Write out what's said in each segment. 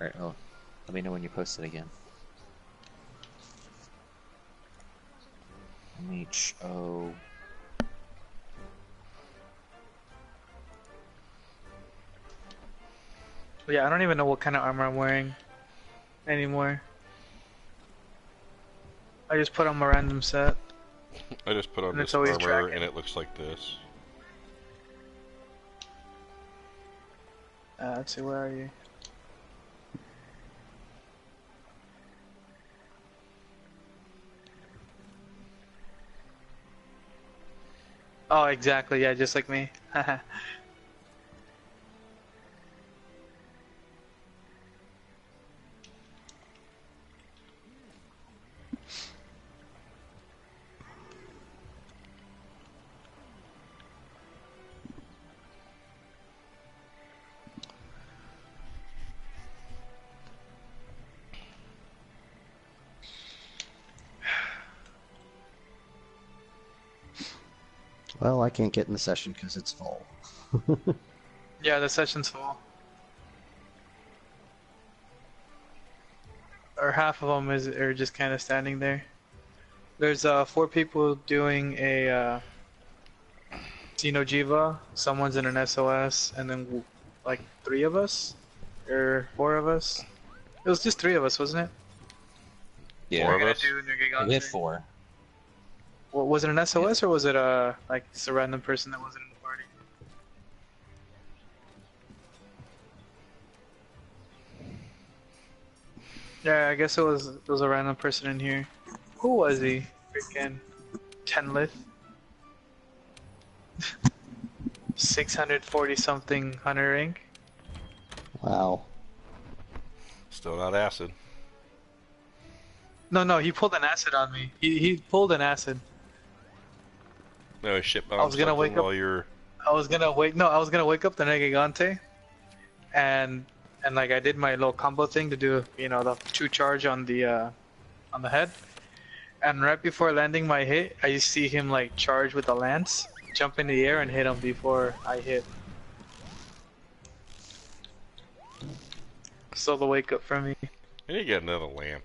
Alright, well, let me know when you post it again. MHO. Yeah, I don't even know what kind of armor I'm wearing anymore. I just put on my random set. I just put on And it's this always armor tracking. and it looks like this. Let's see, where are you? Oh, exactly. Yeah, just like me. Well, I can't get in the session because it's full. Yeah, the session's full. Or half of them are just kind of standing there. There's 4 people doing a Xenojiva. Someone's in an SOS, and then like 3 of us or 4 of us. It was just 3 of us, wasn't it? Yeah. 4 We're of gonna us? do We had Nugigante. 4. What was it, an SOS Yeah. or was it like just a random person that wasn't in the party? Yeah, I guess it was a random person in here. Who was he? Freaking Tenlith. 640 something hunter rank. Wow. Still not acid. No, he pulled an acid on me. He pulled an acid. No, shit I bomb was gonna something wake up. while you're... I was gonna wake. No, I was gonna wake up the Negigante, and like I did my little combo thing to do, the 2 charge on the head. And right before landing my hit, I see him like charge with the lance, jump in the air, and hit him before I hit. So the wake up for me. I need to get another lamp.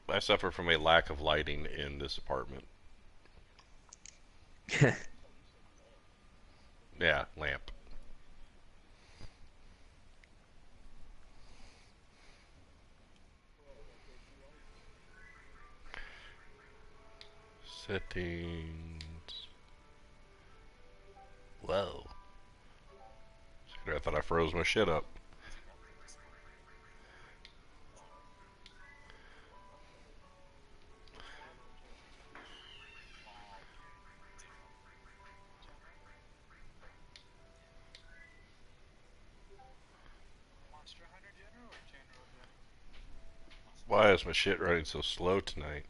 I suffer from a lack of lighting in this apartment. Yeah, lamp. Settings. Whoa. I thought I froze my shit up. Why is my shit running so slow tonight?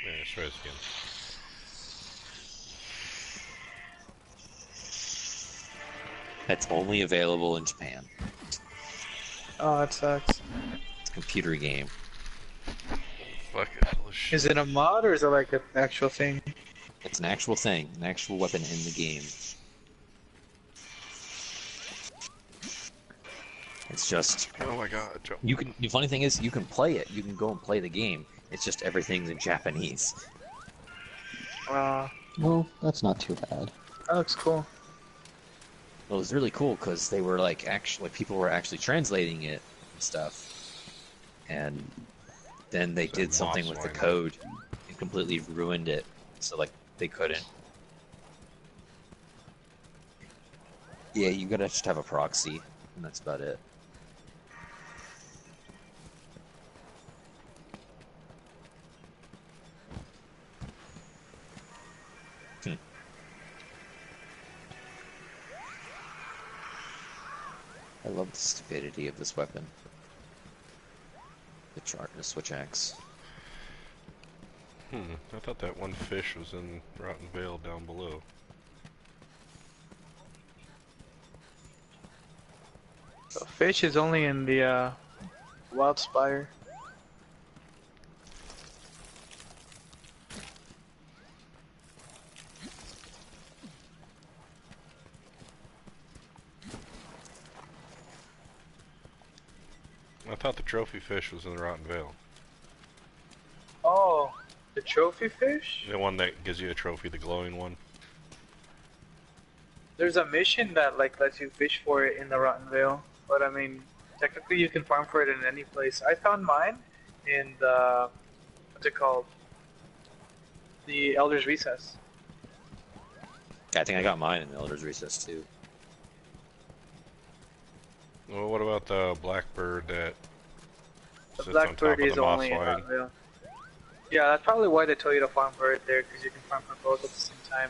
Yeah, let's try this again. That's only available in Japan. Oh, that sucks. It's a computer game. Fuck it. Is it a mod or is it like an actual thing? It's an actual thing, an actual weapon in the game. It's just Oh my god, Joe. you can. The funny thing is, you can play it. You can go and play the game. It's just everything's in Japanese. Well, that's not too bad. That looks cool. Well, it was really cool because they were like actually people were actually translating it and stuff, and then they did something with the code and completely ruined it. So like they couldn't. Yeah, you gotta just have a proxy, and that's about it. love the stupidity of this weapon. The switch axe. I thought that one fish was in Rotten Vale down below. The fish is only in the Wild Spire. I thought the trophy fish was in the Rotten Vale. Oh, the trophy fish? The one that gives you a trophy, the glowing one. There's a mission that like lets you fish for it in the Rotten Vale, but I mean, technically you can farm for it in any place. I found mine in the what's it called? The Elder's Recess. Yeah, I think I got mine in the Elder's Recess too. Well, what about the blackbird that The sits on blackbird top of is the moss only in line? Rotten Vale. Yeah, that's probably why they tell you to farm for it there, because you can farm for both at the same time.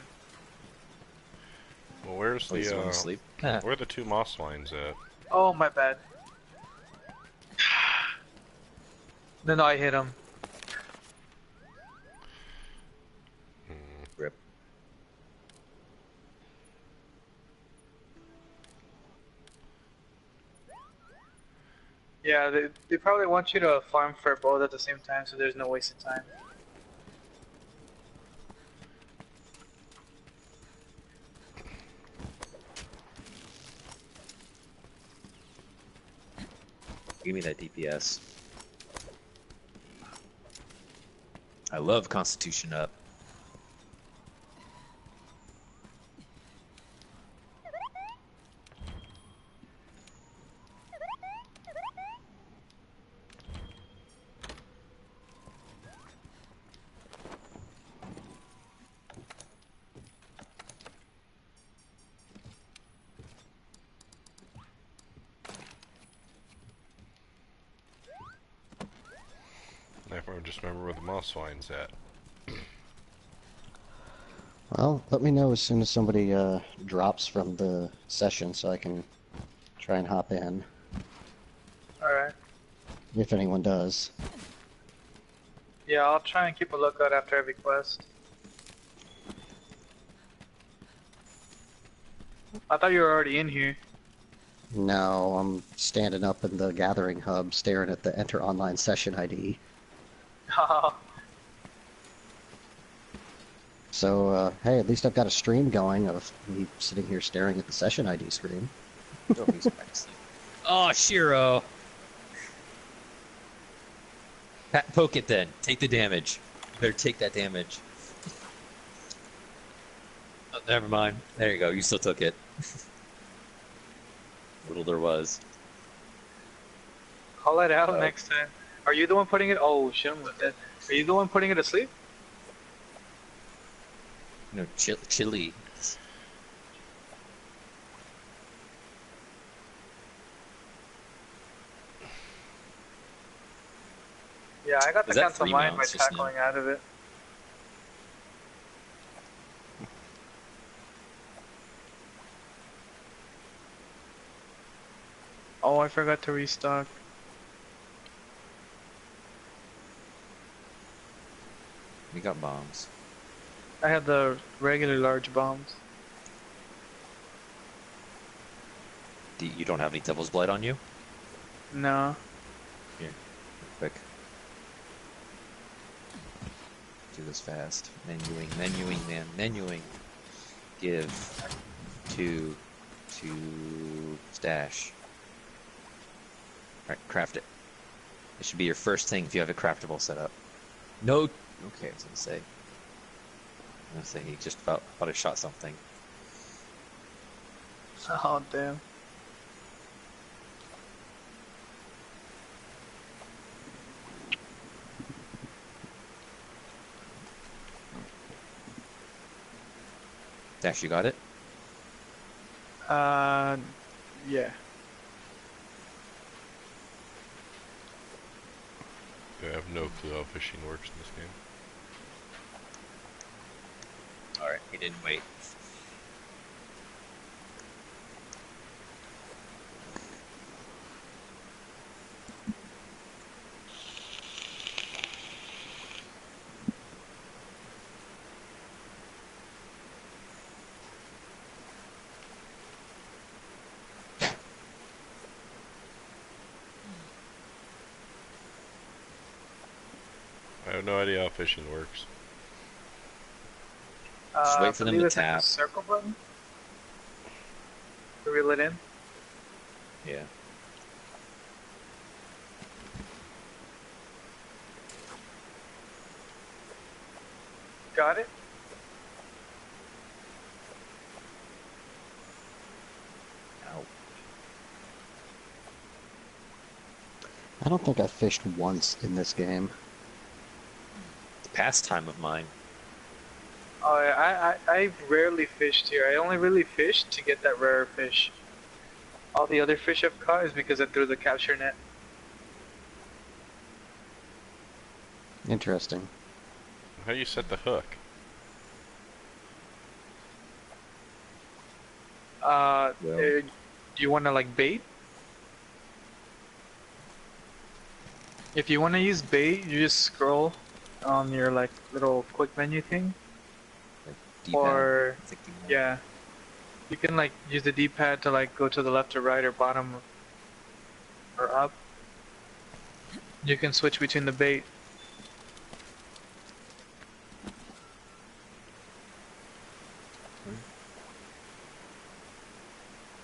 Well, where's Oh, he's going to the sleep. where are the two moss lines at? Oh, my bad. Then I hit him. Rip. Yeah, they probably want you to farm for both at the same time, so there's no wasted time. Give me that DPS. I love Constitution up. I just remember where the moss line's at. Well, let me know as soon as somebody drops from the session so I can try and hop in, Alright. if anyone does. Yeah, I'll try and keep a lookout after every quest. I thought you were already in here. No, I'm standing up in the gathering hub staring at the enter online session ID. So, hey, at least I've got a stream going of me sitting here staring at the session ID screen. Oh, he's back to sleep. Oh, Shiro! Poke it then. Take the damage. Better take that damage. Oh, never mind. There you go. You still took it. Little there was. Call it out next time. Are you the one putting it? Oh shit, I'm dead. Are you the one putting it to sleep? No, chili. Yeah, I got Is to that cancel 3 mine by mounts just now? tackling out of it. Oh, I forgot to restock. We got bombs. I had the regular large bombs. You don't have any Devil's Blight on you? No. Here, quick. Do this fast. Menuing, man. Menuing. Give. To stash. Alright, craft it. It should be your first thing if you have a craftable setup. No. Okay, I was gonna say. He just thought I shot something. Oh damn. Dash, you got it? Yeah. I have no clue how fishing works in this game. Alright, he didn't wait. I have no idea how fishing works. Just wait for I them believe to it's like a tap. circle button to reel it in. Yeah. Got it? Ow. I don't think I fished once in this game. It's a pastime of mine. Oh, yeah, I've rarely fished here. I only really fished to get that rare fish. All the other fish I've caught is because I threw the capture net. Interesting. How do you set the hook? Well. Do you want to like bait? If you want to use bait, you just scroll on your like little quick menu thing. Like D-pad. Or I think D-pad. yeah, you can like use the D-pad to like go to the left or right or bottom or up. You can switch between the bait.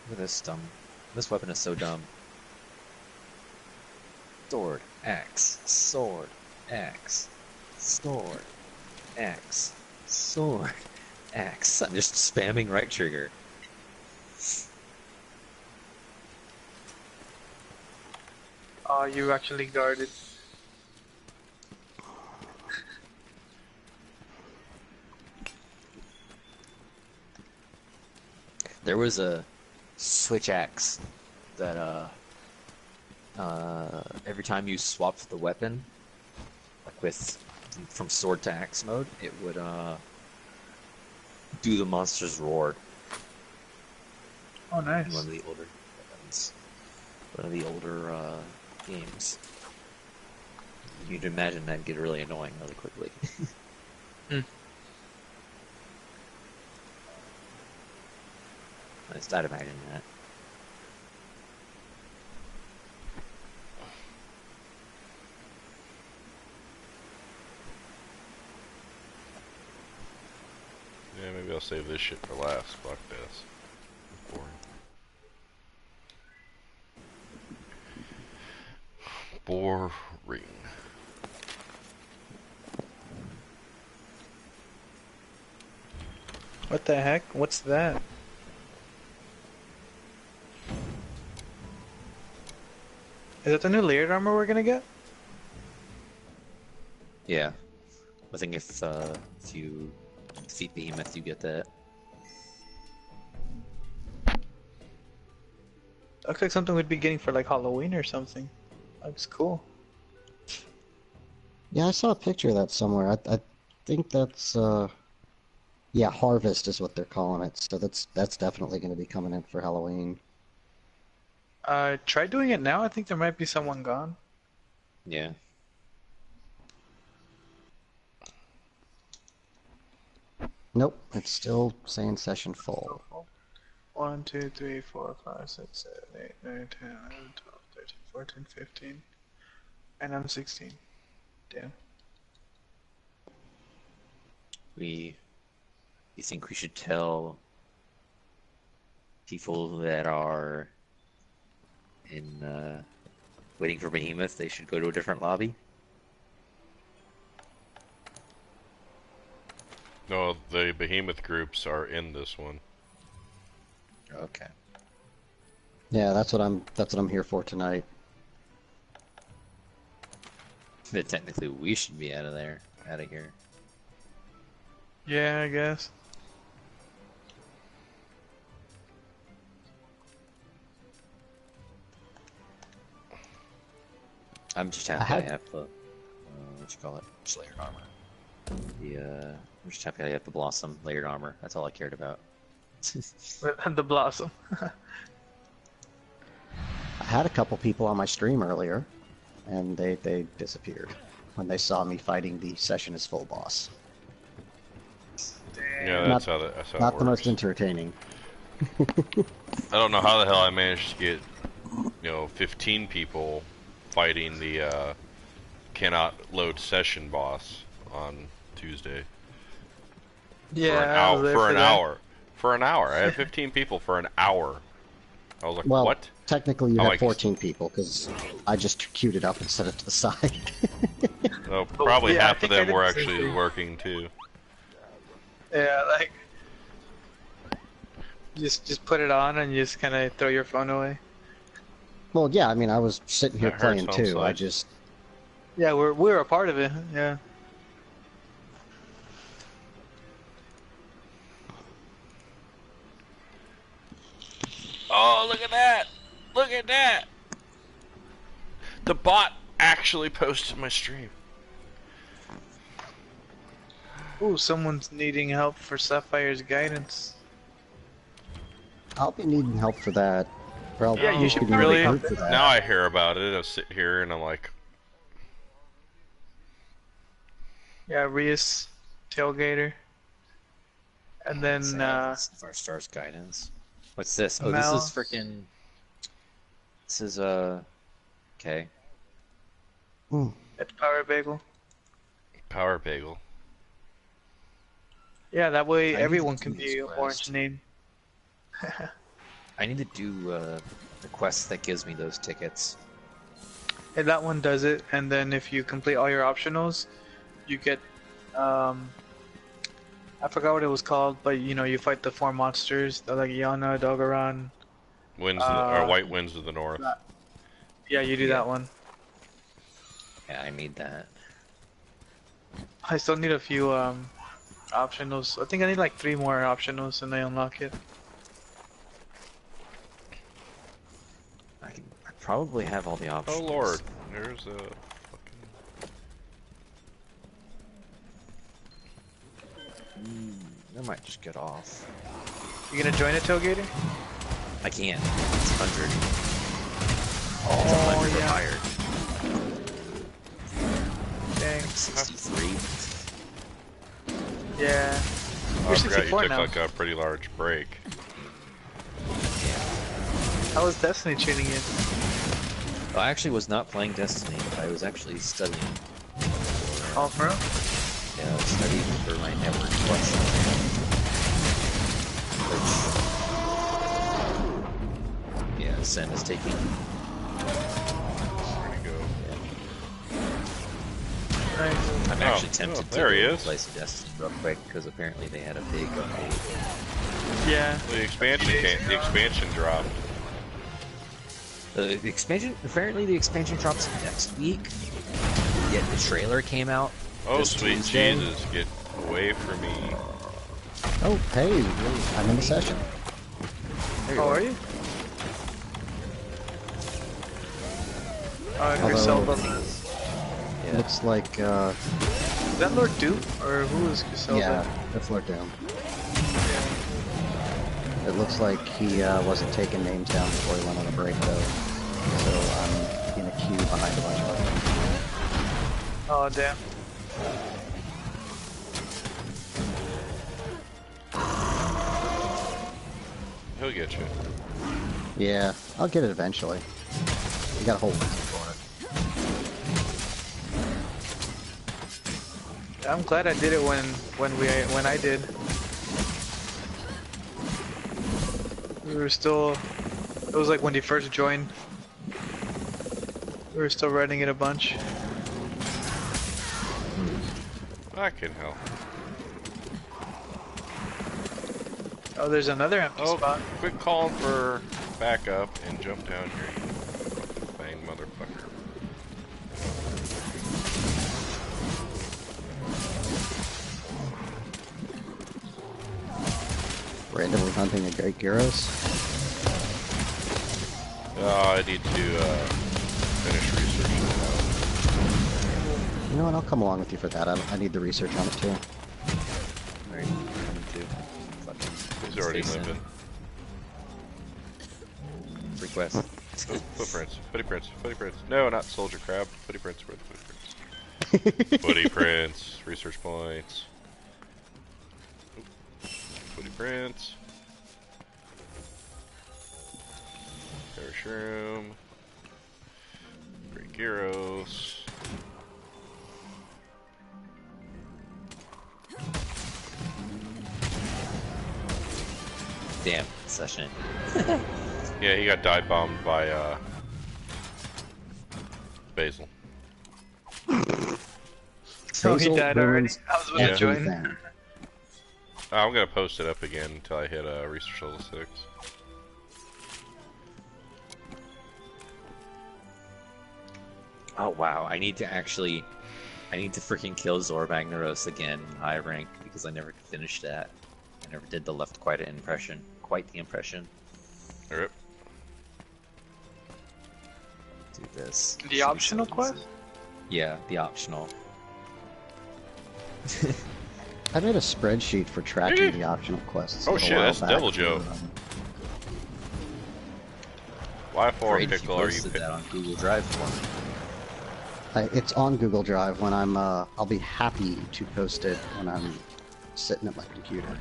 Look at this dumb. This weapon is so dumb. Sword, axe, sword, axe, sword, axe, sword, axe. I'm just spamming right trigger. Oh, you actually guarded. There was a switch axe that every time you swapped the weapon, like from sword to axe mode, it would do the monster's roar. Oh, In nice. one of the older weapons, one of the older games. You'd imagine that'd get really annoying really quickly. Hmm. At least I'd imagine that. Yeah, maybe I'll save this shit for last. Fuck this. Boring. Boring. What the heck? What's that? Is that the new layered armor we're gonna get? Yeah, I think if you defeat Behemoth, you get that. Looks like something we'd be getting for like Halloween or something. Looks cool. Yeah, I saw a picture of that somewhere. I think that's yeah, Harvest is what they're calling it. So that's definitely going to be coming in for Halloween. Try doing it now. I think there might be someone gone. Yeah. Nope, it's still saying session full. 1, 2, 3, 4, 5, 6, 7, 8, 9, 10, 11, 12, 13, 14, 15. And I'm 16. Damn. You think we should tell people that are in waiting for Behemoth they should go to a different lobby? No, the Behemoth groups are in this one. Okay. Yeah, that's what I'm here for tonight. But technically we should be out of here. Yeah, I guess. I'm just happy I have the what you call it? Just layered armor. I'm just happy I have the Blossom layered armor. That's all I cared about. The Blossom. I had a couple people on my stream earlier, and they disappeared when they saw me fighting the session is full boss. Yeah, that's how that Not works. the most entertaining. I don't know how the hell I managed to get, 15 people fighting the cannot load session boss on Tuesday. Yeah, I was there For an that. hour. For an hour. I had 15 people for an hour. I was like, Well, what? technically you I'm had like, 14 people because I just queued it up and set it to the side. no, probably yeah, I half of think I them did were the same actually thing. working too. Yeah, like just put it on and you just kind of throw your phone away. Well, yeah, I mean, I was sitting here That hurts playing on too. I sight. just, Yeah, we're a part of it. Yeah. Oh, look at that! Look at that! The bot actually posted my stream. Ooh, someone's needing help for Sapphire's guidance. I'll be needing help for that. Or I'll Yeah, you just should be needing probably a Really? come group for in. Now that. I hear about it. I sit here and I'm like, Yeah, Rias, Tailgater, and then Our stars guidance. What's this? Oh, this is Mel. freaking. This is okay. Hmm. At Power Bagel. Power Bagel. Yeah, that way I need to everyone do can this be quest. orange name. I need to do the quest that gives me those tickets. And that one does it, and then if you complete all your optionals, you get I forgot what it was called, but you know, you fight the 4 monsters, the like Yana, Dogaran. Winds of the, or White Winds of the North. Yeah, you do Yeah. that one. Yeah, I need that. I still need a few optionals. I think I need like 3 more optionals and I unlock it. I probably have all the options. Oh lord, there's a I might just get off. You gonna join a tailgater? I can't. It's 100. Oh, It's 100 or yeah. higher. Dang. 63. Yeah. I You're forgot you 64 took now. like a pretty large break. How was Destiny treating you? Well, I actually was not playing Destiny. I was actually studying. Oh, for real? Yeah, I was studying for my network plus. Which, yeah, Sam is taking. There you go. Nice. I'm actually tempted to there he go is. play some Destiny real quick because apparently they had a big update. Yeah. The expansion dropped. The expansion, apparently the expansion drops next week. Yet the trailer came out. Oh this sweet Tuesday. Jesus, get away from me. Oh, hey, I'm in the session. There you How go. are you? Although- Griselda. Yeah. Looks like, Is that Lord Doom? Or who is Griselda? yeah, that's Lord Doom. It looks like he wasn't taking names down before he went on a break, though. So I'm in a queue behind a bunch of them. Oh, damn. He'll get you. Yeah, I'll get it eventually. You got a whole reason for it. I'm glad I did it when I did. We were still. It was like when he first joined. We were still running it a bunch. I can help. Oh, there's another empty Oh, spot. quit calling for backup and jump down here, you bang motherfucker. Randomly hunting a Great Gyros. Oh, I need to finish researching it You know what, I'll come along with you for that. I need the research on it too. Alright, coming to. Fucking out. He's already Stay limping. Request. Footprints, footprints. No, not soldier crab. Footprints, where the footprints? Footprints, research points. Footprints. Shroom. Great Gyros. damn session. Yeah, he got dive bombed by Basil. So he Basil died already? ruins I was about to join. everything. I'm gonna post it up again until I hit research level 6. Oh wow, I need to freaking kill Zorbagnaros again in high rank because I never finished that. I never did the left quite the impression. Alright. Do this. The optional quest? Yeah, the optional. I made a spreadsheet for tracking the optional quests. Oh a shit, while that's back. Devil Joe. Why for Great if you pickle are you posted that on Google Drive for me. It's on Google Drive when I'm, I'll be happy to post it when I'm sitting at my computer.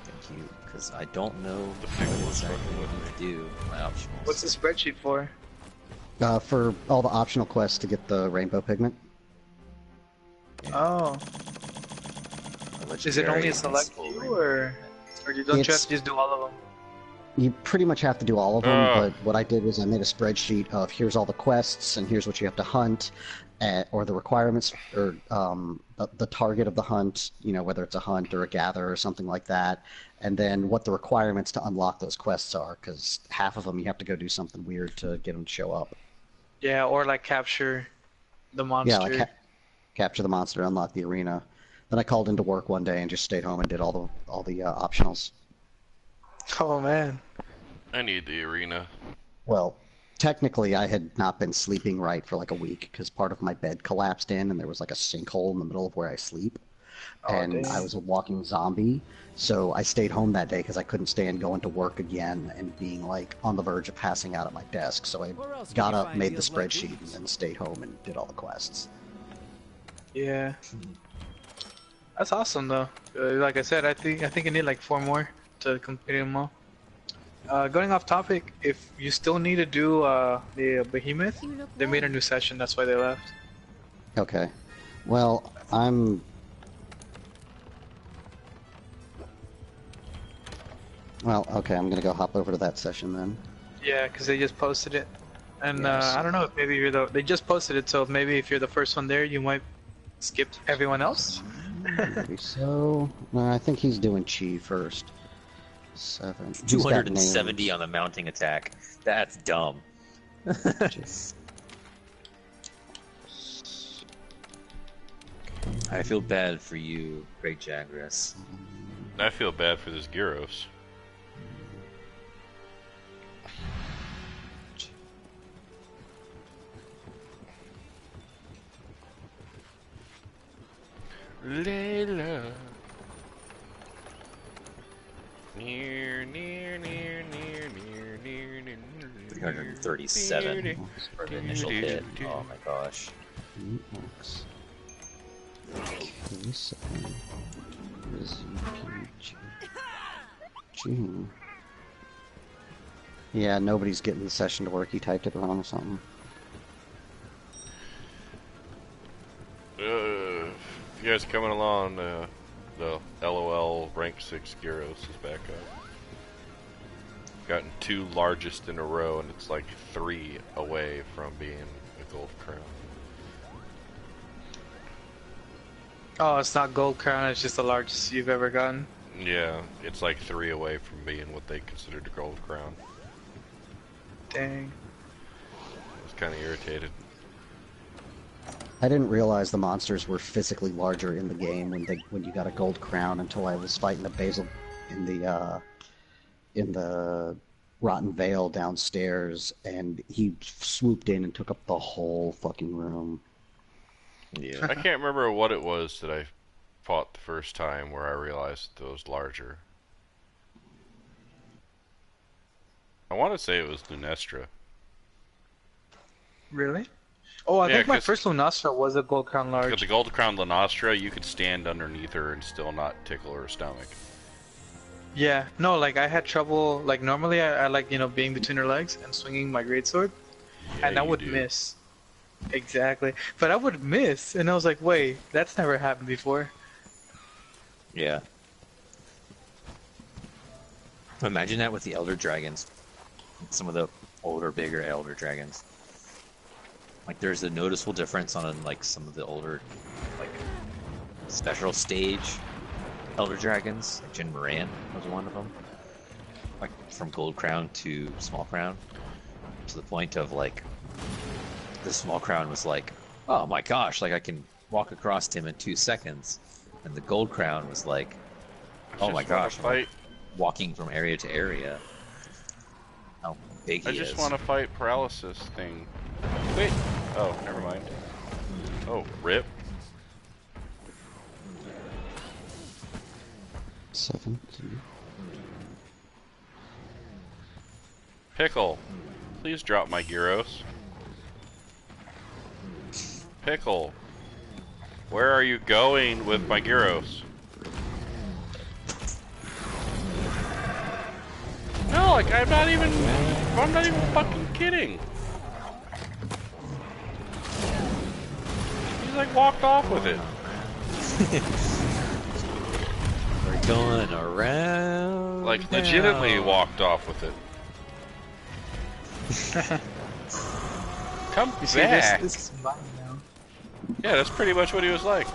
Thank you, because I don't know The pickle is exactly fucking what with to do. My optionals. What's the spreadsheet for? For all the optional quests to get the rainbow pigment. Oh. Is it only a select Legendary few, or don't you have It's- to just do all of them? You pretty much have to do all of them, Ugh. but what I did was I made a spreadsheet of here's all the quests and here's what you have to hunt, or the requirements, or the target of the hunt, you know, whether it's a hunt or a gather or something like that, and then what the requirements to unlock those quests are, because half of them you have to go do something weird to get them to show up. Yeah, or like capture the monster. Yeah, like capture the monster, unlock the arena. Then I called into work one day and just stayed home and did all the optionals. Oh man. I need the arena. Well, technically, I had not been sleeping right for like a week because part of my bed collapsed in and there was like a sinkhole in the middle of where I sleep. Oh, And dang. I was a walking zombie. So I stayed home that day because I couldn't stand going to work again and being like on the verge of passing out at my desk. So I Where else got can you up, find made the deals like spreadsheet, and these? then stayed home and did all the quests. Yeah. That's awesome though. Like I said, I think I need like 4 more to complete them all. Going off topic, if you still need to do the behemoth, You look they made a worried. new session. That's why they left. Okay. Well, I'm... Well, okay, I'm gonna go hop over to that session then. Yeah, because they just posted it, and Yes. I don't know if maybe they just posted it, so maybe if you're the first one there, you might skip everyone else. Maybe so. No, I think he's doing Chi first. 7. He's got 270 names. on the mounting attack. That's dumb. I feel bad for you, Great Jagras. I feel bad for this Gyros. Layla. Near, near, near, near, near, near, near. 337 for the initial hit. Oh my gosh. X. K7. ZPG. G. Yeah, nobody's getting the session to work. He typed it wrong or something. You guys coming along? The LOL rank 6 Gyros is back up. Gotten 2 largest in a row, and it's like 3 away from being a gold crown. Oh, it's not gold crown. It's just the largest you've ever gotten. Yeah, it's like 3 away from being what they considered a gold crown. Dang. I was kind of irritated. I didn't realize the monsters were physically larger in the game when you got a gold crown until I was fighting the Basil in the Rotten Vale downstairs, and he swooped in and took up the whole fucking room. Yeah. I can't remember what it was that I fought the first time where I realized it was larger. I want to say it was Lunestra. Really? Oh, I Yeah, think my 'cause- first Lunastra was a gold crown Because large. the gold crown Lunostra, you could stand underneath her and still not tickle her stomach. Yeah, no, like I had trouble. Like normally, I like being between her legs and swinging my greatsword, Yeah, and I you would do. miss. Exactly, but I would miss, and I was like, wait, that's never happened before. Yeah. Imagine that with the Elder Dragons. Some of the older, bigger Elder Dragons. Like, there's a noticeable difference on, like, some of the older, like, special stage Elder Dragons. Like, Jin Moran was one of them. Like, from Gold Crown to Small Crown. To the point of, like, the Small Crown was like, oh my gosh, like, I can walk across him in 2 seconds. And the Gold Crown was like, oh my gosh, I'm like walking from area to area. How big he is. I just want to fight paralysis thing. Wait. Oh, never mind. Oh, rip. 17. Pickle, please drop my gyros. Pickle, where are you going with my gyros? No, like I'm not even fucking kidding. He's like walked off with it. We're going around. Like legitimately walked off with it. Come You see, back. this is mine now. Yeah, that's pretty much what he was like.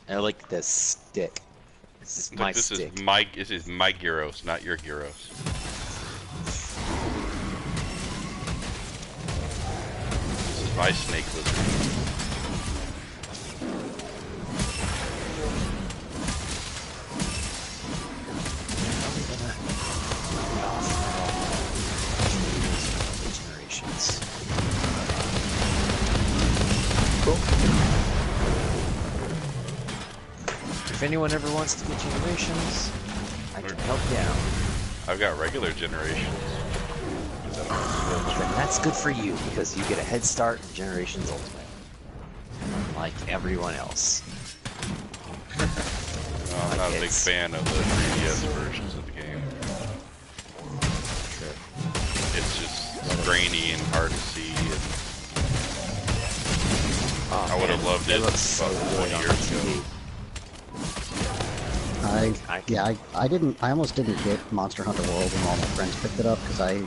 I like this stick. This is Like, my this stick. this is my gyros, not your gyros. This is my snake lizard. Generations. Cool. If anyone ever wants to get generations, I can help you out. I've got regular generations. Well, then that's good for you because you get a head start in Generations Ultimate, like everyone else. No, I'm not a big fan of the 3DS versions of the game. Sure. It's just grainy and hard to see. And Oh, I would have man, loved it looks so about good 20 on years ago. TV. I almost didn't get Monster Hunter World when all my friends picked it up because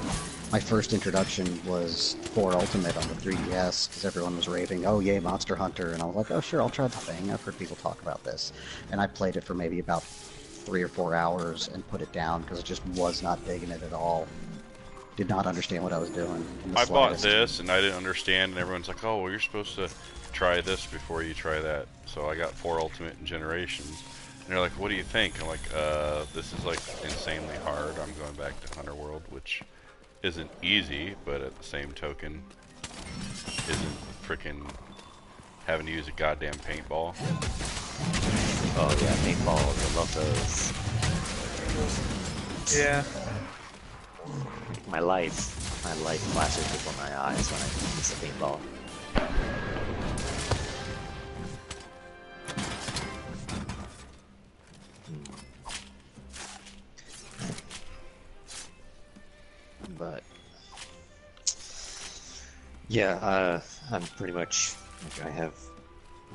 my first introduction was 4 Ultimate on the 3DS because everyone was raving, oh yay, Monster Hunter, and I was like, oh sure, I'll try the thing. I've heard people talk about this, and I played it for maybe about 3 or 4 hours and put it down because I just was not digging it at all. Did not understand what I was doing. In the I bought slightest. this and I didn't understand, and everyone's like, oh, well, you're supposed to try this before you try that. So I got 4 Ultimate and Generations. And they're like, what do you think? I'm like, this is like insanely hard. I'm going back to Hunter World, which isn't easy, but at the same token, isn't freaking having to use a goddamn paintball. Oh yeah, paintballs. I love those. Yeah. My life flashes before my eyes when I use a paintball. But yeah, I'm pretty much like I have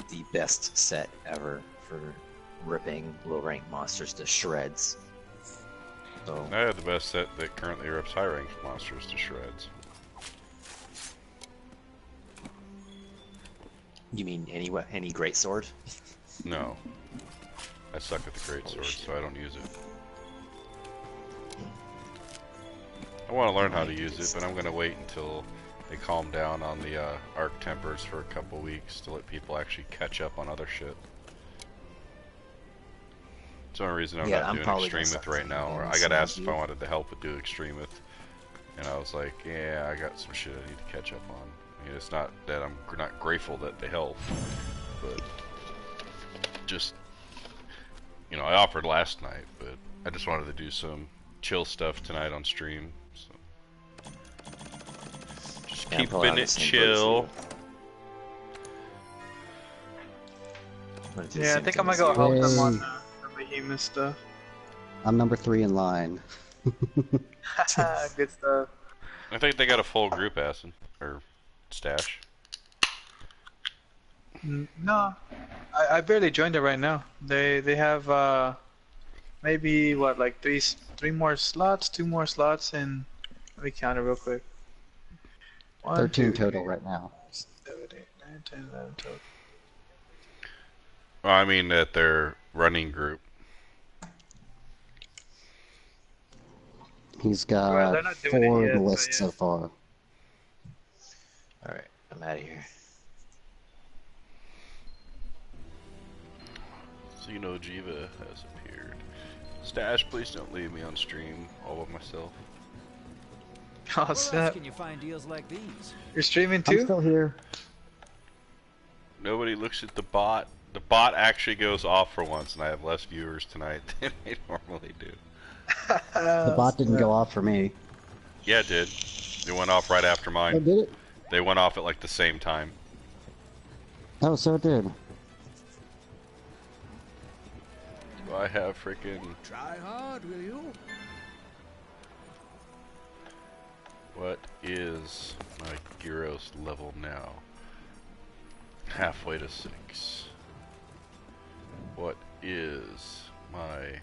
the best set ever for ripping low rank monsters to shreds. So I have the best set that currently rips high ranked monsters to shreds. you mean any great sword? No. I suck at the great sword, so I don't use it. I want to learn how to use it, but I'm going to wait until they calm down on the arc tempers for a couple weeks to let people actually catch up on other shit. It's the only reason I'm not doing Extremeth right now. Or I got asked if I wanted to help with do Extremeth, and I was like, yeah, I got some shit I need to catch up on. I mean, it's not that I'm not grateful that they help, but just, you know, I offered last night, but I just wanted to do some chill stuff tonight on stream. So just Yeah, keeping it chill. Yeah, I think I might go help them on the behemoth stuff. I'm number 3 in line. Good stuff. I think they got a full group acid or stash. No, I barely joined it right now. They have maybe what, like three more slots, two more slots, and let me count it real quick. 1, 13 2, total 3, right now. 7, 8, 9, 10, 11, 12. Well, I mean at their running group. He's Well, got they're not doing it 4 in yet, the so list yeah. so far. Alright, I'm out of here. Xenojiva has appeared. Stash, please don't leave me on stream all by myself. Oh, Where else snap. can you find deals like these? You're streaming I'm too? still here. Nobody looks at the bot. The bot actually goes off for once, and I have less viewers tonight than they normally do. The bot didn't go off for me. Yeah, it did. It went off right after Oh, mine. did it? They went off at like the same time. Oh, so it did. Do I have freaking... Try hard, will you? What is my Gyros level now? Halfway to 6. What is my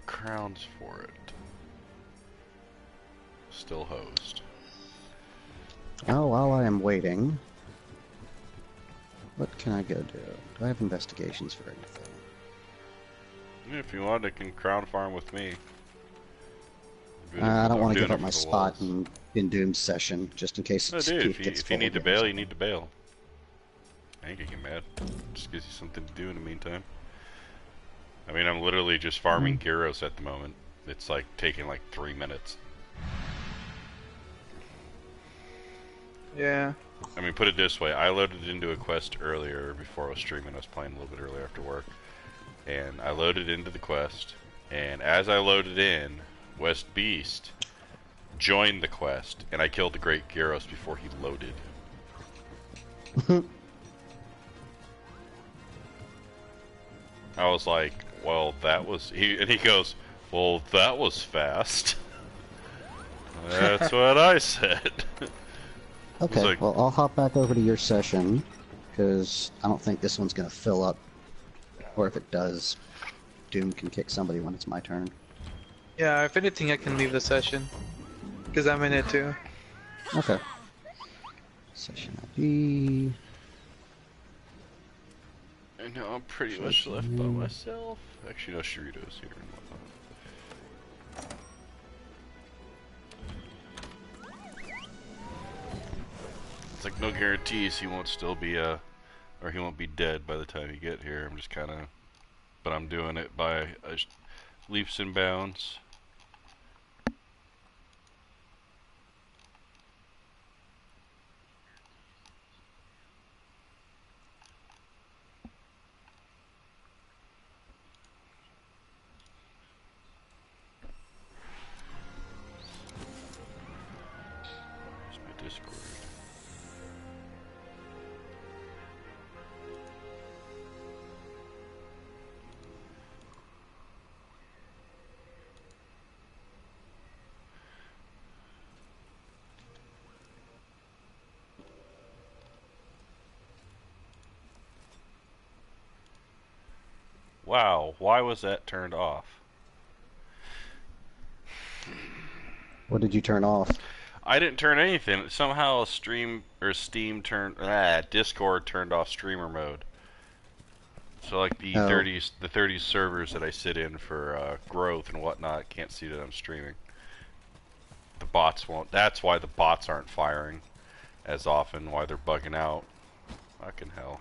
crowns for it? Still host. Oh, while I am waiting, what can I go do? Do I have investigations for anything? If you want, I can crown farm with me. I don't I'm want to doing give up it my for the spot lulz. in Doom's session, just in case No, it's, dude, it gets if you full need to again. bail, you need to bail. I ain't gonna get mad. Just gives you something to do in the meantime. I mean, I'm literally just farming Gyros at the moment. It's like taking like 3 minutes. Yeah. I mean, put it this way. I loaded into a quest earlier before I was streaming. I was playing a little bit earlier after work. And I loaded into the quest. And as I loaded in, West Beast joined the quest. And I killed the Great Gyros before he loaded. I was like, well, that was... And he goes, well, that was fast. That's what I said. Okay, like- well, I'll hop back over to your session, because I don't think this one's going to fill up. Or if it does, Doom can kick somebody when it's my turn. Yeah, if anything, I can leave the session. Because I'm in it too. Okay. Session ID. I know, I'm pretty much left by myself. Actually, no, Shirito's here and whatnot. It's like no guarantees he won't still be, or he won't be dead by the time you get here. I'm just kind of, but I'm doing it by leaps and bounds. Where's my Discord? Wow, why was that turned off? What did you turn off? I didn't turn anything. Somehow Steam turned Discord turned off streamer mode. So like the Oh. 30 servers that I sit in for growth and whatnot can't see that I'm streaming. The bots won't. That's why the bots aren't firing as often. Why they're bugging out. Fucking hell.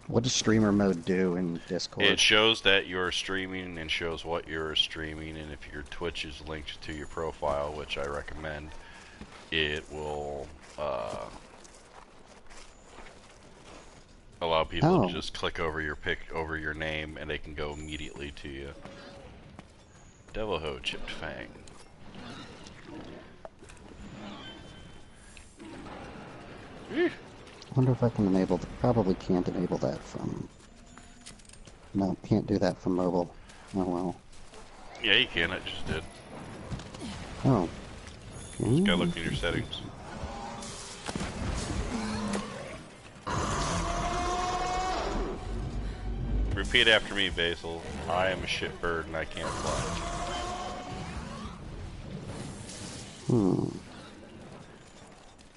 What does streamer mode do in Discord? It shows that you're streaming and shows what you're streaming, and if your Twitch is linked to your profile, which I recommend, it will allow people to just click over your name, and they can go immediately to you. Devil Ho Chipped Fang. I wonder if I can enable... Probably can't enable that from... No, can't do that from mobile. Oh well. Yeah, you can. I just did. Oh. Just gotta look in your settings. Repeat after me, Basil. I am a shitbird and I can't fly.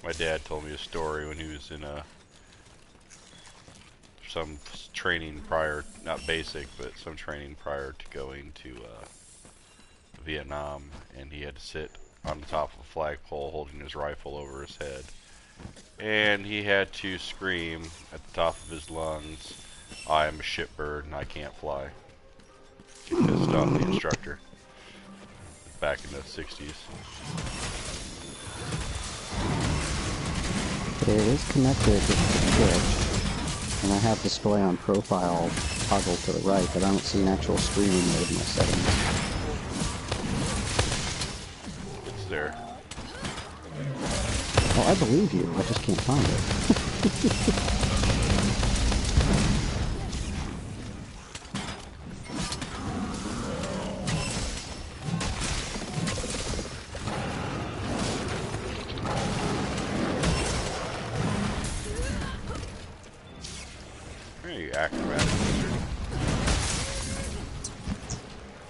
My dad told me a story when he was in some training prior, not basic, but some training prior to going to Vietnam, and he had to sit on the top of a flagpole holding his rifle over his head. And he had to scream at the top of his lungs, I am a shitbird and I can't fly. Get pissed off the instructor. Back in the 60s. It is connected to the Twitch, and I have display on profile toggle to the right, but I don't see an actual streaming mode in my settings. It's there. Well, I believe you, I just can't find it. Hey, acrobatic wizard.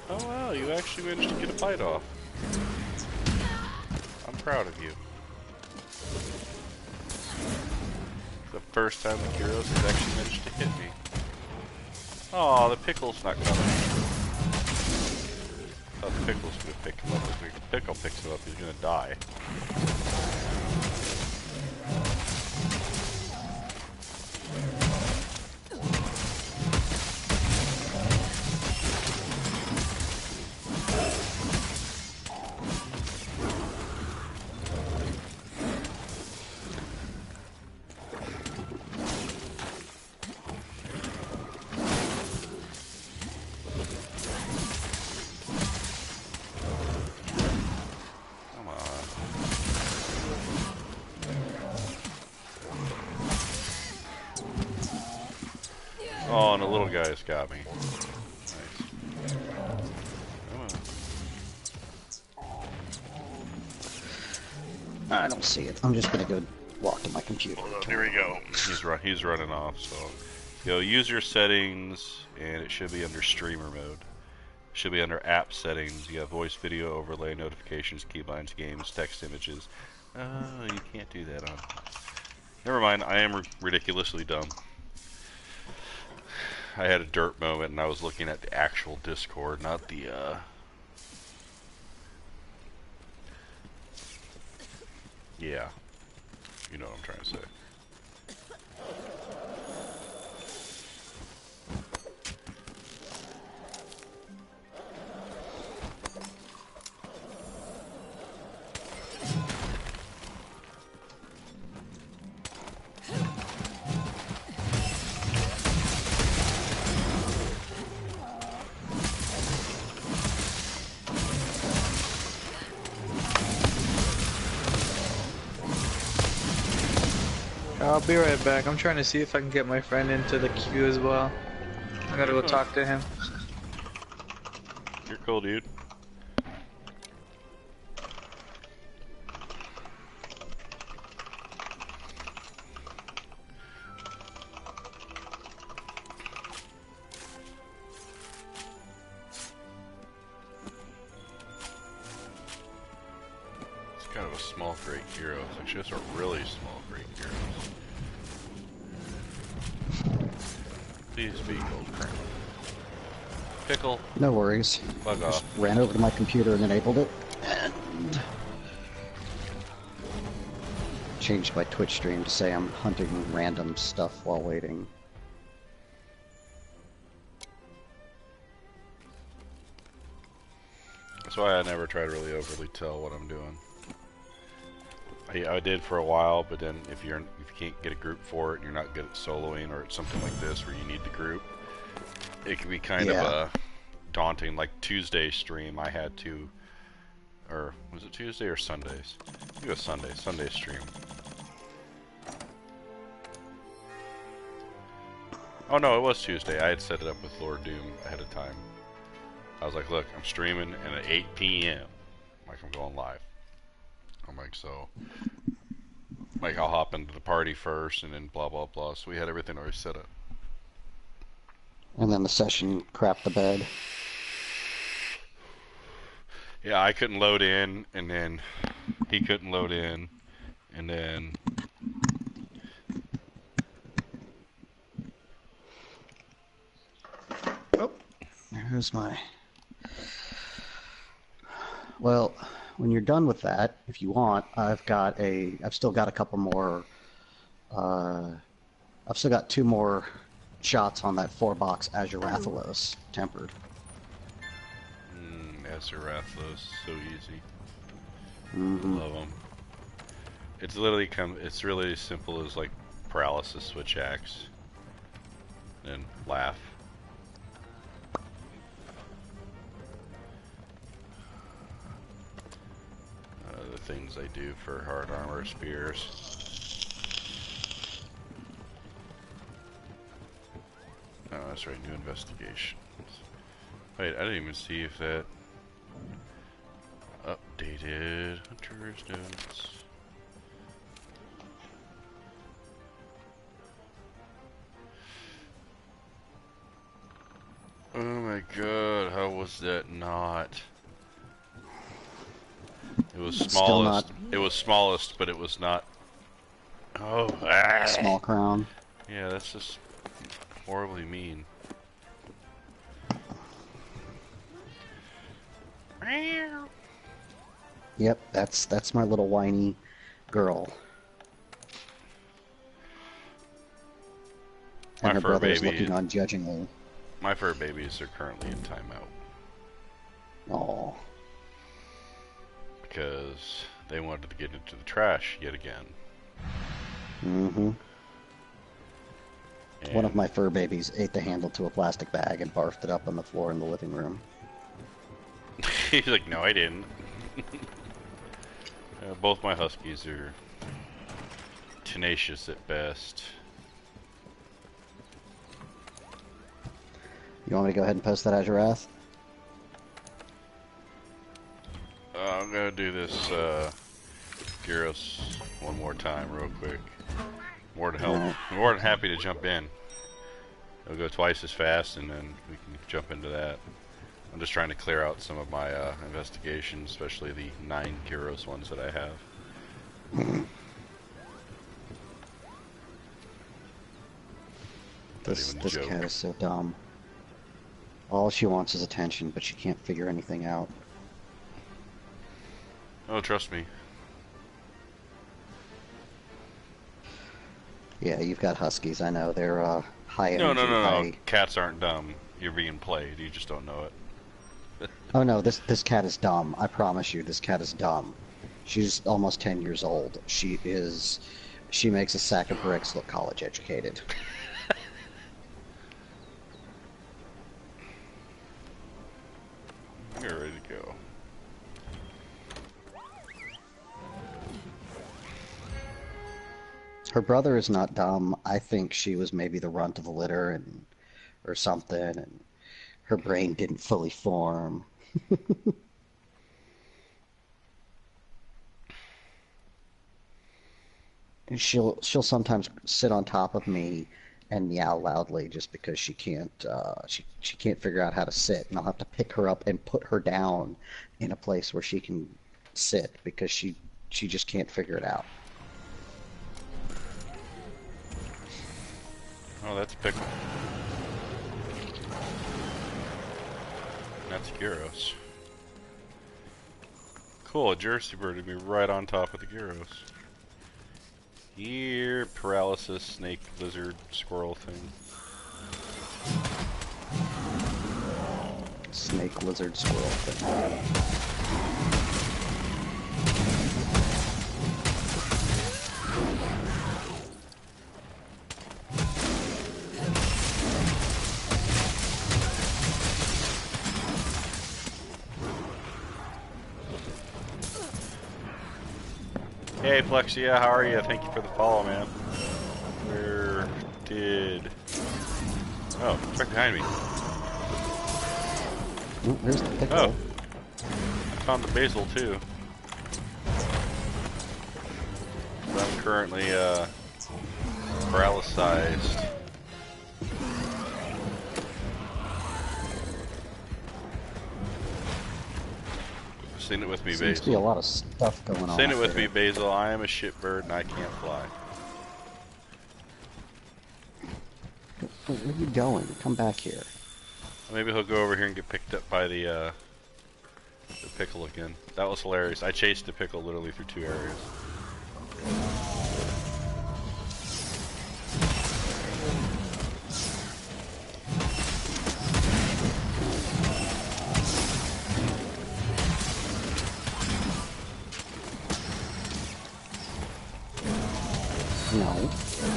Oh wow, you actually managed to get a bite off. I'm proud of you. The first time the Gyros has actually managed to hit me. Oh, the pickle's not coming. I thought the pickle's gonna pick him up. If the pickle picks him up, he's gonna die. Oh, and the little guy's got me. Nice. Come on. I don't see it. I'm just gonna go walk to my computer. Hold on, here we go. He's running off, so go use your settings, and it should be under streamer mode. Should be under app settings. You got voice, video, overlay, notifications, keybinds, games, text, images. You can't do that on. Never mind. I am ridiculously dumb. I had a dirt moment, and I was looking at the actual Discord, not the yeah. You know what I'm trying to say. I'll be right back. I'm trying to see if I can get my friend into the queue as well. I gotta go talk to him. You're cool, dude. It's kind of a small Great Heroes. Actually, it's a really small Great Heroes. Please be gold crown. Pickle. No worries. Bug Just off. ran over to my computer and enabled it, and changed my Twitch stream to say I'm hunting random stuff while waiting. That's why I never try to really overly tell what I'm doing. I did for a while, but then if you can't get a group for it, and you're not good at soloing, or it's something like this where you need the group, it can be kind of daunting. Like Tuesday's stream, I had to, or was it Tuesday or Sundays? I think it was Sunday. Sunday's stream. Oh no, it was Tuesday. I had set it up with Lord Doom ahead of time. I was like, look, I'm streaming, and at 8 p.m., like I'm going live. I'm like, so, like I'll hop into the party first, and then blah blah blah. So we had everything already set up. And then the session crapped the bed. Yeah, I couldn't load in, and then he couldn't load in, and then Here's my... Well, when you're done with that, if you want, I've still got a couple more, I've still got 2 more shots on that 4-box Azurathalos tempered. Azarathos, so easy. Mm-hmm. Love them. It's literally it's really as simple as like paralysis switch axe, and laugh. The things I do for hard armor spears. Oh, that's right, new investigations. Wait, I didn't even see if that updated Hunter's notes. Oh my god, how was that not? It was smallest. It was smallest, but it was not. Oh, Small crown. Yeah, that's just horribly mean. Yep, that's my little whiny girl. And her brother's looking on judgingly. My fur babies are currently in timeout. Oh. Because they wanted to get into the trash yet again. Mm-hmm. One of my fur babies ate the handle to a plastic bag and barfed it up on the floor in the living room. He's like, no, I didn't. Both my huskies are tenacious at best. You want me to go ahead and post that Azurath? I'm gonna do this Gyros one more time real quick. More than happy to jump in. It'll go twice as fast, and then we can jump into that. I'm just trying to clear out some of my investigations, especially the 9 Gyros ones that I have. This cat is so dumb. All she wants is attention, but she can't figure anything out. Oh, trust me. Yeah, you've got huskies. I know they're high energy. No. Cats aren't dumb. You're being played. You just don't know it. Oh no, this cat is dumb. I promise you, this cat is dumb. She's almost 10 years old. She makes a sack of bricks look college educated. You're ready to go. Her brother is not dumb. I think she was maybe the runt of the litter or something, and her brain didn't fully form. And she'll sometimes sit on top of me and meow loudly just because she can't figure out how to sit, and I'll have to pick her up and put her down in a place where she can sit because she just can't figure it out. Oh, that's Pickle. That's Gyros. Cool, a Jersey bird would be right on top of the Gyros. Here, paralysis, snake, lizard, squirrel thing. Snake, lizard, squirrel thing. Hey Flexia, how are you? Thank you for the follow, man. Where did... Oh, it's right behind me. Ooh, there's the pickle. Oh, I found the basil too. I'm currently paralyzed. Sing it with me, Seems to be a Basil. lot of stuff going on. Sing it up with me, there. Basil. I am a shitbird and I can't fly. Where are you going? Come back here. Maybe he'll go over here and get picked up by the pickle again. That was hilarious. I chased the pickle literally through 2 areas. No.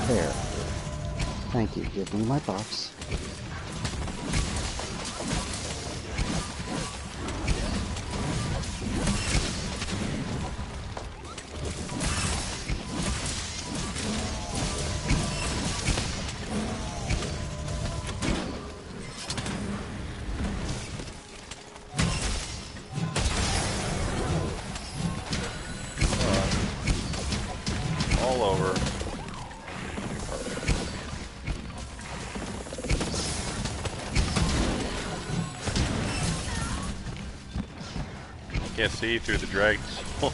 There. Thank you. Give me my box. All over. Can't see through the dragged soul.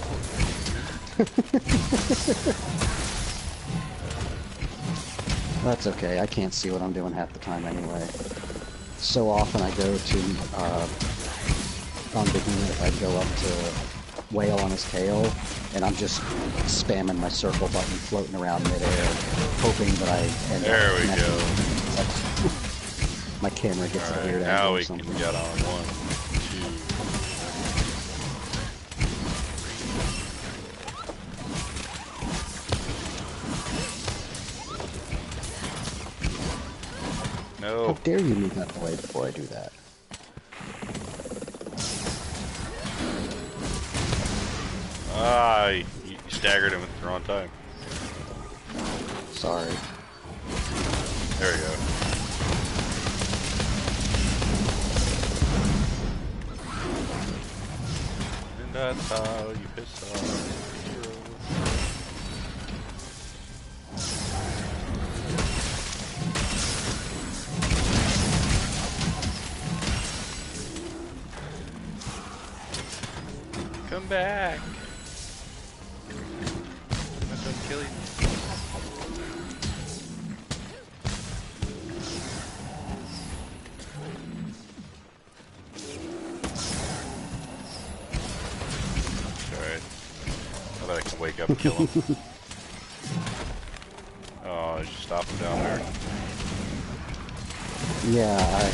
That's okay. I can't see what I'm doing half the time anyway. So often I go to, on Behemoth, I go up to Whale on his tail, and I'm just spamming my circle button floating around midair, hoping that I end There up we connecting. go. My camera gets a Alright, weird now angle we or can something. get on 1, 2. How No. dare you move out the way before I do that? Ah, you staggered him at the wrong time. Sorry. There we go. And that's how you piss off heroes. Come back. I'm not gonna kill you. Alright. I bet I can wake up and kill him. Oh, just stop him down there. Yeah,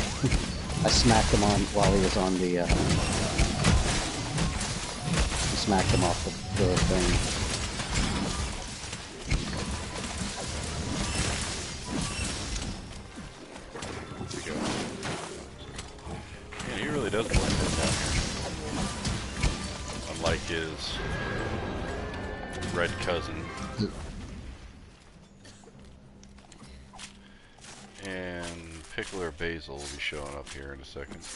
I smacked him on while he was on the, I smacked him off the thing. There we go. Yeah, he really does blend in down here. Unlike his red cousin. And Pickle or Basil will be showing up here in a second.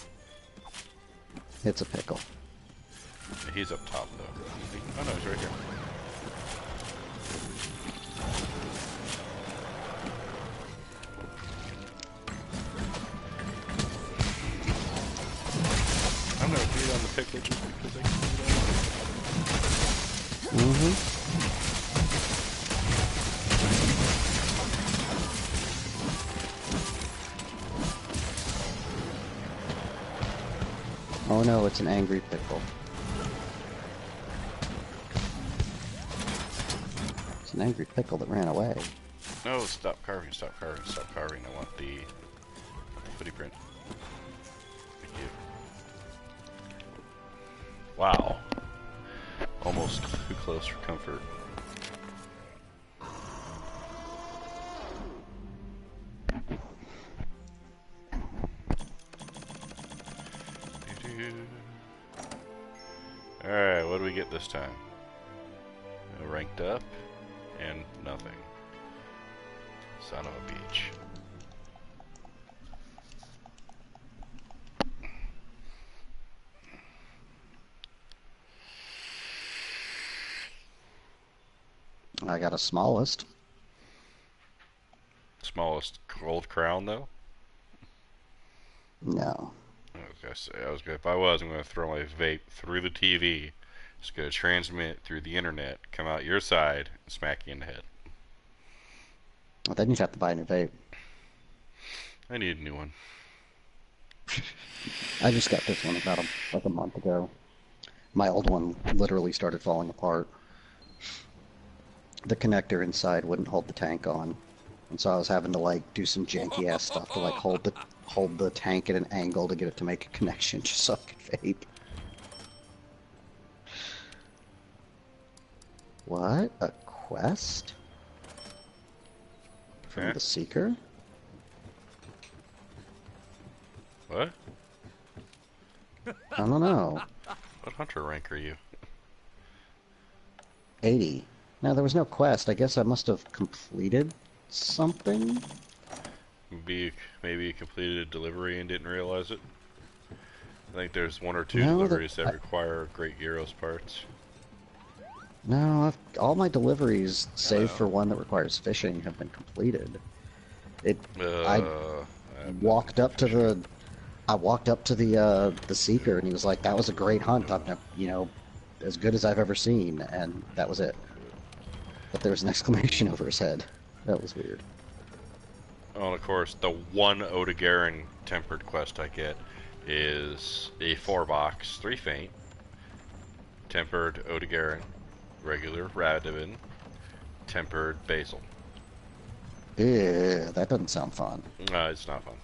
It's a pickle. Yeah, he's up top though. Oh no, he's right here. I'm gonna beat on the pickle just because I can do that. Mm-hmm. Oh no, it's an angry pickle. It's an angry pickle that ran away. No, stop carving, stop carving, stop carving. I want the footy print. Thank you. Wow. Almost too close for comfort. Alright, what do we get this time? Ranked up, and nothing. Son of a beach. I got a smallest. Smallest gold crown, though? No. Okay. If I was, I'm gonna throw my vape through the TV. It's gonna transmit through the internet, come out your side, and smack you in the head. Well, then you'd have to buy a new vape. I need a new one. I just got this one about like a month ago. My old one literally started falling apart. The connector inside wouldn't hold the tank on, and so I was having to like do some janky ass stuff to like hold the tank at an angle to get it to make a connection just so I could vape. What? A quest? From Okay. the Seeker? What? I don't know. What hunter rank are you? 80. No, there was no quest. I guess I must have completed something? Maybe you completed a delivery and didn't realize it. I think there's one or two No, deliveries that require Great Gyros parts. No, all my deliveries, save for one that requires fishing, have been completed. I walked up to the Seeker, and he was like, "That was a great hunt. I've never, as good as I've ever seen," and that was it. But there was an exclamation over his head. That was weird. Oh, and of course, the one Odegarin tempered quest I get is a 4-box, 3 faint, tempered Odegarin, regular Radovin, tempered basil. Yeah, that doesn't sound fun. It's not fun.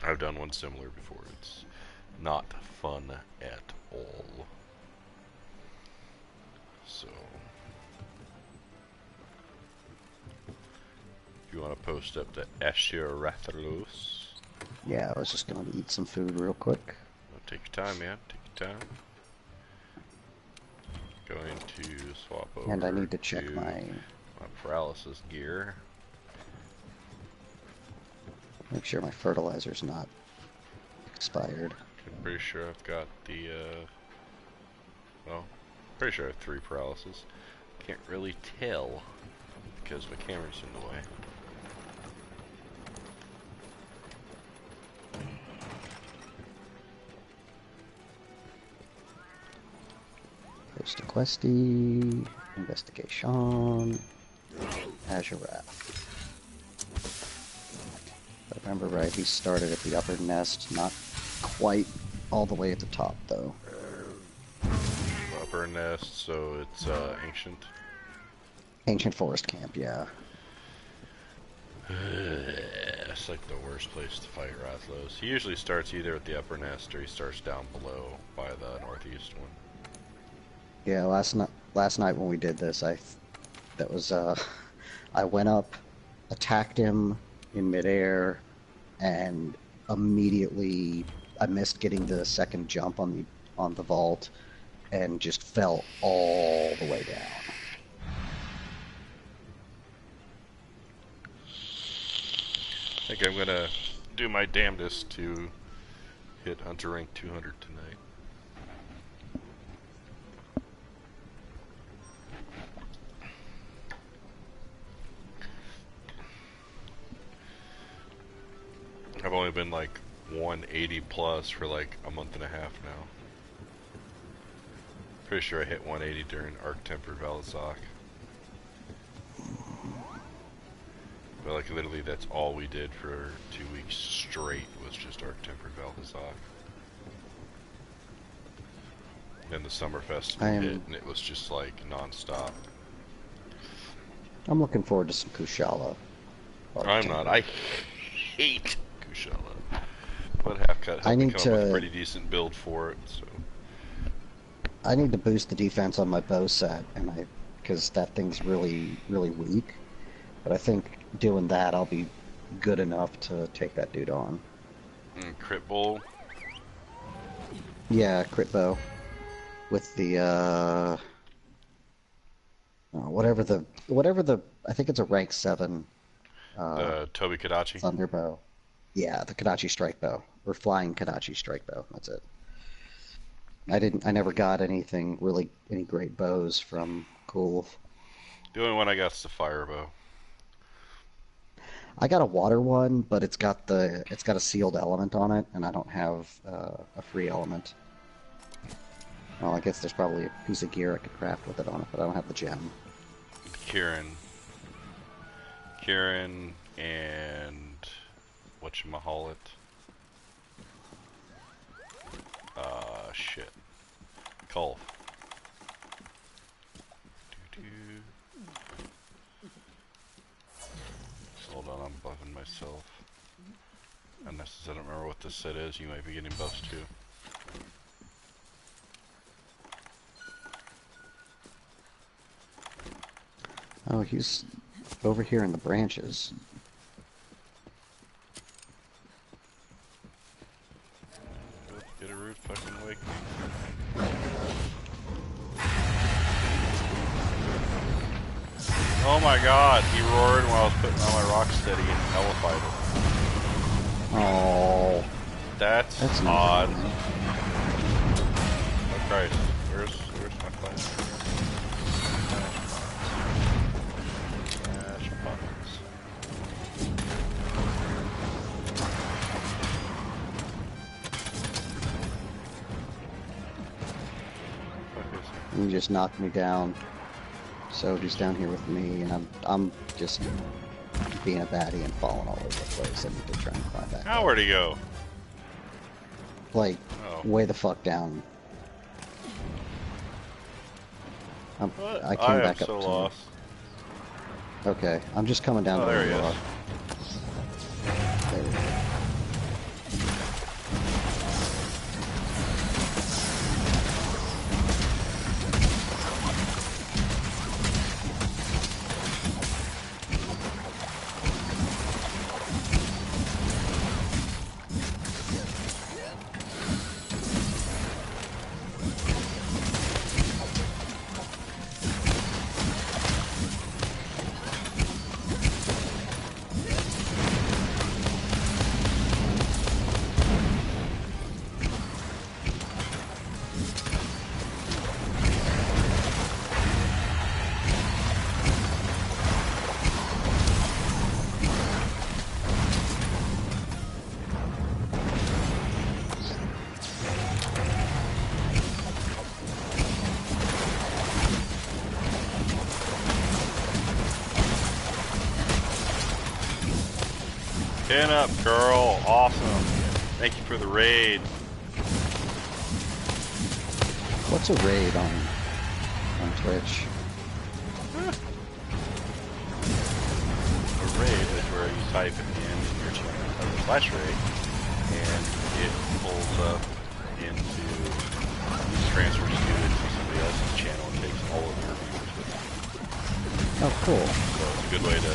I've done one similar before. It's not fun at all. So, if you want to post up to Ashirathros, Yeah, I was just going to eat some food real quick. take your time, man. Take your time. Going to swap over. And I need to check to my paralysis gear. Make sure my fertilizer's not expired. I'm pretty sure I've got the, well, pretty sure I have 3 paralysis. Can't really tell because my camera's in the way. Post a questy, investigation, Azurath. If I remember right, he started at the upper nest, not quite all the way at the top, though. Upper nest, so it's ancient. Ancient Forest Camp, yeah. It's like the worst place to fight Rathlos. He usually starts either at the upper nest or he starts down below by the northeast one. Yeah, last night when we did this, I went up, attacked him in midair, and immediately I missed getting the second jump on the vault, and just fell all the way down. I think I'm gonna do my damnedest to hit Hunter rank 200 tonight. I've only been like 180 plus for like a month and a half now. Pretty sure I hit 180 during Arc Tempered Valizoc. But like literally that's all we did for 2 weeks straight was just Arc Tempered Valizoc. Then the Summer Festival hit and it was just like non-stop. I'm looking forward to some Kushala. I'm not. I hate Kushala. But Halfcut helped me come up with a pretty decent build for it, so. I need to boost the defense on my bow set, because that thing's really, really weak. But I think doing that, I'll be good enough to take that dude on. Crit bowl? Yeah, crit bow. With the, whatever the, I think it's a rank 7. Toby Kadachi? Thunder bow. Yeah, the Kadachi strike bow. Or flying Kadachi strike bow. That's it. I never got any great bows from Cool. The only one I got is the fire bow. I got a water one, but it's got a sealed element on it, and I don't have a free element. Well, I guess there's probably a piece of gear I could craft with it on it, but I don't have the gem. Kieran, and whatchamacallit? Shit. Culf. Hold on, I'm buffing myself. Unless I don't remember what this set is, you might be getting buffs too. Oh, he's over here in the branches. Get a root fucking wake me. Oh my god, he roared while I was putting on my rock steady and nullified it. Oh, That's odd. Oh Christ, where's my class? Smash buttons. he just knocked me down. So he's down here with me, and I'm just being a baddie and falling all over the place. I need to try and climb back. Now where'd he go? Like, Oh. way the fuck down. What? I came back am up so to lost. Okay, I'm just coming down Oh, to there where he you is. are. There we go. Pin up, girl. Awesome. Thank you for the raid. What's a raid on Twitch? A raid is where you type at the end of your channel /raid, and it pulls up into transfers you to somebody else's channel and takes all of your viewers with it. Oh, cool. So it's a good way to.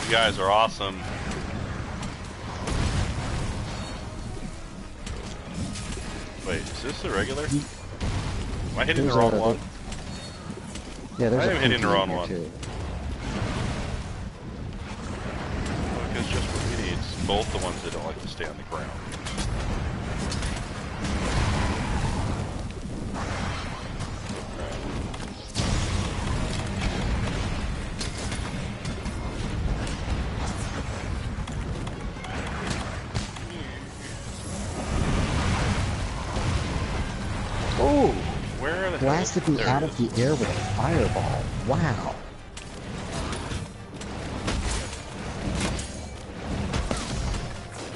You guys are awesome. Wait, is this the regular? Am I hitting the There's wrong a- one? Yeah, there's I a am hitting pinky the wrong in here, one. too. Because just what we need is both the ones that don't like to stay on the ground. Oh! Where are the Blasted me there out it of is. the air with a fireball. Wow.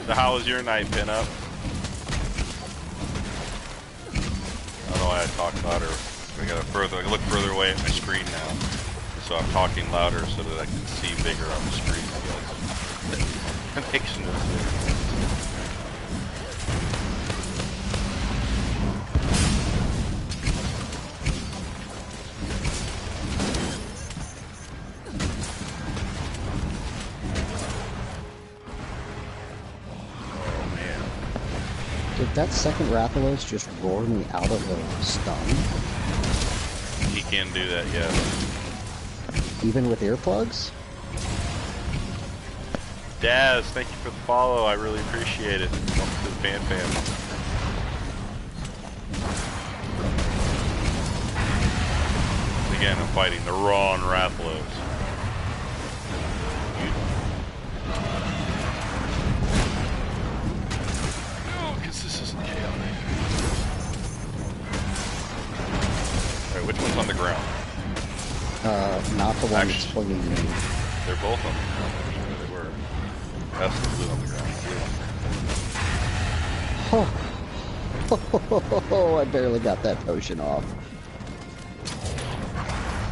So how was your night, Pinup? I don't know why I talk louder. I look further away at my screen now. So I'm talking louder so that I can see bigger on the screen, I guess. That makes no sense. Oh man. Did that second Rathalos just roar me out of a stun? He can do that, yes. Even with earplugs? Daz, thank you for the follow. I really appreciate it. Welcome to the fan. again, I'm fighting the Ron Rathalos. No, because this isn't chaotic. Alright, which one's on the ground? Not the one that's Actually, flinging me. they're both on the ground. I'm sure they were. That's the blue on the ground. Blue on the ground. Oh, I barely got that potion off.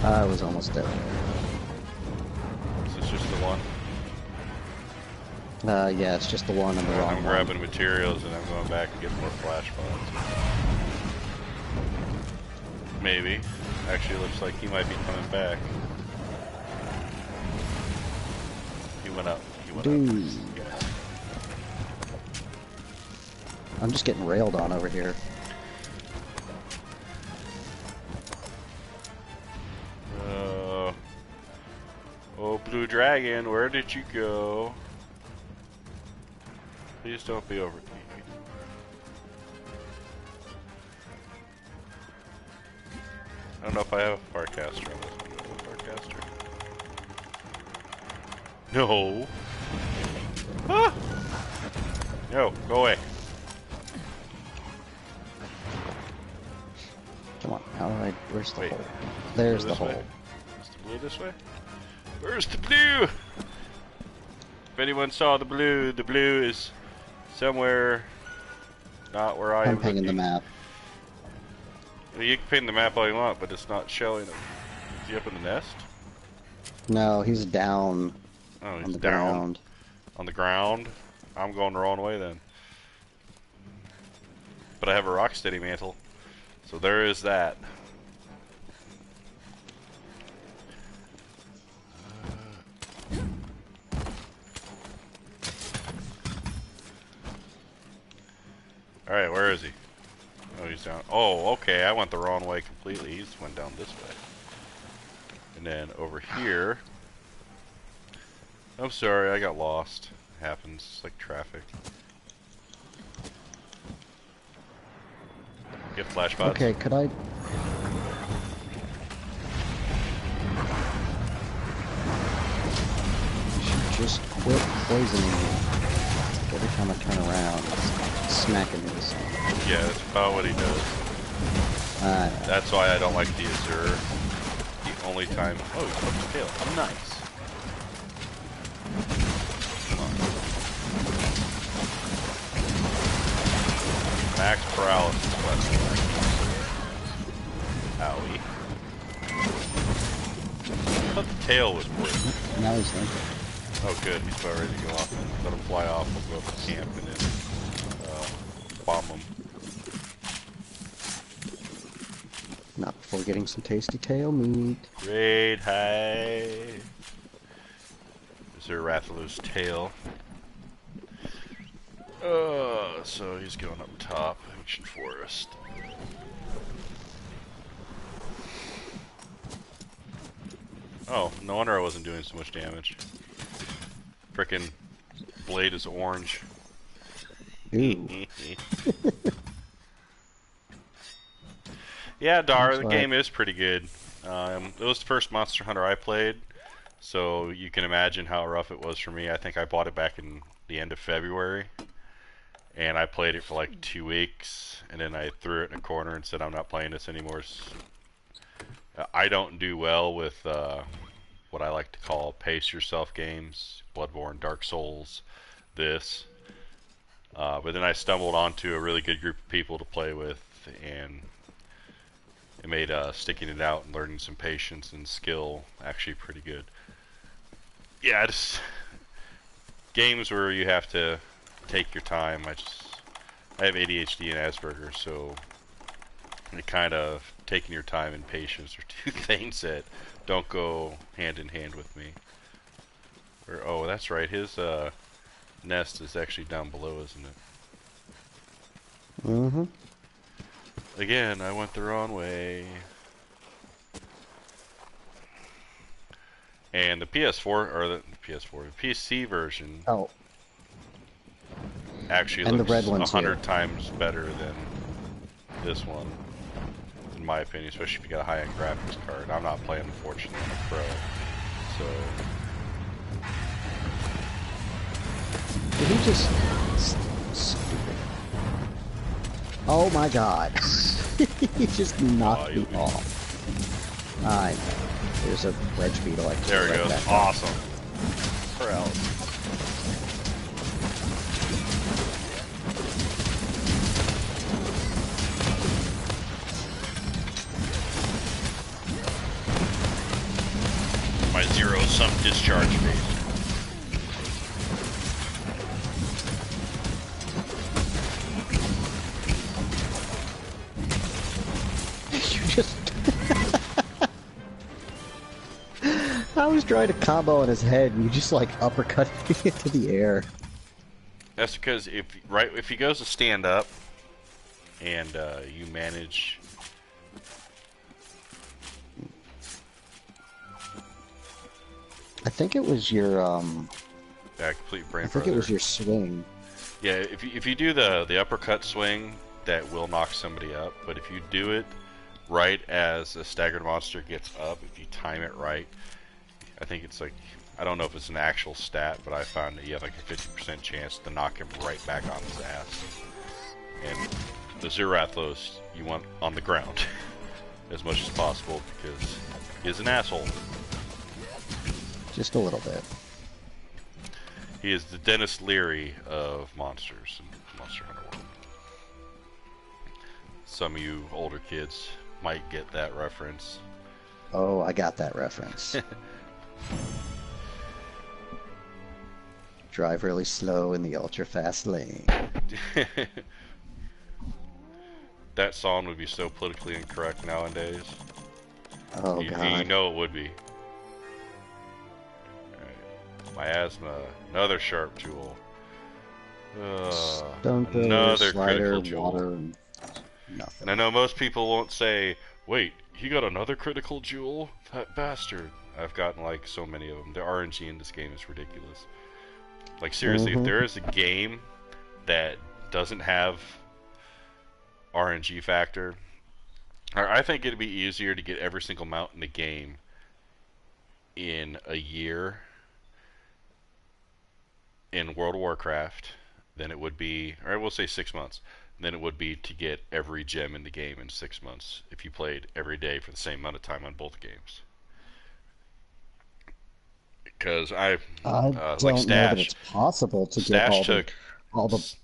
I was almost dead. Is this just the one? Yeah, it's just the one on the wrong I'm one. grabbing materials and I'm going back and getting more flash pods. Maybe. Actually, looks like he might be coming back. He went up. He went Dude. up. Yeah. I'm just getting railed on over here. Oh, Blue Dragon, where did you go? Please don't be over. I don't know if I have a Farcaster on this one. Farcaster. No. Ah! No, go away. Come on, how do I... Where's the Wait. hole? There's Blue the this way? hole. Is the blue this way? Where's the blue? If anyone saw the blue is somewhere not where I am. I'm pinging the looking. map. You can ping the map all you want, but it's not showing him. Is he up in the nest? No, he's down Oh, he's on the down ground. on the ground. I'm going the wrong way then. But I have a Rocksteady mantle, so there is that. Alright, where is he? Oh, he's down. Oh, okay, I went the wrong way completely. He just went down this way. And then over here... I'm sorry, I got lost. It happens. It's like traffic. Get flash pods. Okay, could I... You should just quit poisoning me. Every time I turn around, it's smacking me with something. Yeah, that's about what he does. That's why I don't like the Azure. The only time... Oh, he's put his tail. I'm nice. Come on. Max paralysis weapon. Owie. I thought the tail was poison. Now he's thinking. Oh good, he's about ready to go off. Let him fly off, we'll go up to camp and then bomb him. Not before getting some tasty tail meat. Raid high. Is there Rathalos' tail? So he's going up top, ancient forest. Oh, no wonder I wasn't doing so much damage. Frickin' blade is orange. Ooh. Yeah, Dar, Looks the like- game is pretty good. It was the first Monster Hunter I played, so you can imagine how rough it was for me. I think I bought it back in the end of February, and I played it for like 2 weeks, and then I threw it in a corner and said I'm not playing this anymore. I don't do well with what I like to call pace yourself games, Bloodborne, Dark Souls, this. But then I stumbled onto a really good group of people to play with, and it made sticking it out and learning some patience and skill actually pretty good. Yeah, just games where you have to take your time. I have ADHD and Asperger's, so it kind of taking your time and patience are two things that don't go hand in hand with me. Or, oh, that's right, his nest is actually down below, isn't it? Mm-hmm. Again, I went the wrong way. And the PS4, or the PS4, the PC version Oh, actually and the looks red one's 100 here. times better than this one. In my opinion, especially if you got a high-end graphics card. I'm not playing, unfortunately, on a Pro, so... Did he just... Stupid. Oh my god. He just knocked me off. I know. There's a wedge beetle. There it goes. Awesome. Per else. My zero-sum discharge phase. You just... I was trying to combo on his head, and you just like uppercut me into the air. That's because if he goes to stand up, and you manage. I think it was your Yeah, complete brain. I think it was your swing. Yeah, if you do the uppercut swing, that will knock somebody up. But if you do it right as a staggered monster gets up, if you time it right, I think it's like, I don't know if it's an actual stat, but I found that you have like a 50% chance to knock him right back on his ass. And the Zerathos you want on the ground as much as possible because he's an asshole. Just a little bit. He is the Dennis Leary of monsters in Monster Hunter World. Some of you older kids might get that reference. Oh, I got that reference. Drive really slow in the ultra fast lane. That song would be so politically incorrect nowadays. Oh You god. know it would be. My asthma, another sharp jewel. Stone pillar, Another slider, critical jewel. water, and nothing. And I know most people won't say, wait, he got another critical jewel? That bastard. I've gotten like so many of them. The RNG in this game is ridiculous. Like seriously, if there is a game that doesn't have RNG factor, I think it'd be easier to get every single mount in the game in a year in World of Warcraft than it would be, or I will say 6 months, than it would be to get every gem in the game in 6 months if you played every day for the same amount of time on both games. Because I don't like know that Stash. it's possible to Stash get took all the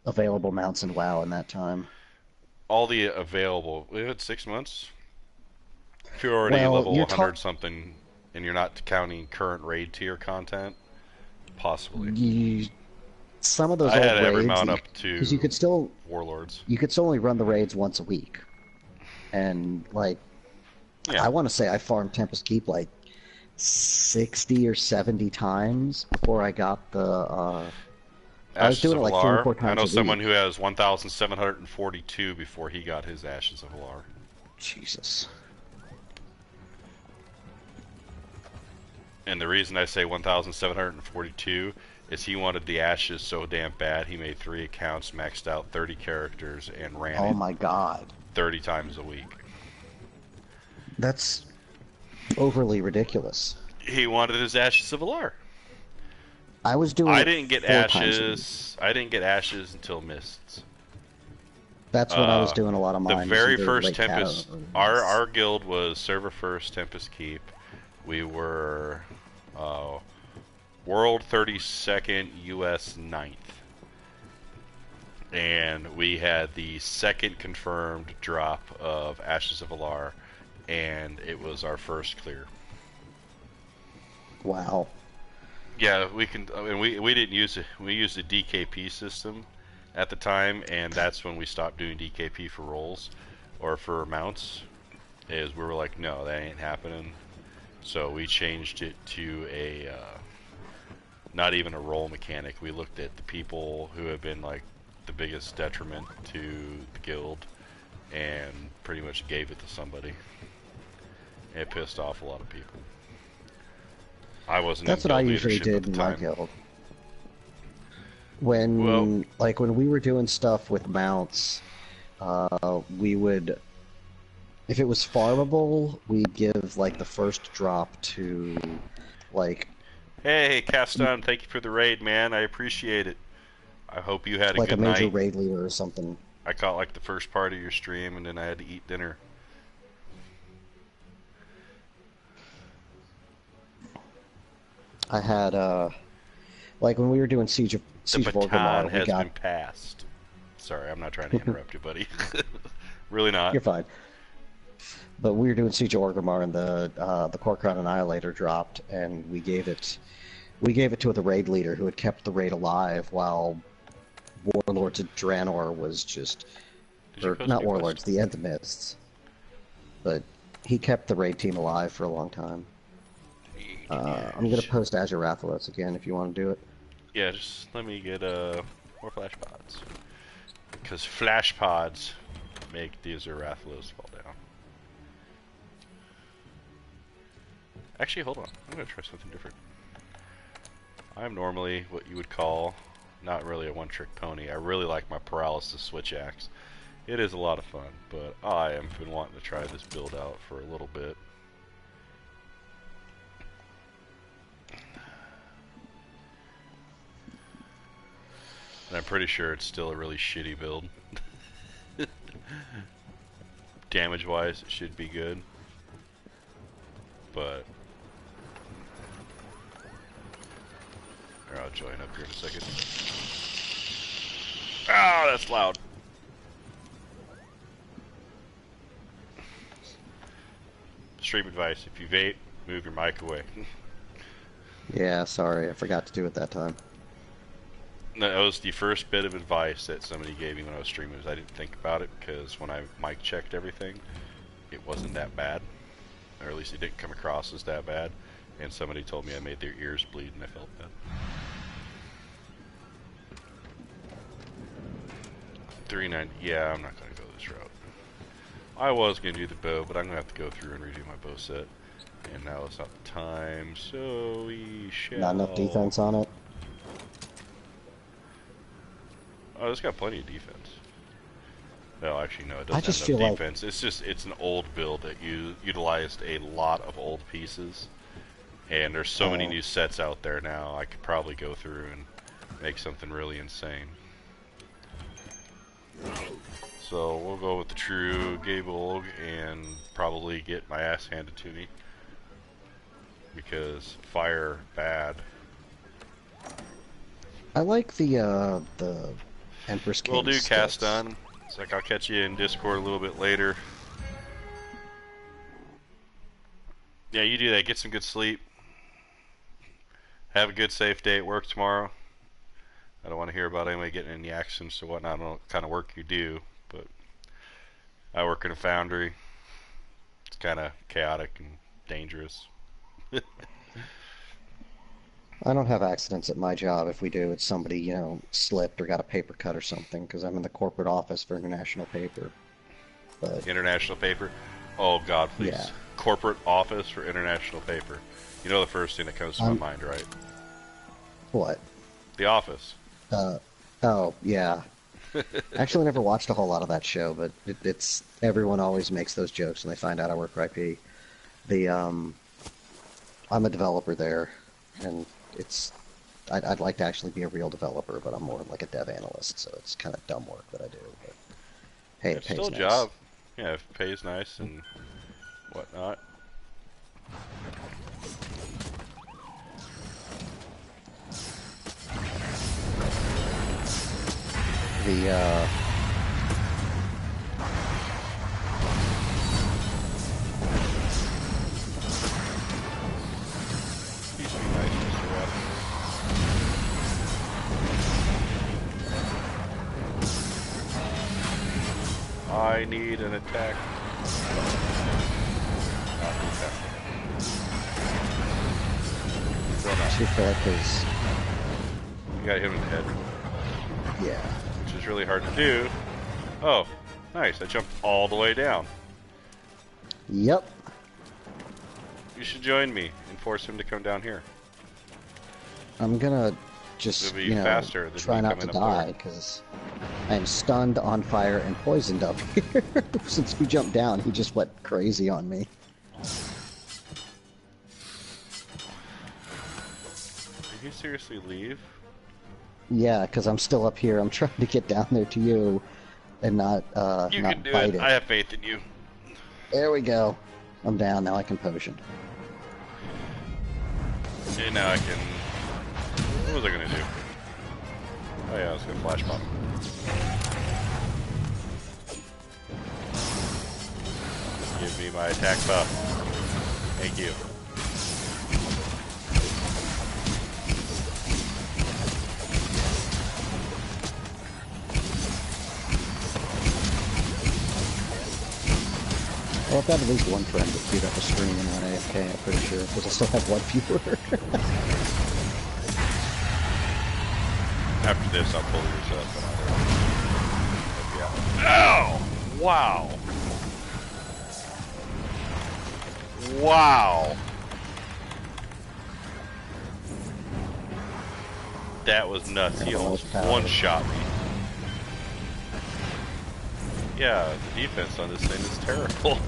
available mounts in WoW in that time. all the available. We had 6 months. If you're already Well, level you're 100 something, and you're not counting current raid tier content, possibly. Some of those I old had every raids, mount up to because you could still Warlords. only run the raids once a week, and like Yeah. I want to say I farmed Tempest Keep like 60 or 70 times before I got the. I was Ashes doing of it like 3 or Valar. 4 times I know a someone week. who has 1,742 before he got his Ashes of Valar. Jesus. And the reason I say 1,742 is he wanted the Ashes so damn bad he made 3 accounts, maxed out 30 characters, and ran Oh it my god. 30 times a week. That's overly ridiculous. He wanted his Ashes of Valar. I was doing. I it didn't get 4 times a week. Ashes. I didn't get Ashes until Mists. That's when I was doing a lot of mine. The very either first Lake Shadow Tempest, or our guild was server first Tempest Keep. We were World 32nd, US 9th. And we had the second confirmed drop of Ashes of Valar, and it was our first clear. Wow. Yeah, we can. I mean, we didn't use it. We used a DKP system at the time, and that's when we stopped doing DKP for rolls or for mounts. Is we were like, no, that ain't happening. So we changed it to a not even a roll mechanic. We looked at the people who have been like the biggest detriment to the guild, and pretty much gave it to somebody. It pissed off a lot of people. I wasn't. That's in what I guild usually leadership at did the in my time. guild. When, like, when we were doing stuff with mounts, we would if it was farmable, we'd give like the first drop to like Hey, Caston, thank you for the raid, man. I appreciate it. I hope you had a like a good major night. raid leader or something. I caught like the first part of your stream, and then I had to eat dinner. I had like when we were doing Siege of The baton Orgrimmar, we has got been passed. Sorry, I'm not trying to interrupt you, buddy. Really not. you're fine. But we were doing Siege of Orgrimmar, and the Corkron Annihilator dropped, and we gave it to the raid leader who had kept the raid alive while Warlords of Draenor was just, Did you or post not any Warlords, questions? the End of Mists. But he kept the raid team alive for a long time. I'm gonna post Azure Rathalos again if you want to do it. Yeah, just let me get more flash pods. Because flash pods make the Azurathalos fall down. Actually, hold on. I'm going to try something different. I'm normally what you would call not really a one-trick pony. I really like my paralysis switch axe. It is a lot of fun, but I have been wanting to try this build out for a little bit. And I'm pretty sure it's still a really shitty build. Damage-wise, it should be good. But here, I'll join up here in a second. Ah, that's loud. Stream advice: if you vape, move your mic away. Yeah, sorry, I forgot to do it that time. No, that was the first bit of advice that somebody gave me when I was streaming. I didn't think about it because when I mic checked everything, it wasn't that bad, or at least it didn't come across as that bad. And somebody told me I made their ears bleed, and I felt bad. 390. Yeah, I'm not gonna go this route. I was gonna do the bow, but I'm gonna have to go through and redo my bow set, and now it's not the time. So we shall. Not enough defense on it. Oh, it's got plenty of defense. No, actually, no, it I doesn't just have feel enough like- defense. It's an old build that utilized a lot of old pieces. And there's so many Oh. new sets out there now, I could probably go through and make something really insane. So we'll go with the true Gabolg and probably get my ass handed to me. Because fire, bad. I like the Empress King. We'll do sticks. cast done. It's like I'll catch you in Discord a little bit later. Yeah, you do that. Get some good sleep. Have a good, safe day at work tomorrow. I don't want to hear about anybody getting in the accidents or whatnot. I don't know what kind of work you do, but I work in a foundry. It's kind of chaotic and dangerous. I don't have accidents at my job. If we do, it's somebody, slipped or got a paper cut or something, because I'm in the corporate office for International Paper. But International Paper? Oh, God, please. Yeah. Corporate office for International Paper. You know the first thing that comes to my mind, right? what? The Office. Oh, yeah. Actually, I never watched a whole lot of that show, but it's everyone always makes those jokes when they find out I work for IP. I'm a developer there, and I'd like to actually be a real developer, but I'm more like a dev analyst, so it's kind of dumb work that I do. But hey, it It's pays still a nice. job. Yeah, it pays nice and whatnot. The Please be nice, Mr. Rapp. I need an attack. Not an attack. Still I not. actually feel like there's You got hit in the head, yeah. which is really hard to do. Oh, nice. I jumped all the way down. Yep. You should join me and force him to come down here. I'm gonna just, It'll be you know, faster than try me not to coming up there. die, because I am stunned, on fire, and poisoned up here. Since we jumped down, he just went crazy on me. Did you seriously leave? Yeah, because I'm still up here. I'm trying to get down there to you and not You not can do bite it. I have faith in you. There we go. I'm down. Now I can potion. Okay, now I can... What was I gonna do? Oh yeah, I was gonna flash bomb. Give me my attack buff. Thank you. Well, I've got at least one friend that queued up a stream and went AFK, I'm pretty sure, because I still have one viewer. After this, I'll pull yours up and I'll... Ow! Wow! Wow! That was nuts. He almost one-shot me. Yeah, the defense on this thing is terrible.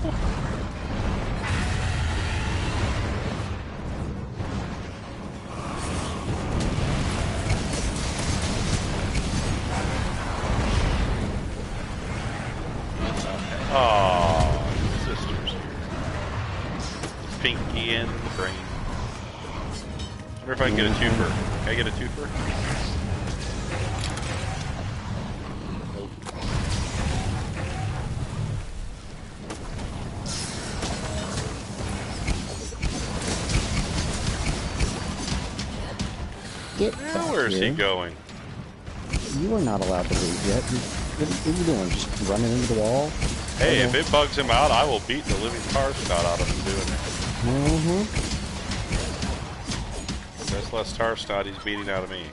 Oh, sisters here. Pinky and Brain. I wonder if I can get a twofer. Can I get a twofer? Nope. Get back Where's he here. going? You are not allowed to leave yet. What are you doing? Just running into the wall? Hey, if it bugs him out, I will beat the living tar snot out of him doing it. Mm-hmm. That's less tar snot he's beating out of me.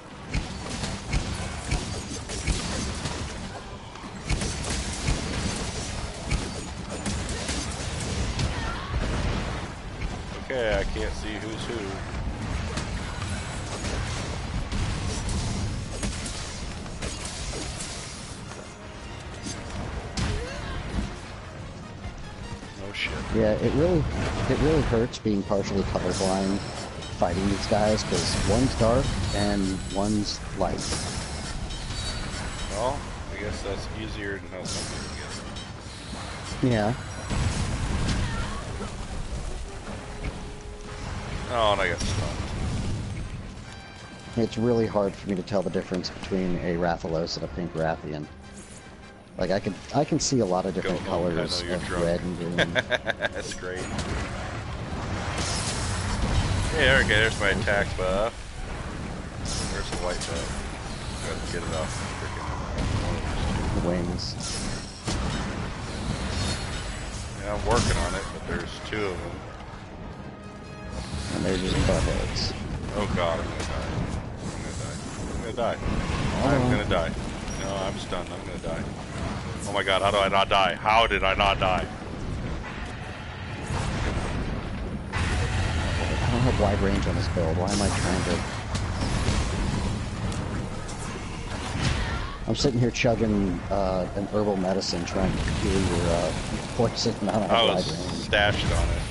Okay, I can't see who's who. Oh shit. Yeah, it really hurts being partially colorblind fighting these guys, because one's dark and one's light. Well, I guess that's easier to know something together. Yeah. Oh, and I got stunned. It's really hard for me to tell the difference between a Rathalos and a pink Rathian. Like, I can see a lot of different Go home, colors I know you're of drunk. red and green. That's great. Yeah, okay, there's my attack buff. There's the white buff. Gotta get it off the freaking The wings. Yeah, I'm working on it, but there's two of them. And they're just buttheads. Oh god, I'm gonna die. I'm gonna die. No, I'm stunned. I'm gonna die. Oh my god, how do I not die? How did I not die? I don't have wide range on this build. Why am I trying to... I'm sitting here chugging an herbal medicine trying to cure your poison, and I don't have I wide was range. stashed on it.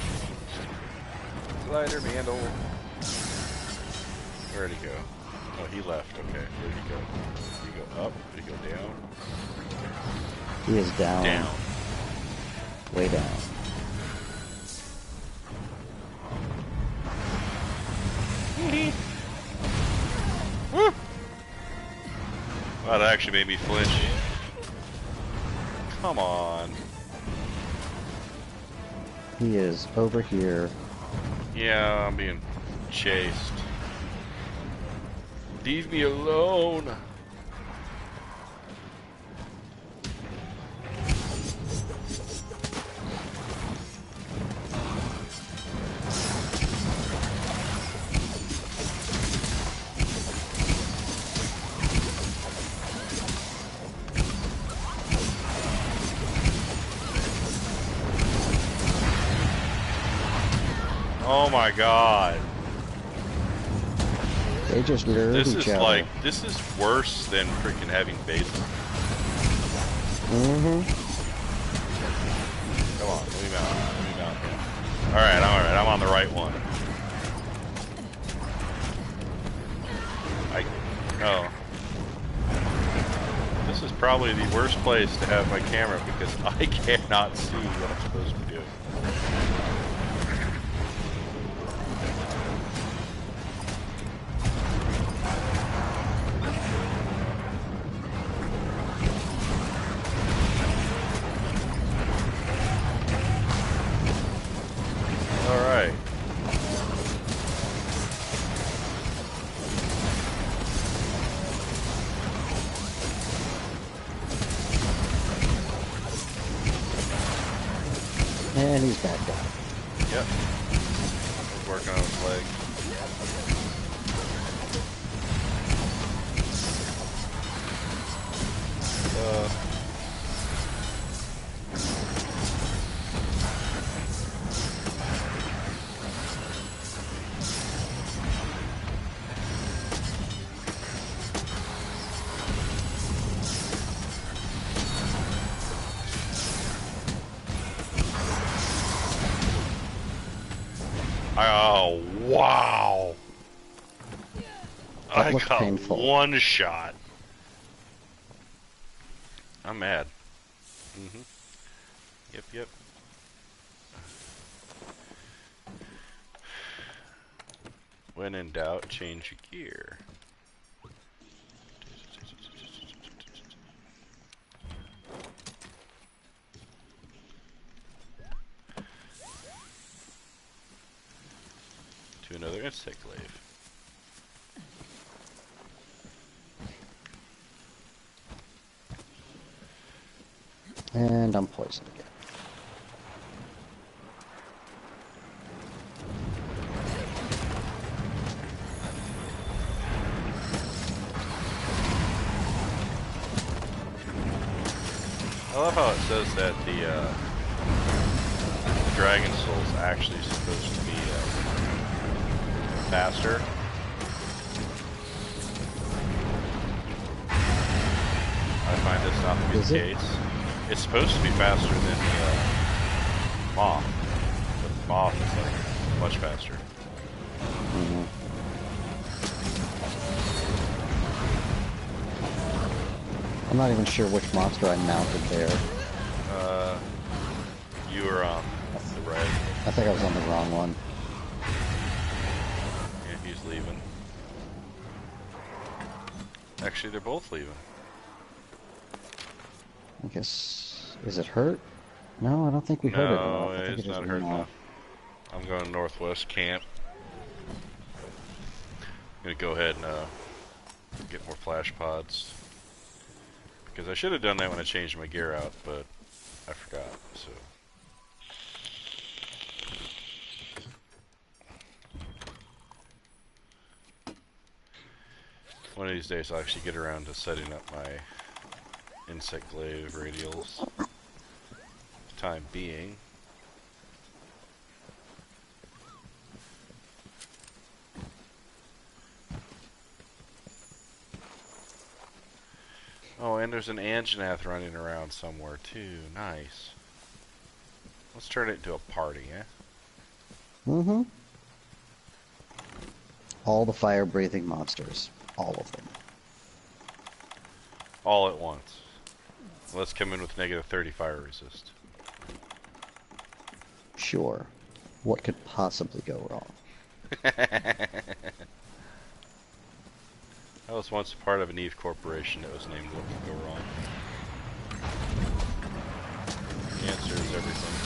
Glider Mandel. Where'd he go? Oh, he left. Okay, where'd he go? Did he go up? Did he go down? He is down. Down. Way down. Woo! Wow, that actually made me flinch. Come on. He is over here. Yeah, I'm being chased. Leave me alone. Oh my god. They just lure This each is other. like, this is worse than freaking having bases. Mm-hmm. Come on, let me mount. Let me mount. Alright, I'm on the right one. Oh. This is probably the worst place to have my camera because I cannot see what I'm supposed to be doing. Alright. And he's back down. Yep. Working on his leg. Oh, wow. That I looked got painful. one shot. I'm mad. Yep. When in doubt, change your gear. To another insect glaive. And I'm poisoned again. I love how it says that the Dragon Soul is actually supposed to be faster. I find this not to be Is the it? case. It's supposed to be faster than the Moth, but the Moth is like much faster. Mhm. I'm not even sure which monster I mounted there. You were on the right. I think I was on the wrong one. Yeah, he's leaving. Actually, they're both leaving. I guess... Is it hurt? No, I don't think we hurt it No, enough. I think it's it just not went hurting off. enough. I'm going northwest camp. I'm gonna go ahead and get more flash pods. Because I should have done that when I changed my gear out, but I forgot, so. One of these days I'll actually get around to setting up my insect glaive radials. Time being. Oh, and there's an Anjanath running around somewhere too. Nice. Let's turn it into a party, eh? Mm-hmm. All the fire-breathing monsters. All of them. All at once. Let's come in with negative 30 fire resist. Sure. What could possibly go wrong? I was once part of an Eve corporation that was named What Could Go Wrong. The answer is everything.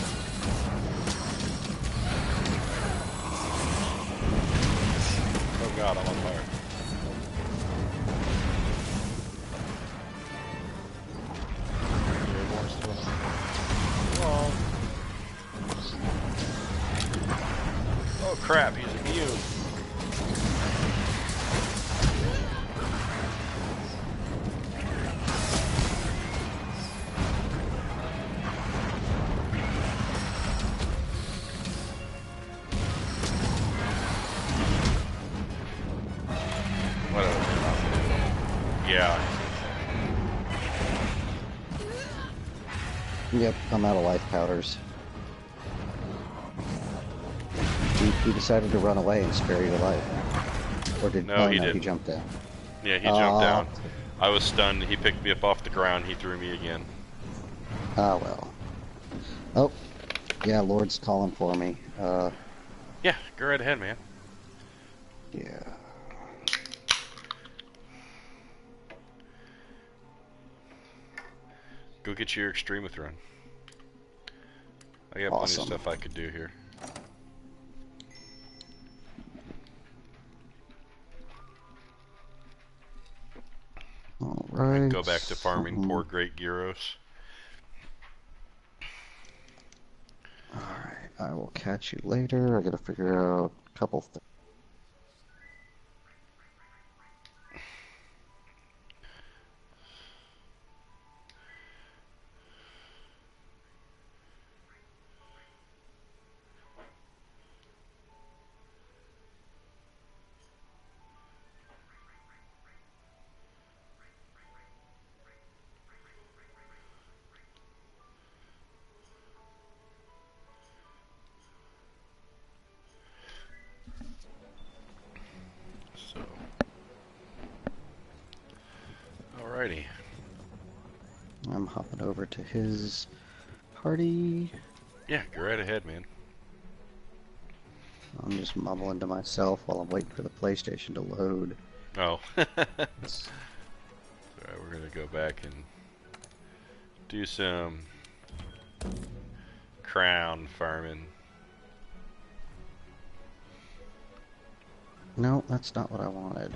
Oh god, I'm on fire. Oh crap, he's immune. Yep, I'm out of life powders. He decided to run away and spare your life. Or did... No, oh, he no, he didn't. jumped down. Yeah, he jumped down. I was stunned. He picked me up off the ground. He threw me again. Ah, well. Oh, yeah, Lord's calling for me. Yeah, go right ahead, man. Yeah. Go get your extremist run. I got plenty of stuff I could do here. Alright. Go back to farming poor great gyros. Alright, I will catch you later. I gotta figure out a couple things. So, alrighty. I'm hopping over to his party. Yeah, go right ahead, man. I'm just mumbling to myself while I'm waiting for the PlayStation to load. Oh. Alright, we're gonna go back and do some crown farming. No, that's not what I wanted.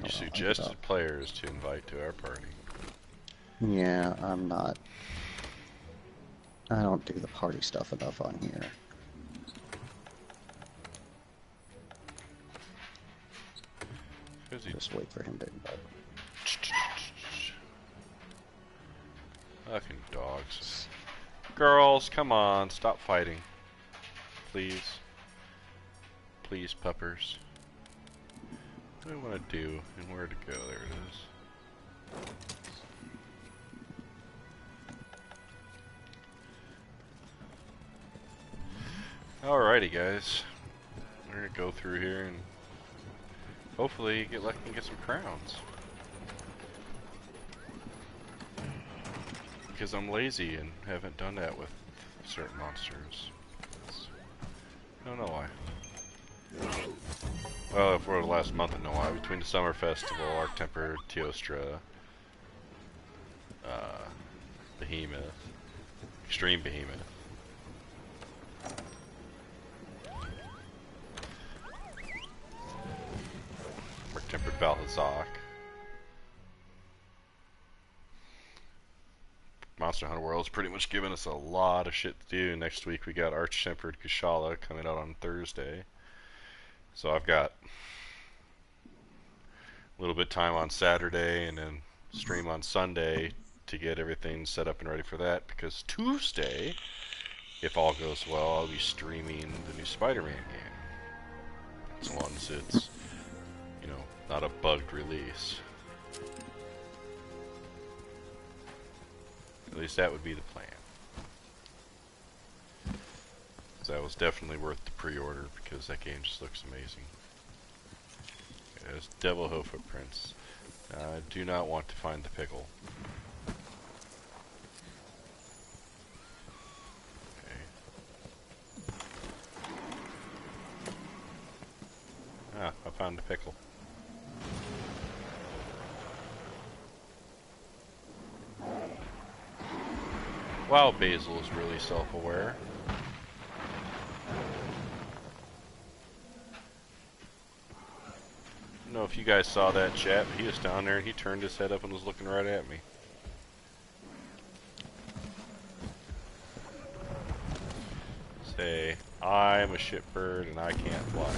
You suggested players to invite to our party. Yeah, I'm not. I don't do the party stuff enough on here. Just wait for him to invite. Fucking dogs. Girls, come on, stop fighting. Please. Please, puppers. What do I want to do and where to go? There it is. Alrighty, guys. We're gonna go through here and hopefully get lucky and get some crowns. Because I'm lazy and haven't done that with certain monsters. I don't know why. Well, for the last month, I know why. Between the Summer Festival, Arc Temper, Teostra, Behemoth, Extreme Behemoth. Arc Tempered Balthazar. Monster Hunter World's pretty much given us a lot of shit to do. Next week we got Arch Tempered Kushala coming out on Thursday. So I've got a little bit of time on Saturday and then stream on Sunday to get everything set up and ready for that, because Tuesday, if all goes well, I'll be streaming the new Spider-Man game. As long as it's, you know, not a bugged release. At least that would be the plan. So that was definitely worth the pre-order because that game just looks amazing. It has devil hoof footprints. I do not want to find the pickle. Okay. Ah, I found the pickle. Wow, Basil is really self-aware. I don't know if you guys saw that chat, but he was down there and he turned his head up and was looking right at me. Say, I'm a shitbird and I can't fly.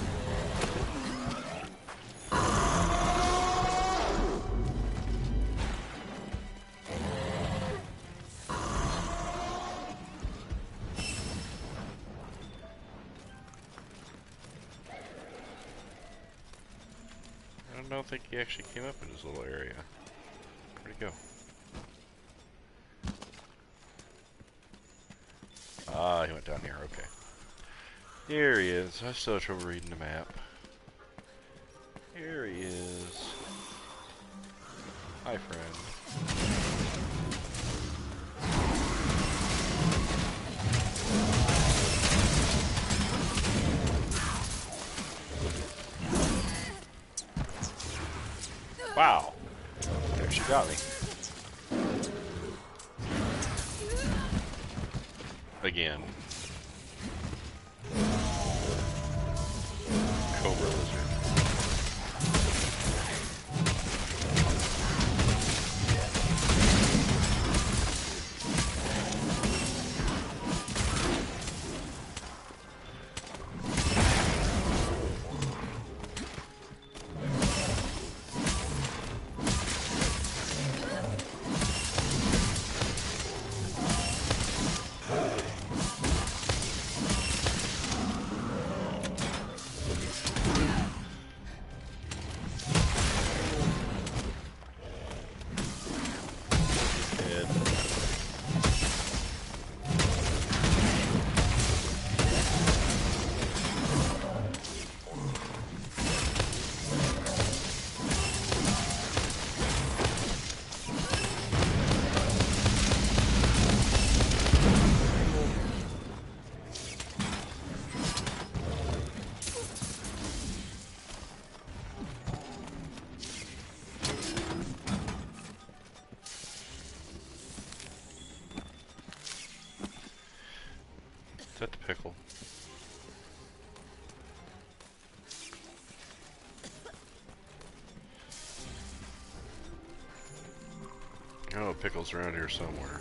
I don't think he actually came up in his little area. Where'd he go? he went down here. Okay. Here he is. I still have trouble reading the map. Here he is. Hi, friend. Wow. There she got me. Again. Cobra lizard. Is that the pickle? Oh, pickle's around here somewhere.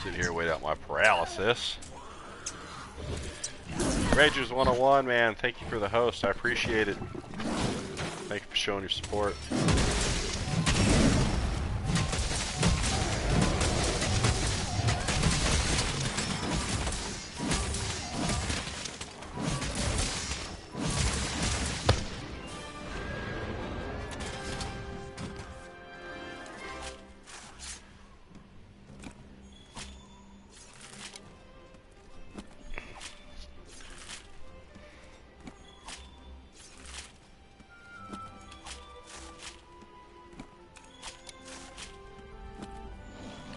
Sit here, wait out my paralysis. Ragers 101, man, thank you for the host. I appreciate it. Thank you for showing your support.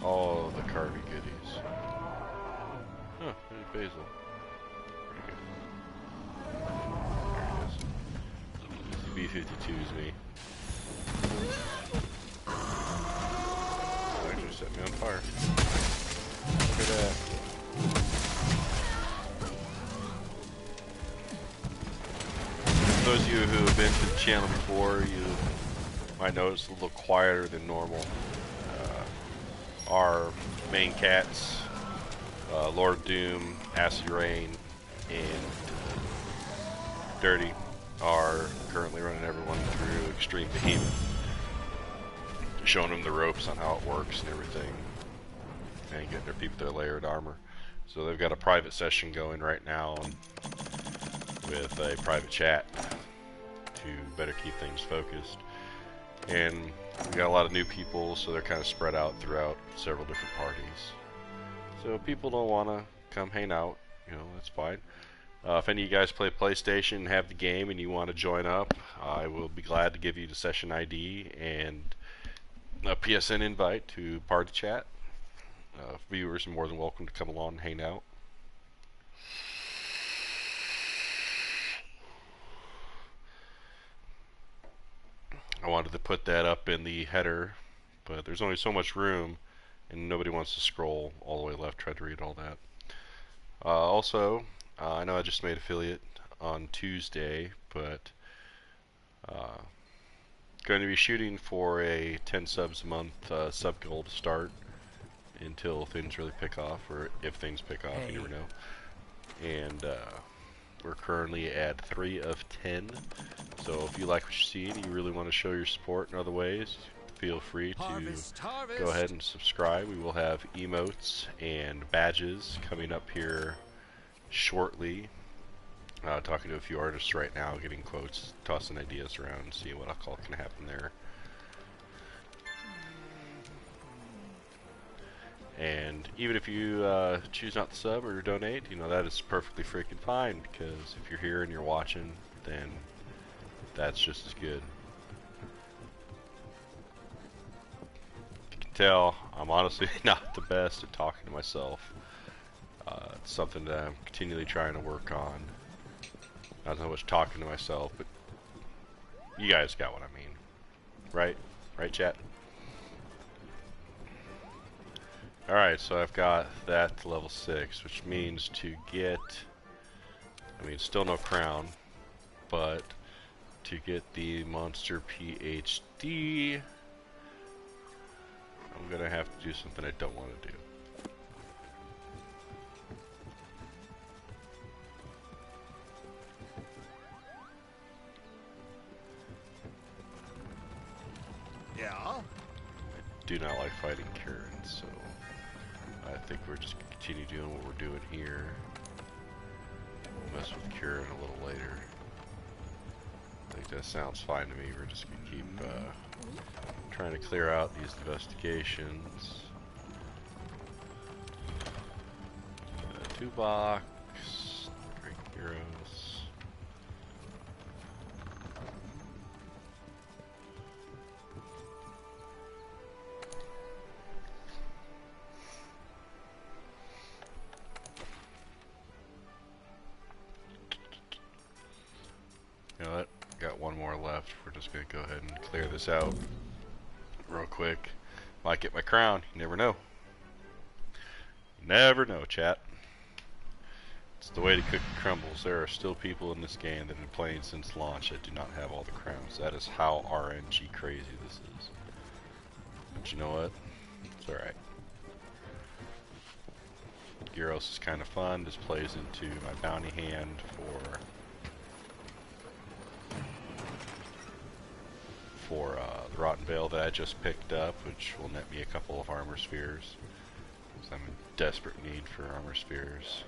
All the carvy goodies. Huh, there's basil. There it is. B-52's me. Oh, actually set me on fire. Look at that. Those of you who have been to the channel before, you might notice it's a little quieter than normal. Our main cats, Lord Doom, Acid Rain, and Dirty, are currently running everyone through Extreme Behemoth, showing them the ropes on how it works and everything, and getting their people their layered armor. So they've got a private session going right now with a private chat to better keep things focused. And we got a lot of new people, so they're kind of spread out throughout several different parties. So if people don't want to come hang out, you know, that's fine. If any of you guys play PlayStation and have the game and you want to join up, I will be glad to give you the session ID and a PSN invite to party chat. Viewers are more than welcome to come along and hang out. I wanted to put that up in the header, but there's only so much room and nobody wants to scroll all the way left, try to read all that. Also, I know I just made affiliate on Tuesday, but going to be shooting for a 10 subs a month sub goal to start until things really pick off, or if things pick off, you never know. And we're currently at 3 of 10, So if you like what you see and you really want to show your support in other ways, feel free to Harvest, harvest. go ahead and subscribe. We will have emotes and badges coming up here shortly. Talking to a few artists right now, getting quotes, tossing ideas around, seeing what all can happen there. And even if you choose not to sub or donate, you know, that is perfectly freaking fine, because if you're here and you're watching, then that's just as good. You can tell I'm honestly not the best at talking to myself. It's something that I'm continually trying to work on. Not so much talking to myself, but you guys got what I mean. Right? Right, chat? Alright, so I've got that to level 6, which means to get, I mean, still no crown, but to get the monster PhD, I'm gonna have to do something I don't want to do. Yeah. I do not like fighting Karen, so I think we're just gonna continue doing what we're doing here. We'll mess with Karen a little later. I think that sounds fine to me. We're just gonna keep trying to clear out these investigations. 2 box, great heroes. You know what? Got one more left. We're just gonna go ahead and clear this out real quick. Might get my crown. You never know. You never know, chat. It's the way to cook crumbles. There are still people in this game that have been playing since launch that do not have all the crowns. That is how RNG crazy this is. But you know what? It's alright. Gyros is kind of fun. This plays into my bounty hand for the Rotten Veil that I just picked up, which will net me a couple of armor spheres. So I'm in desperate need for armor spheres.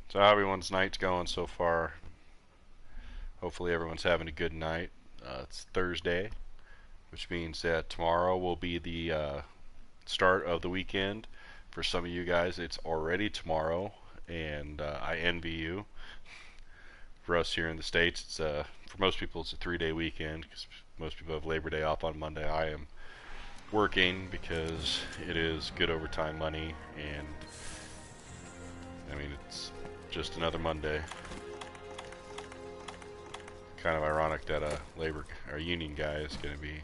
So how everyone's night's going so far? Hopefully everyone's having a good night. It's Thursday, which means that tomorrow will be the start of the weekend. For some of you guys, it's already tomorrow, and I envy you. For us here in the States, it's for most people it's a 3-day weekend, because most people have Labor Day off on Monday. I am working because it is good overtime money, and I mean, it's just another Monday. Kind of ironic that a union guy is going to be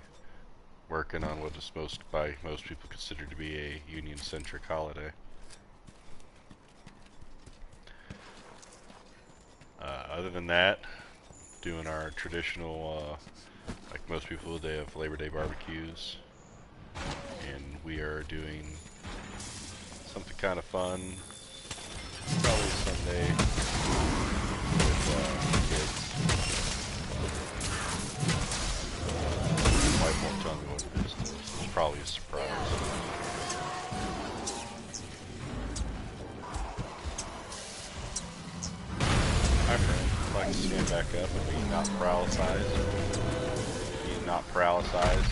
working on what is by most people considered to be a union-centric holiday. Other than that, doing our traditional, like most people, they have Labor Day barbecues, and we are doing something kind of fun, probably Sunday with kids. My wife won't tell me what it is. It's probably a surprise. Hi friend, I'd like to stand back up and be not paralyzed. Be not paralyzed.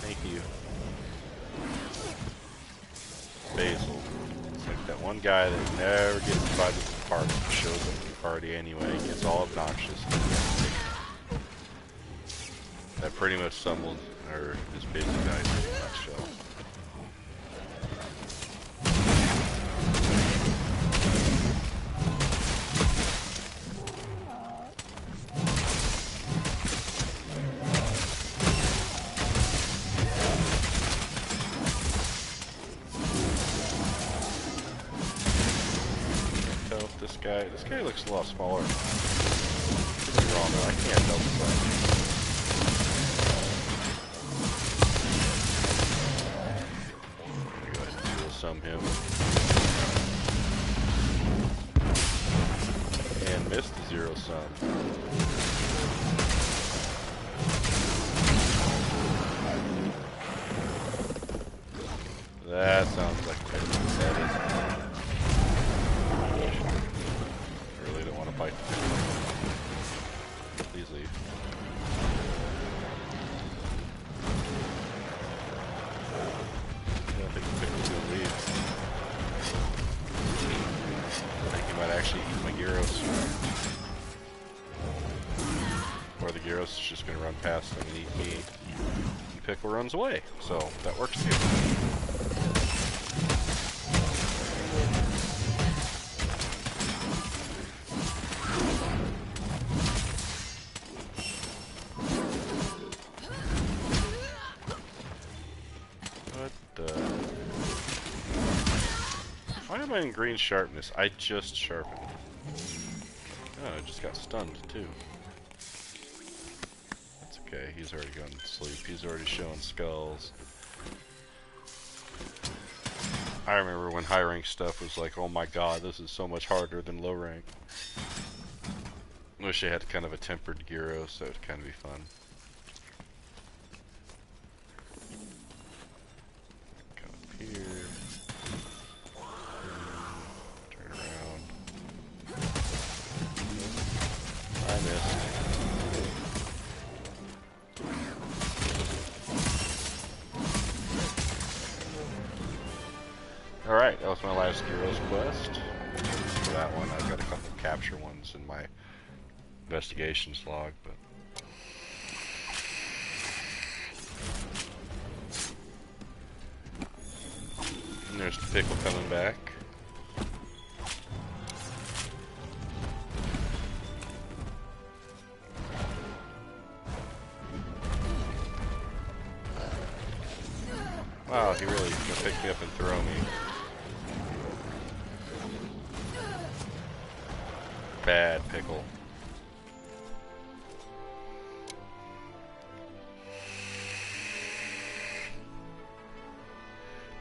Thank you. Basil. It's like that one guy that never gets invited to the party, shows up at the party anyway, gets all obnoxious. That pretty much summoned, or is basically guys in a nutshell. This guy looks a lot smaller. Could be wrong though. I can't tell the size. Go ahead and zero sum him. And missed the zero sum. That sounds like a pickle. That is. I really don't want to fight the pickle. Please leave. I don't think the pickle's gonna leave. I think he might actually eat my gyros. Or the gyros is just gonna run past him and eat me. And pickle runs away. So that works too. Why am I in green sharpness? I just sharpened. Oh, I just got stunned too. It's okay, he's already gone to sleep. He's already showing skulls. I remember when high rank stuff was like, oh my god, this is so much harder than low rank. Wish I had kind of a tempered gyro, so it'd kind of be fun. Come up here. Turn around. I missed. Alright, that was my last Gyro's quest. For that one, I've got a couple capture ones in my investigations log, but and there's the pickle coming back. Wow, he really gonna pick me up and throw me. Bad pickle.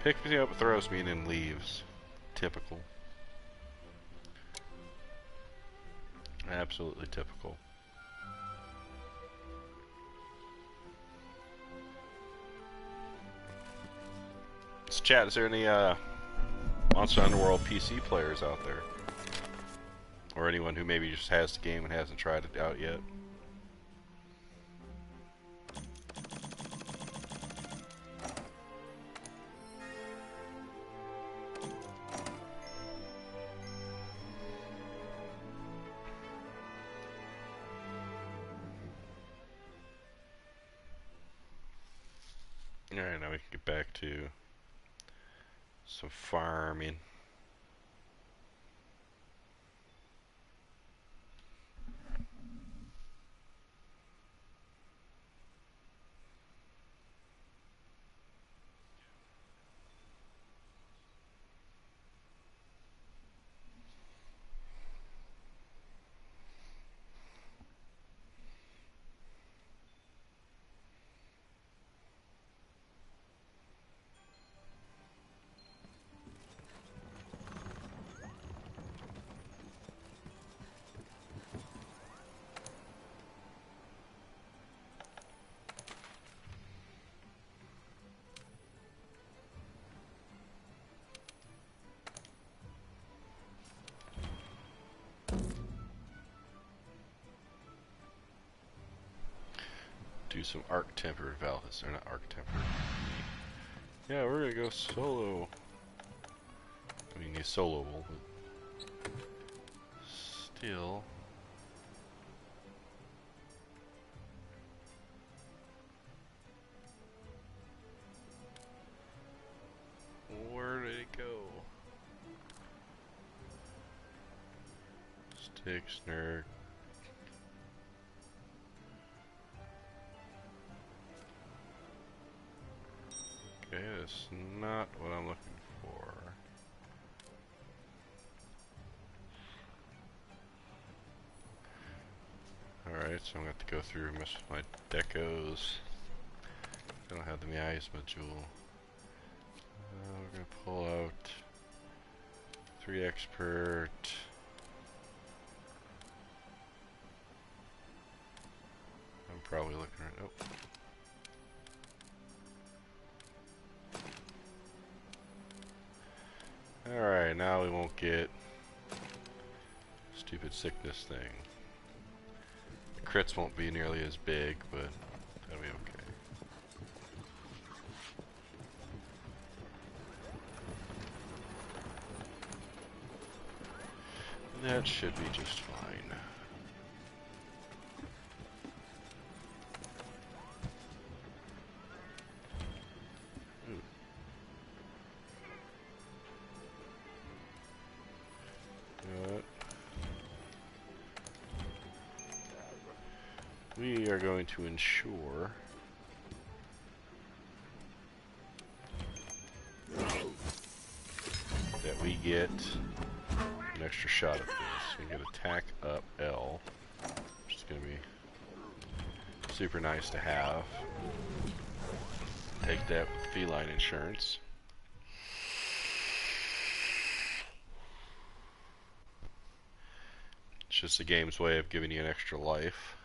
Picks me up, throws me, and then leaves. Typical. Absolutely typical. So chat, is there any Monster Underworld PC players out there? Or anyone who maybe just has the game and hasn't tried it out yet? Alright, now we can get back to some farming. Do some arc tempered Valhas. They're not arc tempered. Yeah, we're gonna go solo. I mean, he's soloable, but still. Where did it go? Stick, snare. Okay, that's not what I'm looking for. Alright, so I'm going to have to go through and mess with my decos. I don't have the miasma jewel. We're going to pull out 3 expert. I'm probably looking right. Oh. Alright, now we won't get stupid sickness thing. The crits won't be nearly as big, but that'll be okay. That should be just fine. We are going to ensure that we get an extra shot at this. We get attack up L, which is going to be super nice to have. Take that with feline insurance. It's just the game's way of giving you an extra life.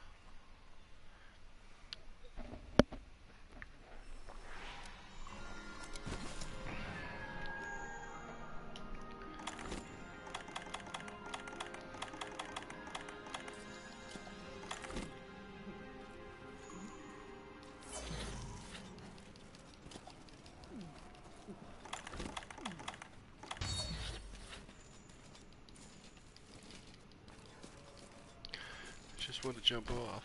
Just want to jump off.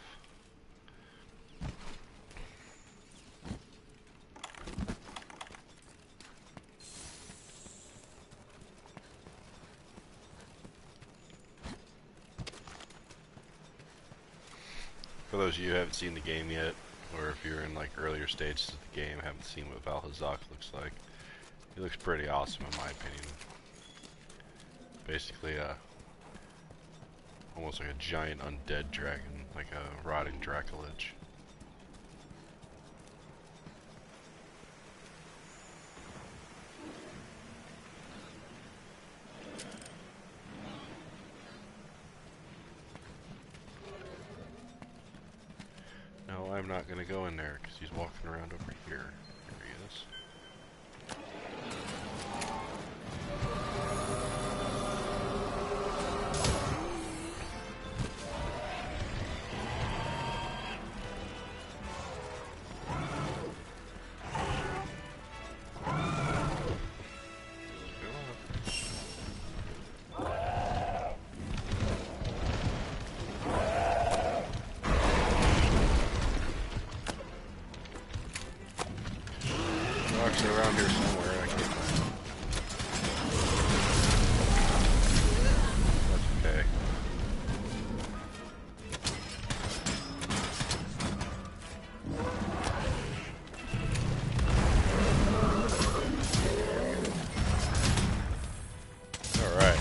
For those of you who haven't seen the game yet, or if you're in like earlier stages of the game, haven't seen what Valhazak looks like, he looks pretty awesome in my opinion. Basically, almost like a giant undead dragon, like a rotting Dracolich. No, I'm not going to go in there because he's walking around over here. Here he is. Rocks are around here somewhere. I can't find them. That's okay. All right.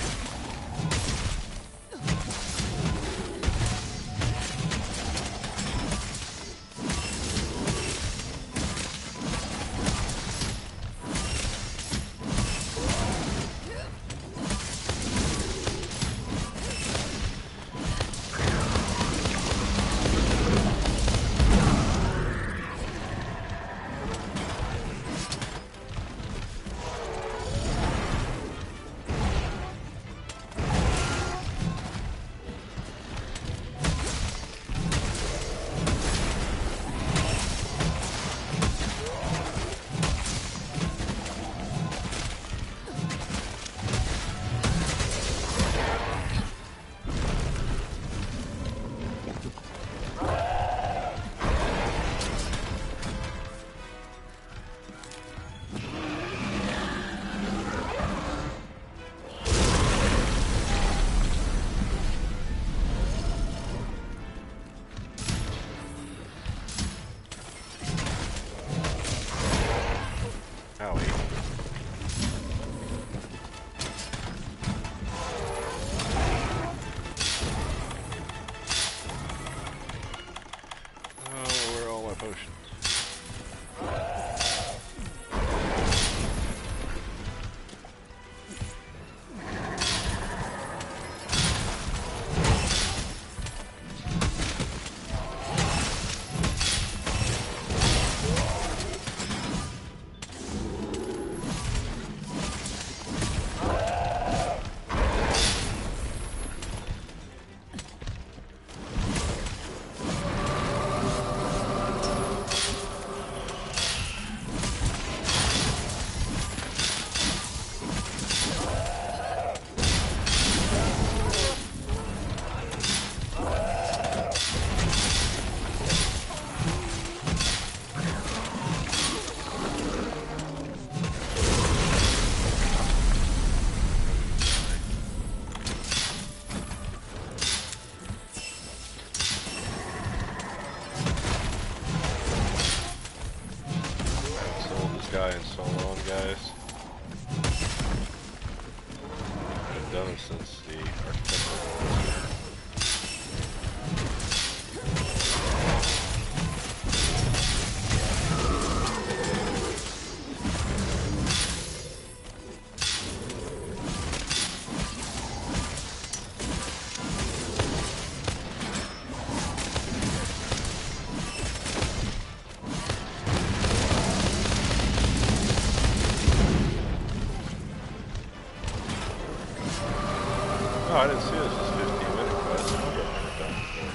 potions. Guy in so long, guys. I've done it since the architectural. Oh, I didn't see this as a 15-minute quest. I've never done before.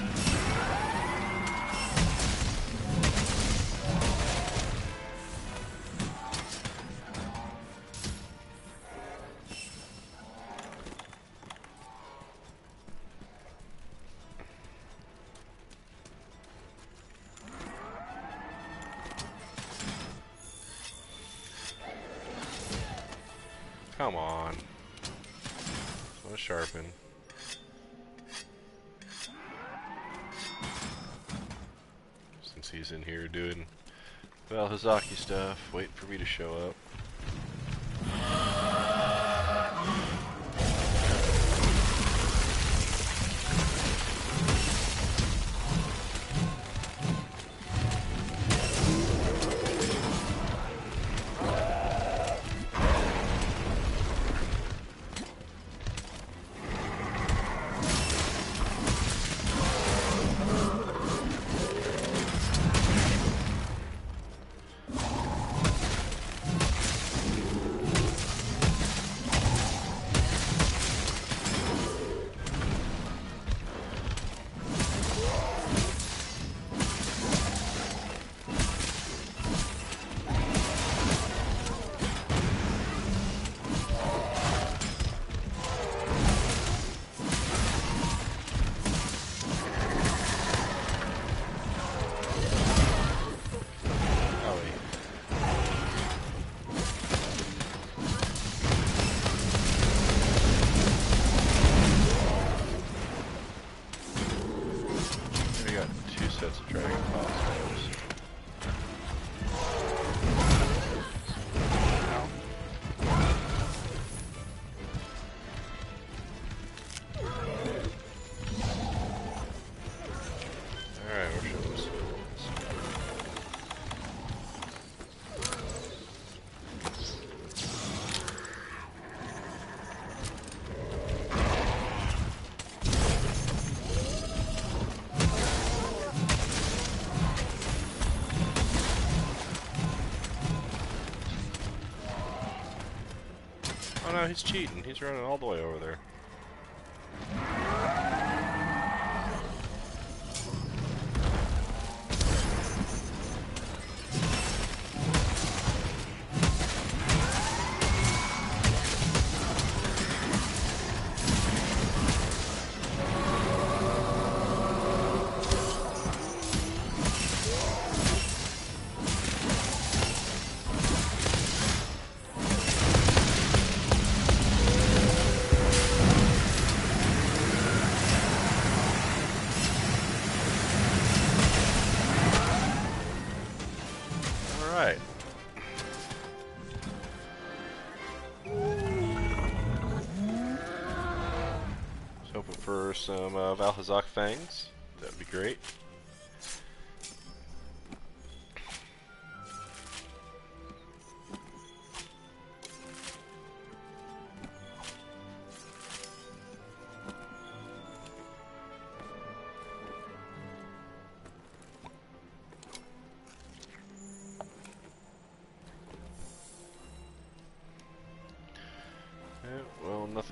Come on. So sharpen. Since he's in here doing Valhazaki stuff, waiting for me to show up. Oh no, he's cheating. He's running all the way over there. Alright. Just hoping for some Valhazak fangs. That would be great.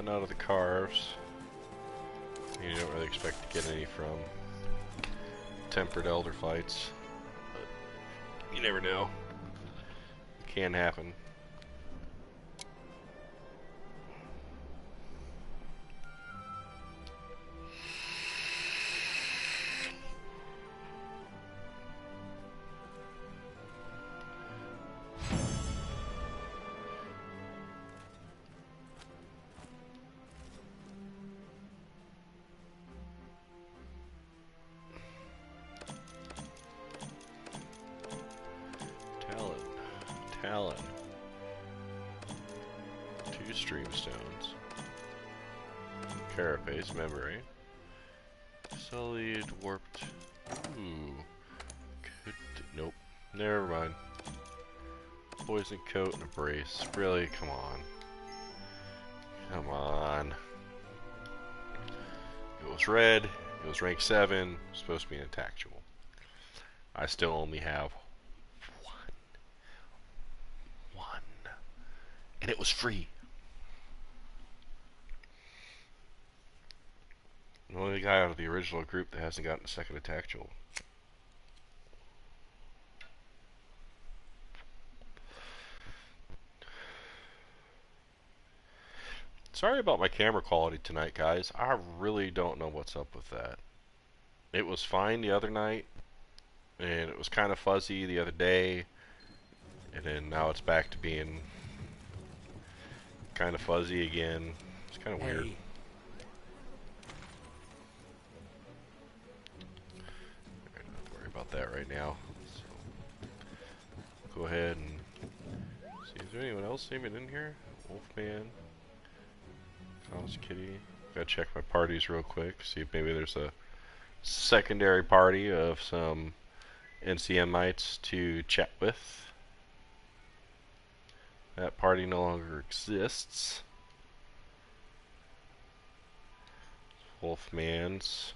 nothing out of the carves. You don't really expect to get any from tempered elder fights. But you never know. It can happen. Talon. 2 streamstones. Carapace memory. Sullied, warped. Ooh. Nope. Never mind. Poison coat and a brace. Really? Come on. Come on. It was red. It was rank 7. Supposed to be an tactual. I still only have one. And it was free. I'm the only guy out of the original group that hasn't gotten a second attack jewel. Sorry about my camera quality tonight, guys. I really don't know what's up with that. It was fine the other night, and it was kind of fuzzy the other day, and then now it's back to being kind of fuzzy again. It's kind of weird. Alright, not to worry about that right now. So, go ahead and see, is there anyone else even in here? Wolfman, Thomas Kitty. Gotta check my parties real quick, see if maybe there's a secondary party of some NCMites to chat with. That party no longer exists. Wolfman's.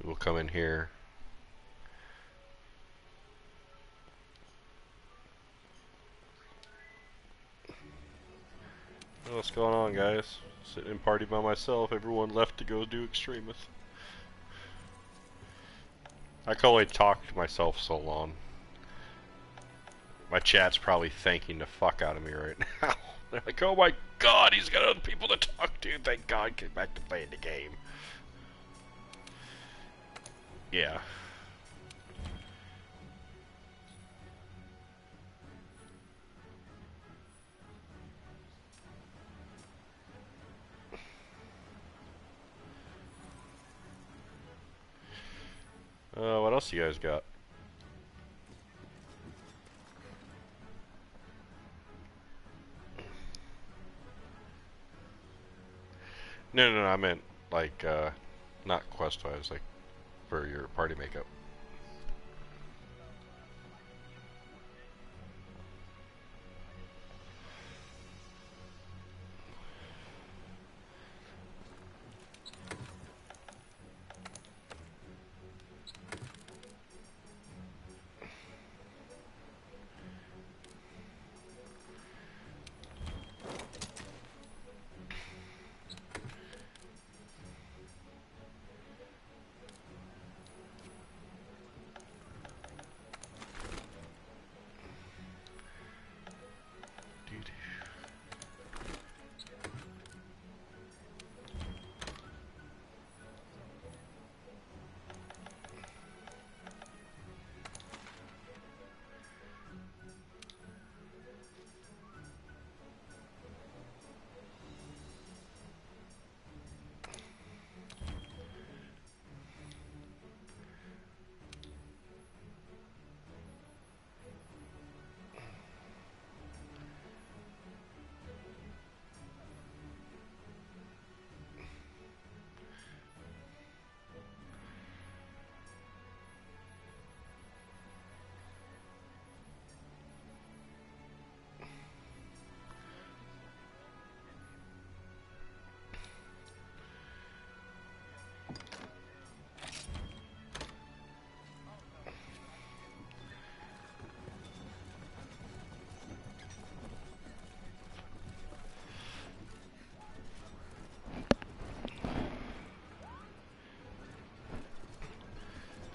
We'll come in here. What's going on, guys? Sitting in party by myself. Everyone left to go do Extremist. I can only talk to myself so long. My chat's probably thanking the fuck out of me right now. They're like, oh my god, he's got other people to talk to. Thank God, get back to playing the game. Yeah. What else you guys got? No, I meant like, not quest-wise, like for your party makeup.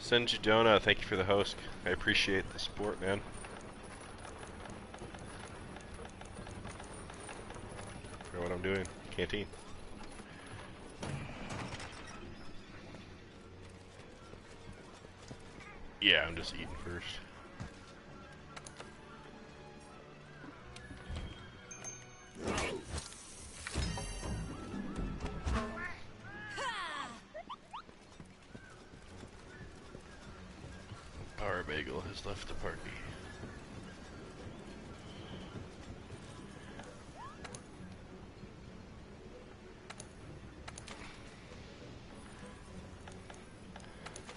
Senjidona, thank you for the host. I appreciate the support, man. Know what I'm doing. Canteen. Yeah, I'm just eating first. Power Bagel has left the party.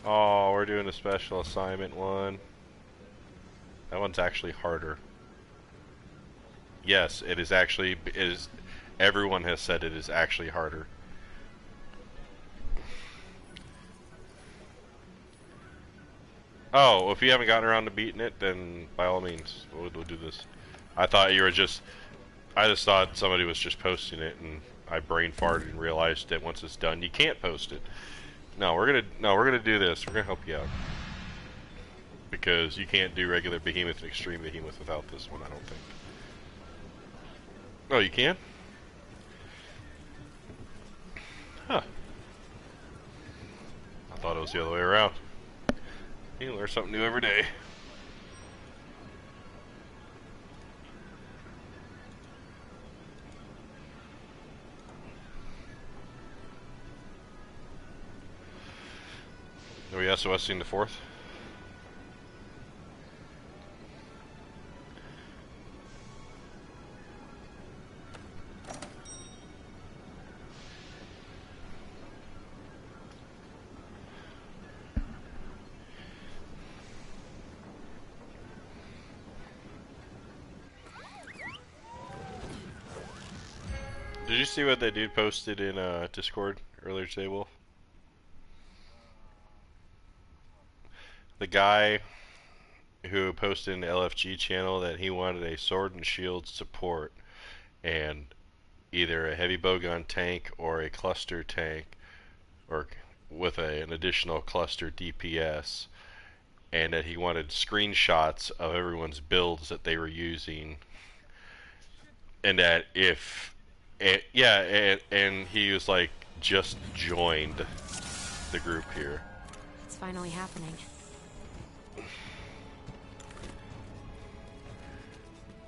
Oh, we're doing a special assignment one. That one's actually harder. Yes, it is actually, it is, everyone has said it is actually harder. Oh, if you haven't gotten around to beating it, then by all means, we'll do this. I thought you were just, I just thought somebody was just posting it, and I brain farted and realized that once it's done, you can't post it. No, we're gonna do this. We're gonna help you out. Because you can't do regular Behemoth and Extreme Behemoth without this one, I don't think. Oh, you can? Huh. I thought it was the other way around. You learn something new every day. Are we SOSing the 4th? Did you see what that dude posted in Discord earlier today, Wolf? The guy who posted in the LFG channel that he wanted a sword and shield support and either a heavy bowgun tank or a cluster tank or with an additional cluster DPS, and that he wanted screenshots of everyone's builds that they were using, and that if and he was like just joined the group here. It's finally happening.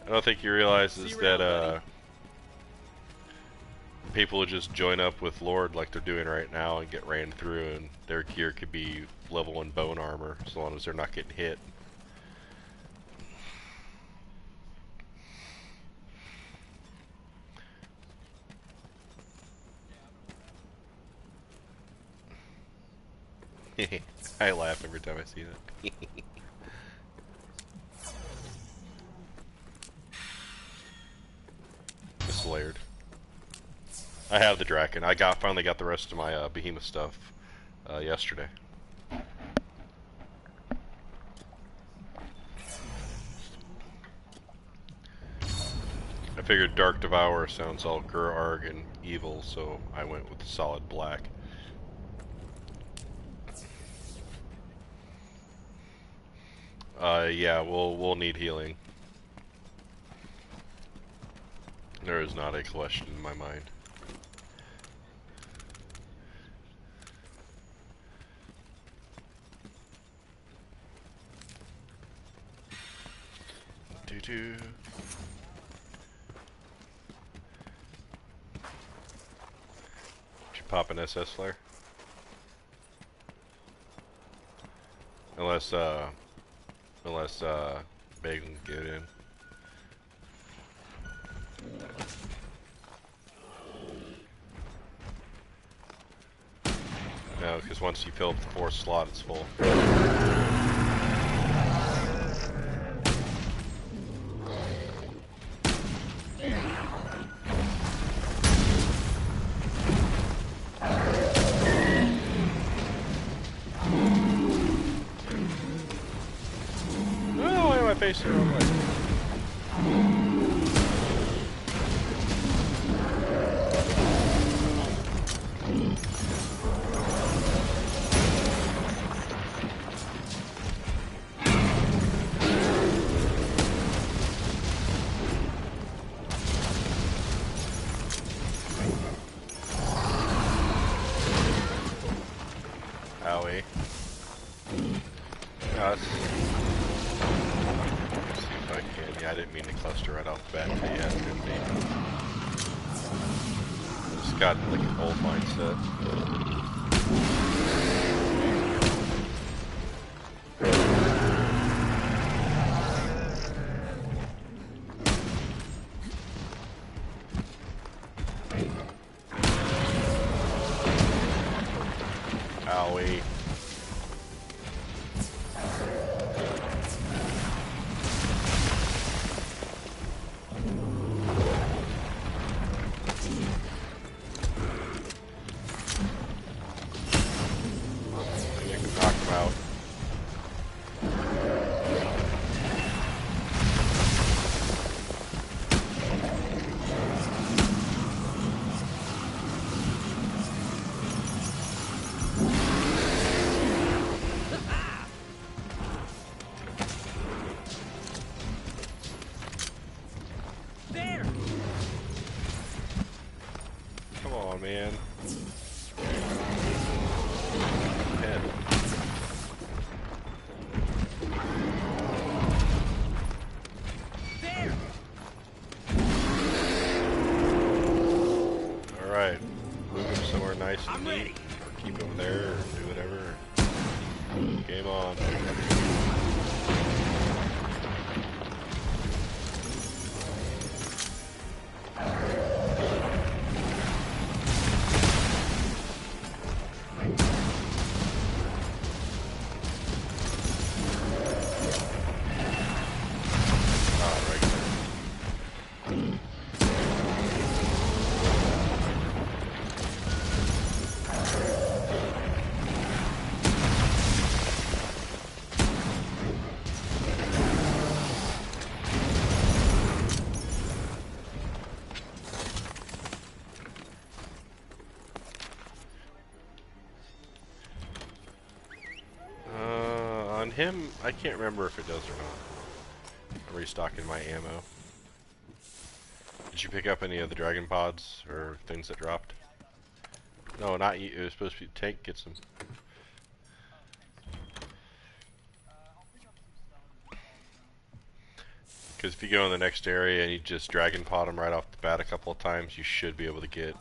I don't think he realizes that people would just join up with Lord like they're doing right now and get ran through, and their gear could be level 1 bone armor as long as they're not getting hit. I laugh every time I see that. It's layered. I have the Draken. I finally got the rest of my Behemoth stuff yesterday. I figured Dark Devourer sounds all Gur-Arg and evil, so I went with the solid black. Yeah, we'll need healing. There is not a question in my mind. Doo-doo. Should pop an SS flare. Unless Bacon can get in. No, because once you fill up the 4th slot, it's full. Oh, why am I facing the wrong way? got like an old mindset. Owie. You can knock him out. There. Come on, man. Head. There. Alright. Move him somewhere nice and I'm neat. ready. Or keep him there, or do whatever. Game on. Right there. On him, I can't remember if it does or not. I'm restocking my ammo. Did you pick up any of the dragon pods or things that dropped? No, not you. It was supposed to be Tank gets them. Because if you go in the next area and you just dragon pod them right off the bat a couple of times, you should be able to get.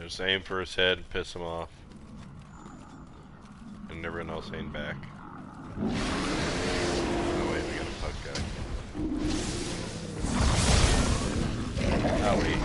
Just aim for his head and piss him off. And everyone else aim back. Oh wait, we got a pug guy. Owie.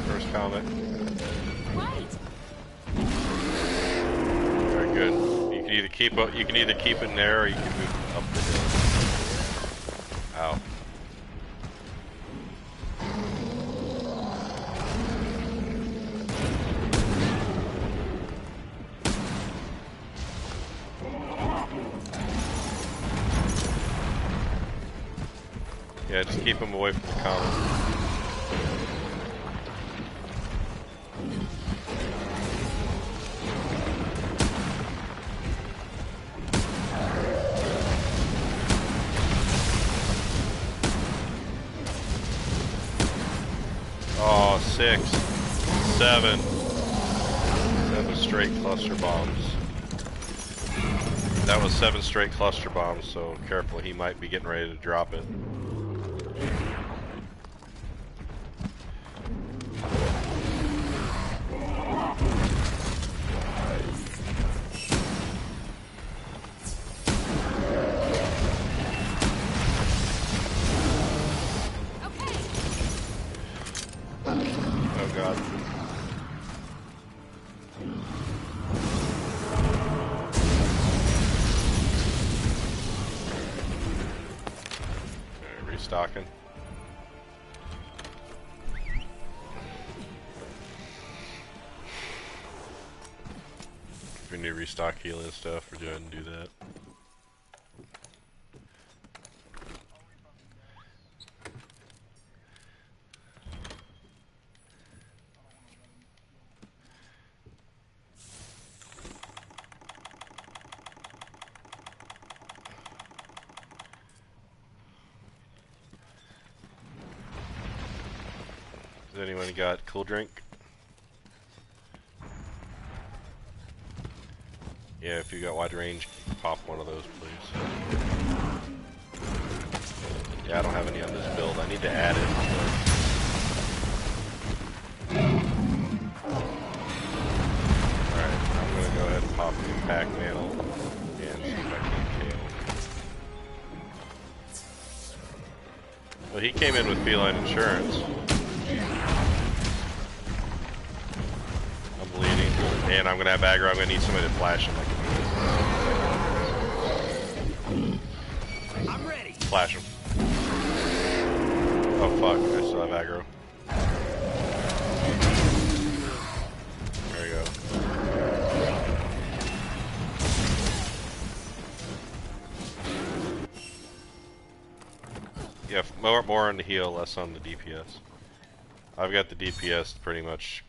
First comet. Wait. Very good. You can either keep up. You can either keep it in there, or you can move up the hill. Ow. Yeah, just keep him away from the comet. Oh, 6, 7. 7 straight cluster bombs. That was 7 straight cluster bombs, so careful, he might be getting ready to drop it. Oh god. restocking? If we need to restock healing stuff, we're going to do that. Has anyone got cool drink? Yeah, if you got wide range, pop one of those, please. Yeah, I don't have any on this build. I need to add it. Alright, I'm gonna go ahead and pop the impact mantle and see if I can tail. Well, he came in with feline insurance. I'm bleeding, and I'm gonna have aggro. I'm gonna need somebody to flash him like a I'm ready. flash him. Oh fuck, I still have aggro. There we go. Yeah, more on the heal, less on the DPS. I've got the DPS pretty much.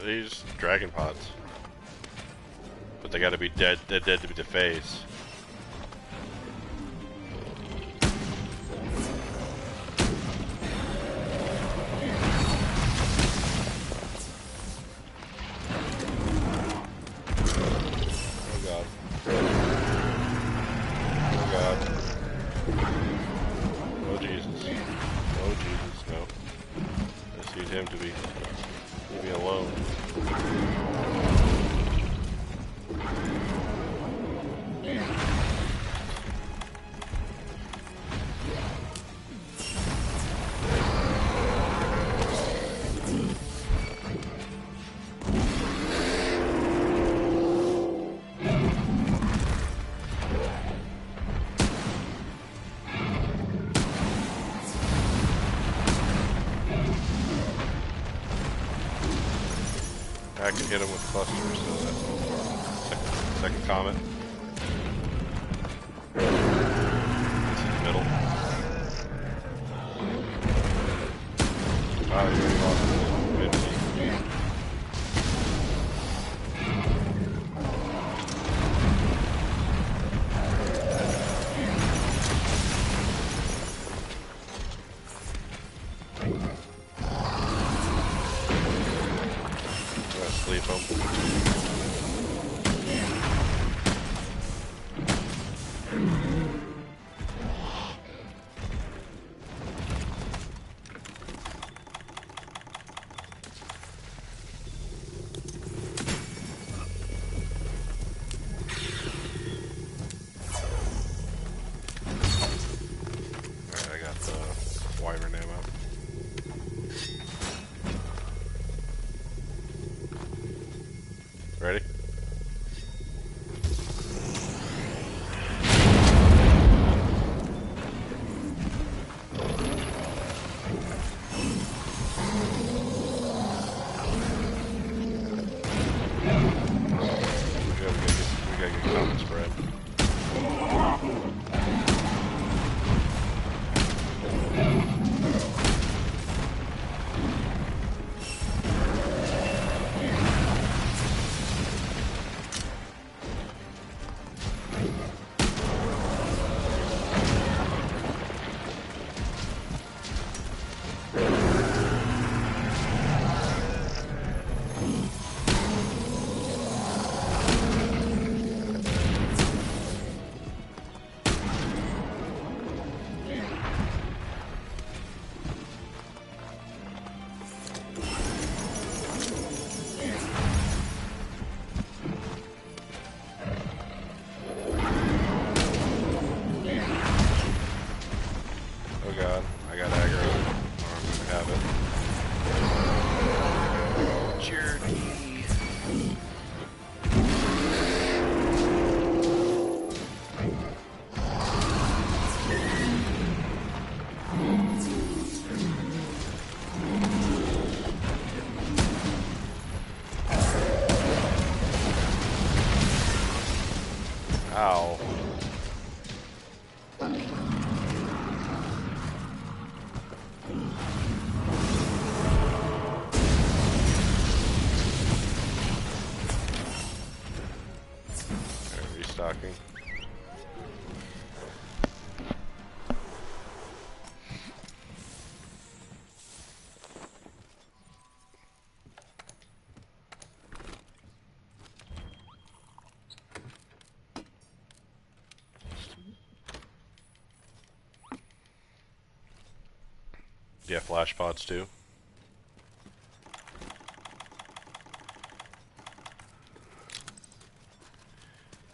These dragon pods, but they gotta be dead to be the face. Oh god. Oh god. Oh Jesus. Oh Jesus, no. I just need him to be leave me alone. I can hit him with clusters, so that's second comet. It's in the middle. Oh, you already lost it. Sleep him. Do you have flash pods too?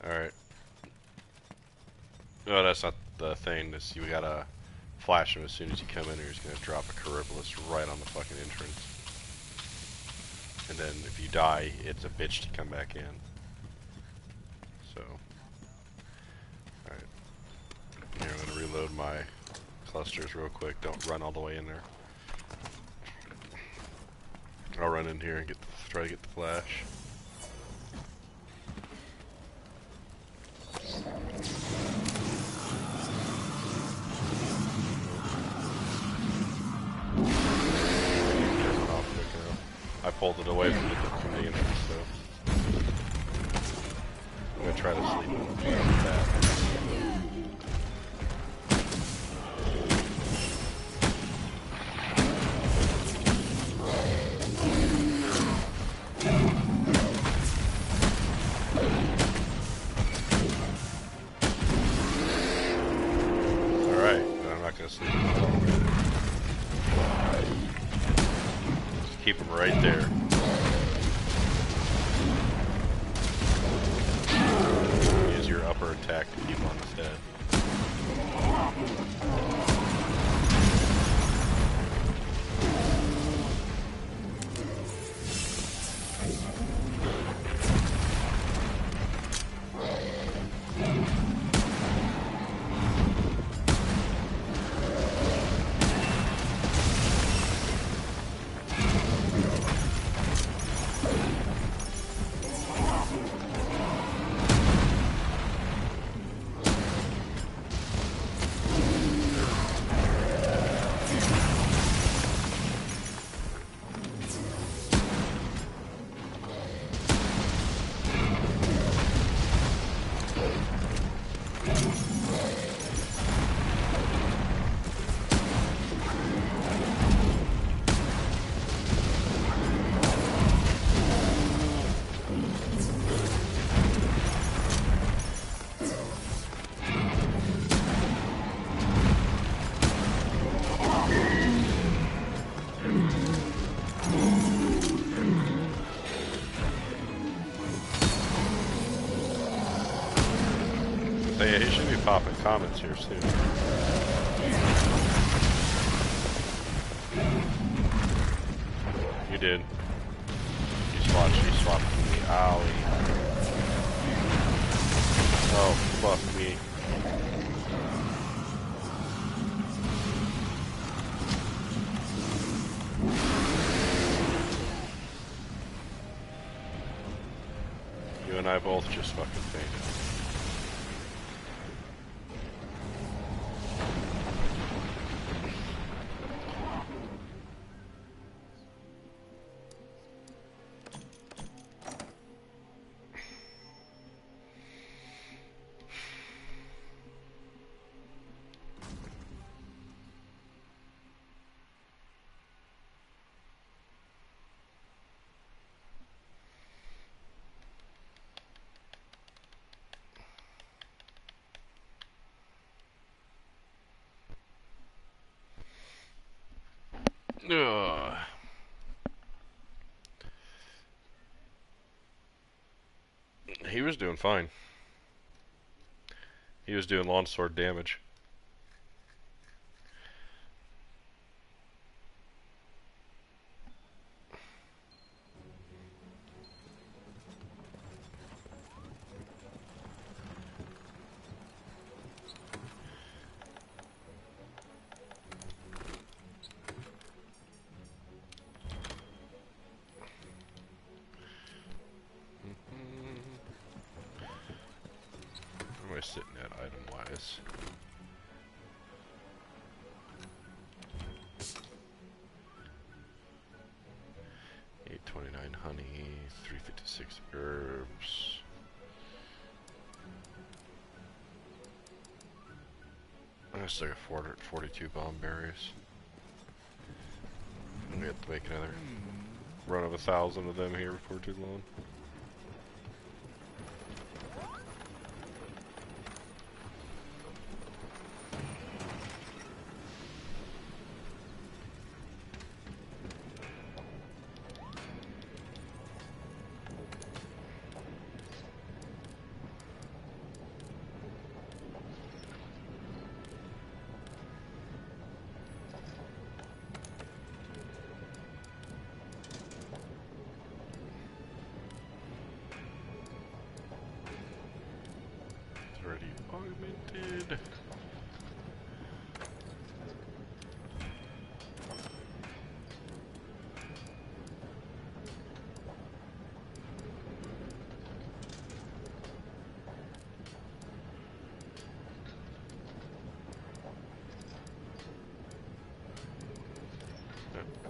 Alright. No, that's not the thing. This, you gotta flash him as soon as you come in, or he's gonna drop a Charybdis right on the fucking entrance. And then if you die, it's a bitch to come back in. So, alright. Here, I'm gonna reload my clusters real quick. Don't run all the way in there. I'll run in here and try to get the flash. I pulled it away from the entrance, so I'm gonna try to sleep with that. Alright, I'm not gonna sleep with that. Keep him right there. Use your upper attack to keep him on his head. So yeah, he should be popping comments here soon. You did. You swapped from the alley. Oh, fuck me. You and I both just fucking fainted. Ugh. He was doing fine. He was doing longsword damage. Where am I sitting at item-wise? $829 honey, 356 herbs. That's like a 42 bomb berries. We have to make another run of 1,000 of them here before too long.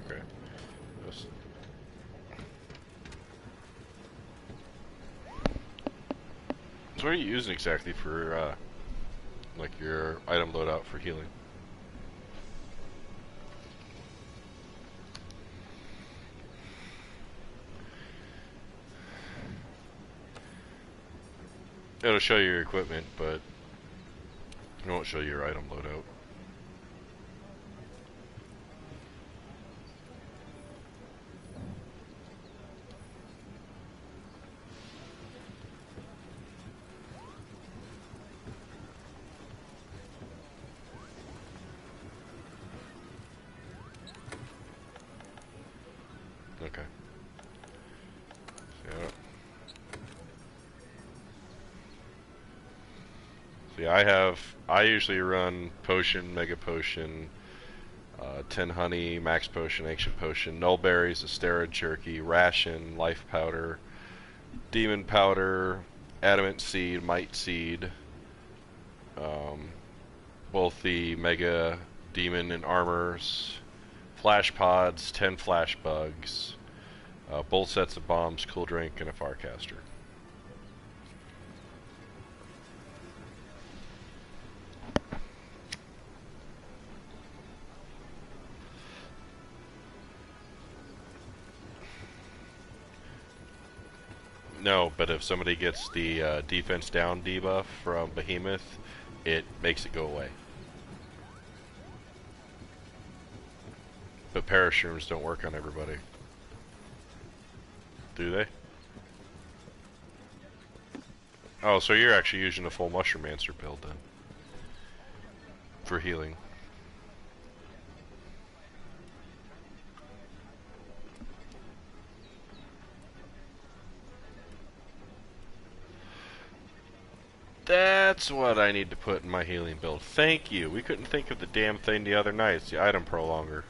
Okay. Yes. So what are you using exactly for, like your item loadout for healing? It'll show you your equipment, but it won't show you your item loadout. Okay. Yeah. See, I usually run potion, mega potion, 10 honey, max potion, ancient potion, null berries, asteroid jerky, ration, life powder, demon powder, adamant seed, might seed, both the mega demon and armors, flash pods, 10 flash bugs, both sets of bombs, cool drink, and a farcaster. No, but if somebody gets the defense down debuff from Behemoth, it makes it go away. But parashrooms don't work on everybody. Do they? Oh, so you're actually using a full Mushroom-mancer build then. For healing. That's what I need to put in my healing build. Thank you. We couldn't think of the damn thing the other night. It's the item prolonger.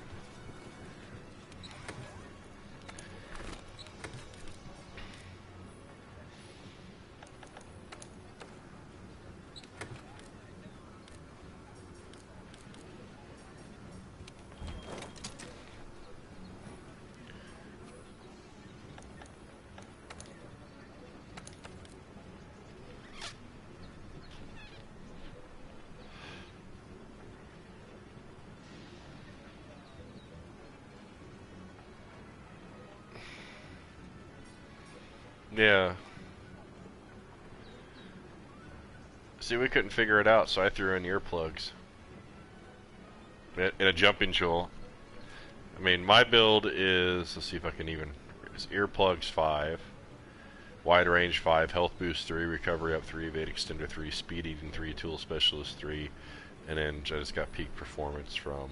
Yeah. See, we couldn't figure it out, so I threw in earplugs. In a jumping shoal. I mean, my build is, let's see if I can even, it's earplugs 5, wide range 5, health boost 3, recovery up 3, evade extender 3, speed eating 3, tool specialist 3, and then I just got peak performance from,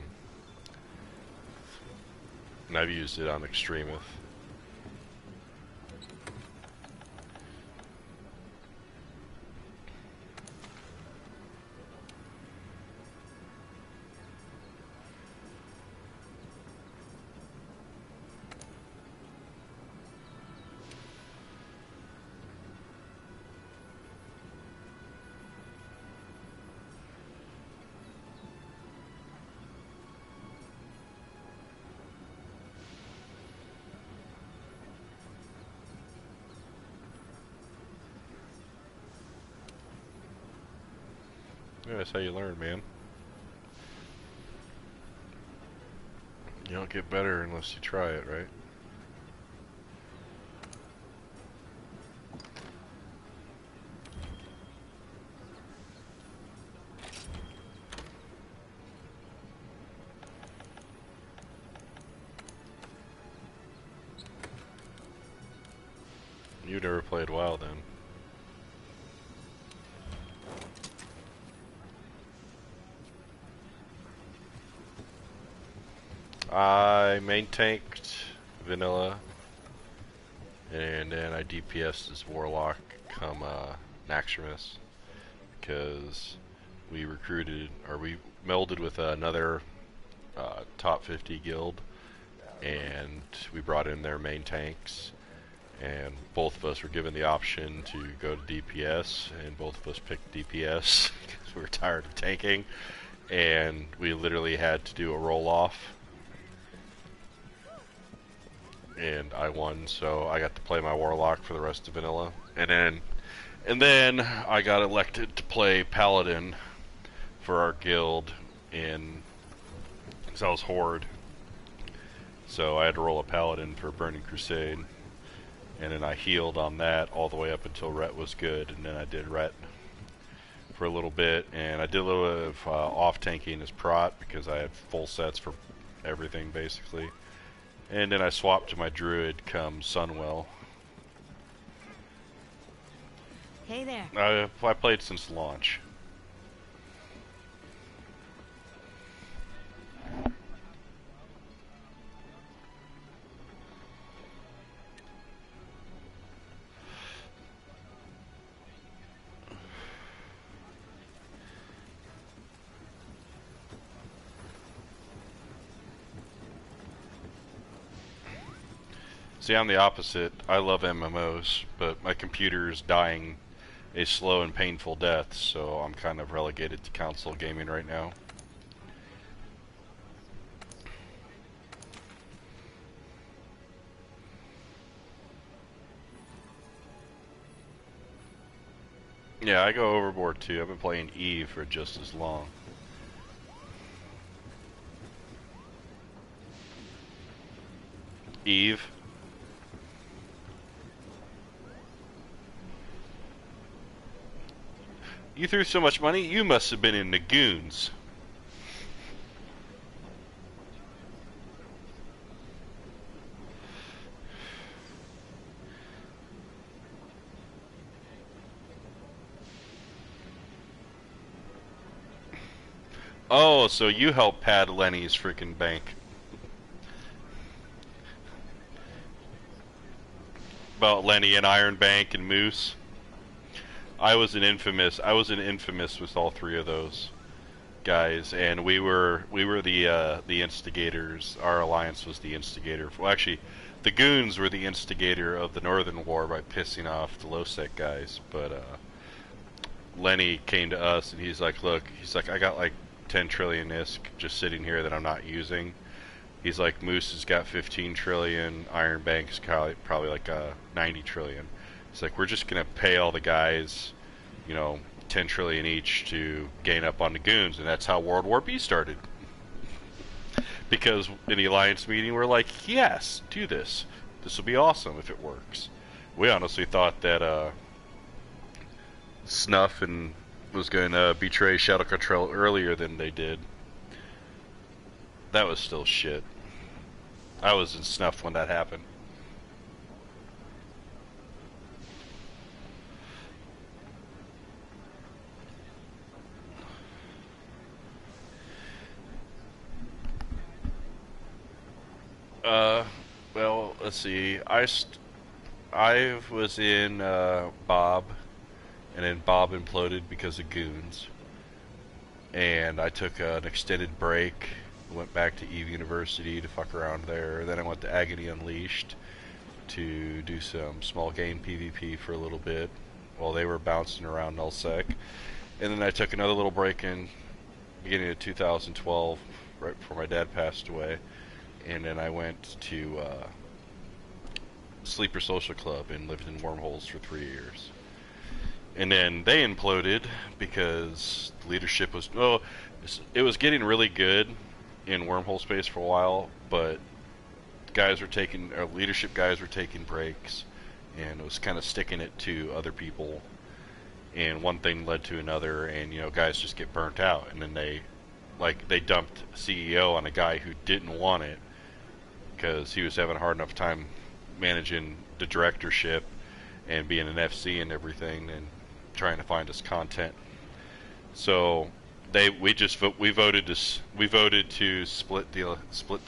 and I've used it on Extremeth. Yeah, that's how you learn, man. You don't get better unless you try it, right? You never played WoW then. I main tanked vanilla, and then I DPS'd as Warlock come Naxxramas, because we recruited, or we melded with another top 50 guild, and we brought in their main tanks, and both of us were given the option to go to DPS, and both of us picked DPS because we were tired of tanking, and we literally had to do a roll-off. and I won, so I got to play my Warlock for the rest of vanilla. And then I got elected to play Paladin for our guild because I was Horde. So I had to roll a Paladin for Burning Crusade. And then I healed on that all the way up until Ret was good, and then I did Ret for a little bit, and I did a little bit of off-tanking as Prot because I had full sets for everything basically. And then I swapped to my Druid come Sunwell. Hey there. I played since launch. See, I'm the opposite. I love MMOs, but my computer's dying a slow and painful death, so I'm kind of relegated to console gaming right now. Yeah, I go overboard too. I've been playing Eve for just as long. Eve. You threw so much money, you must have been in the goons. Oh, so you helped pad Lenny's freaking bank. About Lenny and Iron Bank and Moose. I was an infamous with all three of those guys, and we were the instigators. Our alliance was the instigator. Well, actually, the goons were the instigator of the Northern War by pissing off the Losec guys. But Lenny came to us, and he's like, "Look," he's like, "I got like 10 trillion ISK just sitting here that I'm not using." He's like, "Moose has got 15 trillion. Iron Bank's probably like 90 trillion." It's like, we're just gonna pay all the guys, 10 trillion each to gain up on the goons, and that's how World War B started. Because in the alliance meeting, we're like, yes, do this. This will be awesome if it works. We honestly thought that Snuff was going to betray Shadow Control earlier than they did. That was still shit. I was in Snuff when that happened. Well, let's see. I was in Bob, and then Bob imploded because of goons. And I took an extended break, went back to Eve University to fuck around there. Then I went to Agony Unleashed to do some small game PvP for a little bit while they were bouncing around nullsec. And then I took another little break in beginning of 2012, right before my dad passed away. And then I went to Sleeper Social Club and lived in Wormholes for 3 years. And then they imploded because the leadership was, it was getting really good in Wormhole space for a while, but leadership guys were taking breaks, and it was kind of sticking it to other people. And one thing led to another, and guys just get burnt out. And then they dumped CEO on a guy who didn't want it, because he was having a hard enough time managing the directorship and being an FC and everything and trying to find us content. So we voted to split the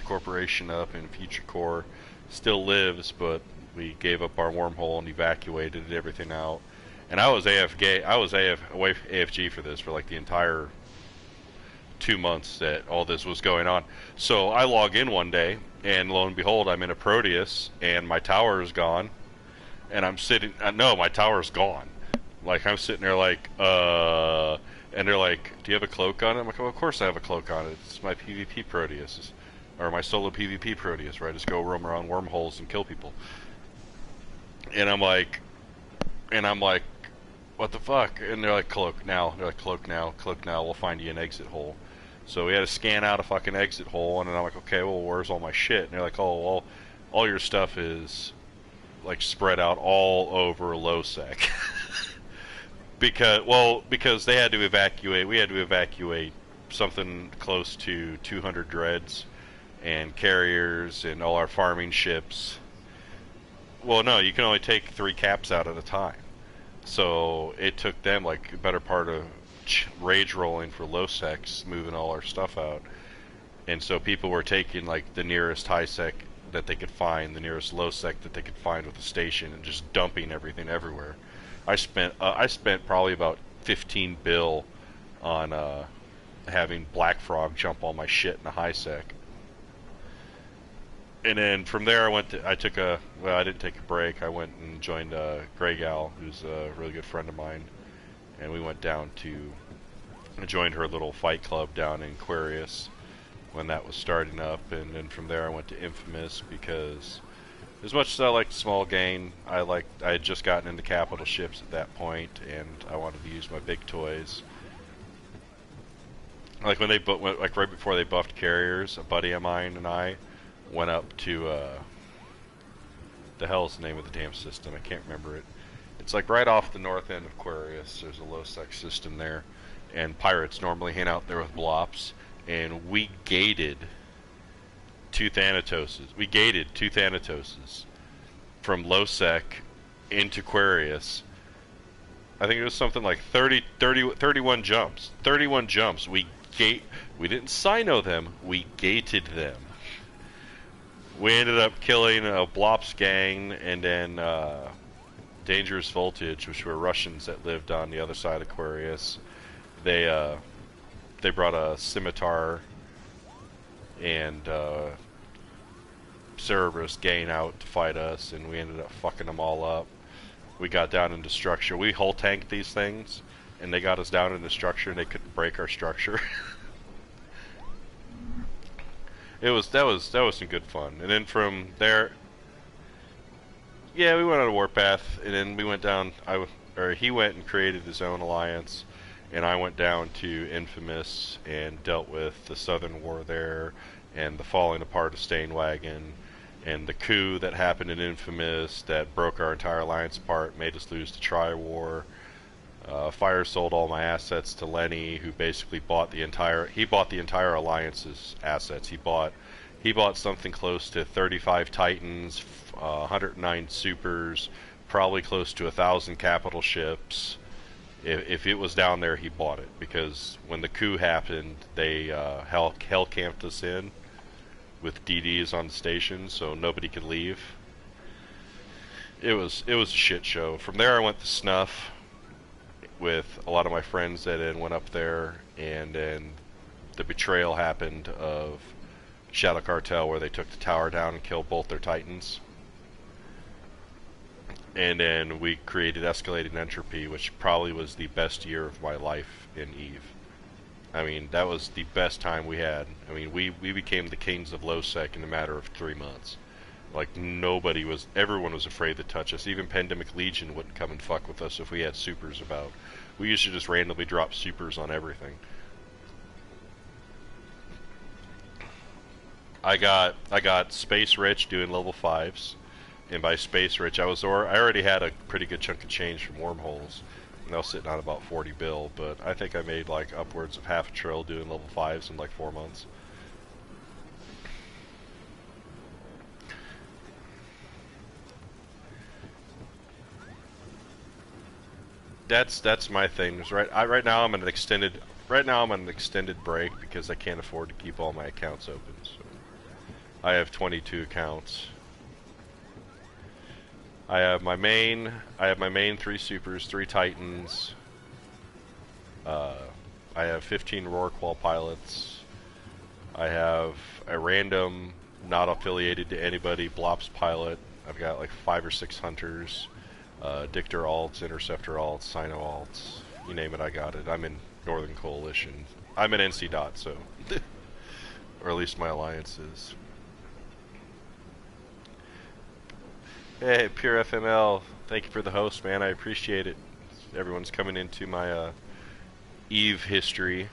corporation up, and Future Core still lives, but we gave up our wormhole and evacuated everything out. And I was away AFG for this for like the entire 2 months that all this was going on. So I log in one day, and lo and behold, I'm in a Proteus, and my tower is gone. And I'm sitting, no, my tower's gone. Like, I'm sitting there like, and they're like, do you have a cloak on it? I'm like, well, of course I have a cloak on it. It's my PvP Proteus. or my solo PvP Proteus, where I just go roam around wormholes and kill people. And I'm like, what the fuck? And they're like, cloak now. They're like, cloak now, we'll find you an exit hole. So we had to scan out a fucking exit hole, and then I'm like, okay, well, where's all my shit? And they're like, oh, well, all your stuff is, like, spread out all over low sec. because they had to evacuate, we had to evacuate something close to 200 dreads and carriers and all our farming ships. Well, no, you can only take 3 caps out at a time. So it took them like a better part of rage rolling for low secs, moving all our stuff out. And so people were taking like the nearest high sec that they could find, the nearest low sec that they could find with the station, and just dumping everything everywhere. I spent probably about 15 bill on having Black Frog jump all my shit in the high sec. And then from there I didn't take a break. I went and joined Grey Gal, who's a really good friend of mine, and we went down to joined her little fight club down in Aquarius when that was starting up. And then from there I went to Infamous, because as much as I liked small game, I had just gotten into capital ships at that point, and I wanted to use my big toys. Like when they like right before they buffed carriers, a buddy of mine and I went up to the hell's the name of the damn system? I can't remember it. It's like right off the north end of Aquarius. There's a low sec system there, and pirates normally hang out there with blops. And we gated 2 Thanatoses. We gated 2 Thanatoses from low sec into Aquarius. I think it was something like 31 jumps. 31 jumps. We didn't sino them. We gated them. We ended up killing a Blops gang, and then Dangerous Voltage, which were Russians that lived on the other side of Aquarius. They brought a scimitar and Cerberus gang out to fight us, and we ended up fucking them all up. We got down into structure. We hull tanked these things, and they got us down into structure, and they couldn't break our structure. That was some good fun. And then from there, yeah, we went on a warpath, and then we went down. He went and created his own alliance, and I went down to Infamous and dealt with the Southern War there, and the falling apart of Stainwagon, and the coup that happened in Infamous that broke our entire alliance apart, made us lose the Tri-War. Fire sold all my assets to Lenny, who basically bought the entire alliance's assets. He bought something close to 35 Titans, 109 supers, probably close to 1,000 capital ships. If it was down there, he bought it, because when the coup happened, they hell camped us in with DDs on the station, so nobody could leave. It was a shit show. From there, I went to Snuff with a lot of my friends that then went up there, and then the betrayal happened of Shadow Cartel, where they took the tower down and killed both their Titans. And then we created Escalating Entropy, which probably was the best year of my life in EVE. I mean, that was the best time we had. I mean, we became the kings of low sec in a matter of 3 months. Like, everyone was afraid to touch us. Even Pandemic Legion wouldn't come and fuck with us if we had supers about. We used to just randomly drop supers on everything. I got Space Rich doing level 5s, and by Space Rich I already had a pretty good chunk of change from wormholes, and I was sitting on about 40 bill, but I think I made like upwards of half a trill doing level 5s in like 4 months. That's my thing. Right now I'm on an extended break because I can't afford to keep all my accounts open. So I have 22 accounts. I have my main 3 supers, 3 titans. I have 15 Rorqual pilots. I have a random, not affiliated to anybody, Blops pilot. I've got like 5 or 6 hunters. Dictor alts, Interceptor alts, Sino alts, you name it, I got it. I'm in Northern Coalition. I'm an NC dot, so. Or at least my alliance is. Hey, Pure FML, thank you for the host, man. I appreciate it. Everyone's coming into my Eve history.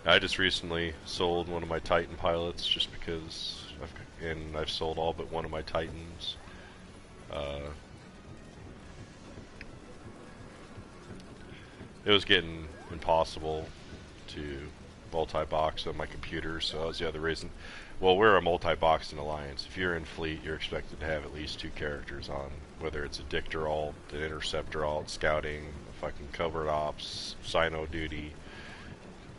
I just recently sold one of my Titan pilots just because, I've sold all but one of my Titans. It was getting impossible to multi-box on my computer, so that was the other reason. Well, we're a multi-boxing alliance. If you're in fleet, you're expected to have at least 2 characters on, whether it's a Dictor alt, an Interceptor alt, scouting, fucking covert ops, Sino duty.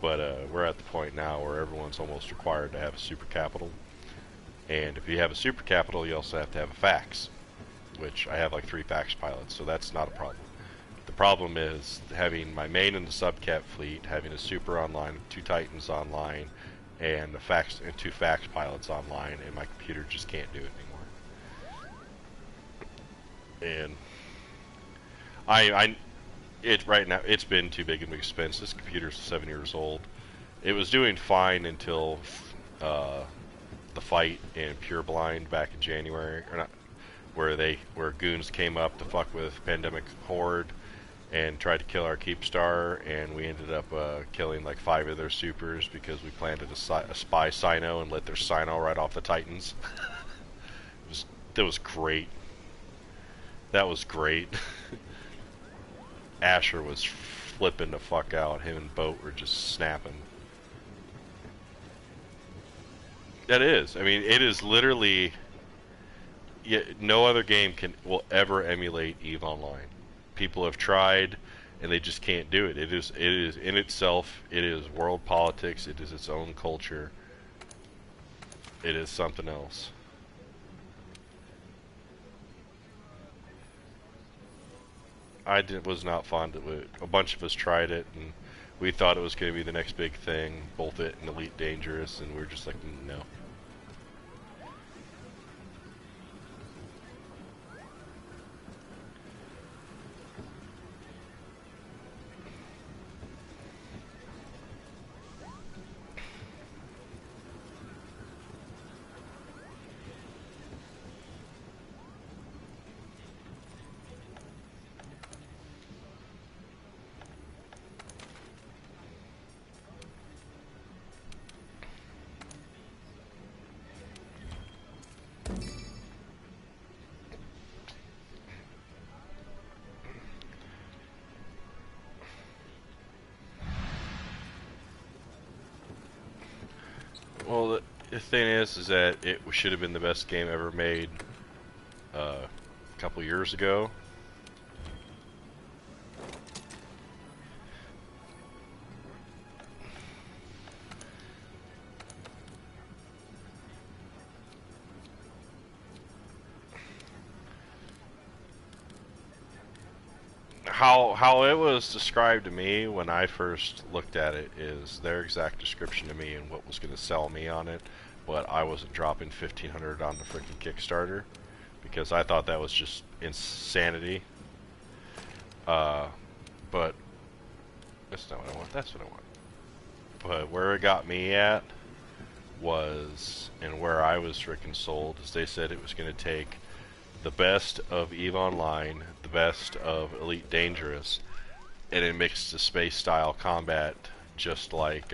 But we're at the point now where everyone's almost required to have a super capital. And if you have a super capital, you also have to have a fax, which I have like 3 fax pilots, so that's not a problem. The problem is having my main in the subcap fleet, having a super online, 2 Titans online, and a fax and 2 fax pilots online, and my computer just can't do it anymore. And right now it's been too big of an expense. This computer's 7 years old. It was doing fine until the fight in Pure Blind back in January, or not, where goons came up to fuck with Pandemic Horde and tried to kill our Keepstar, and we ended up killing like 5 of their supers because we planted a spy Sino and lit their Sino right off the Titans. That was great. That was great. Asher was flipping the fuck out. Him and Boat were just snapping. That is. I mean, it is literally... no other game will ever emulate EVE Online. People have tried, and they just can't do it. It is in itself, it is world politics, it is its own culture. It is something else. Was not fond of it. A bunch of us tried it, and we thought it was going to be the next big thing, both it and Elite Dangerous, and we were just like, no. Well, the thing is that it should have been the best game ever made a couple years ago. How it was described to me when I first looked at it is their exact description to me and what was going to sell me on it, but I wasn't dropping $1,500 on the freaking Kickstarter because I thought that was just insanity. But that's not what I want. That's what I want. But where it got me at was, and where I was freaking sold, is they said it was going to take the best of EVE Online, the best of Elite Dangerous, and it mixed the space style combat just like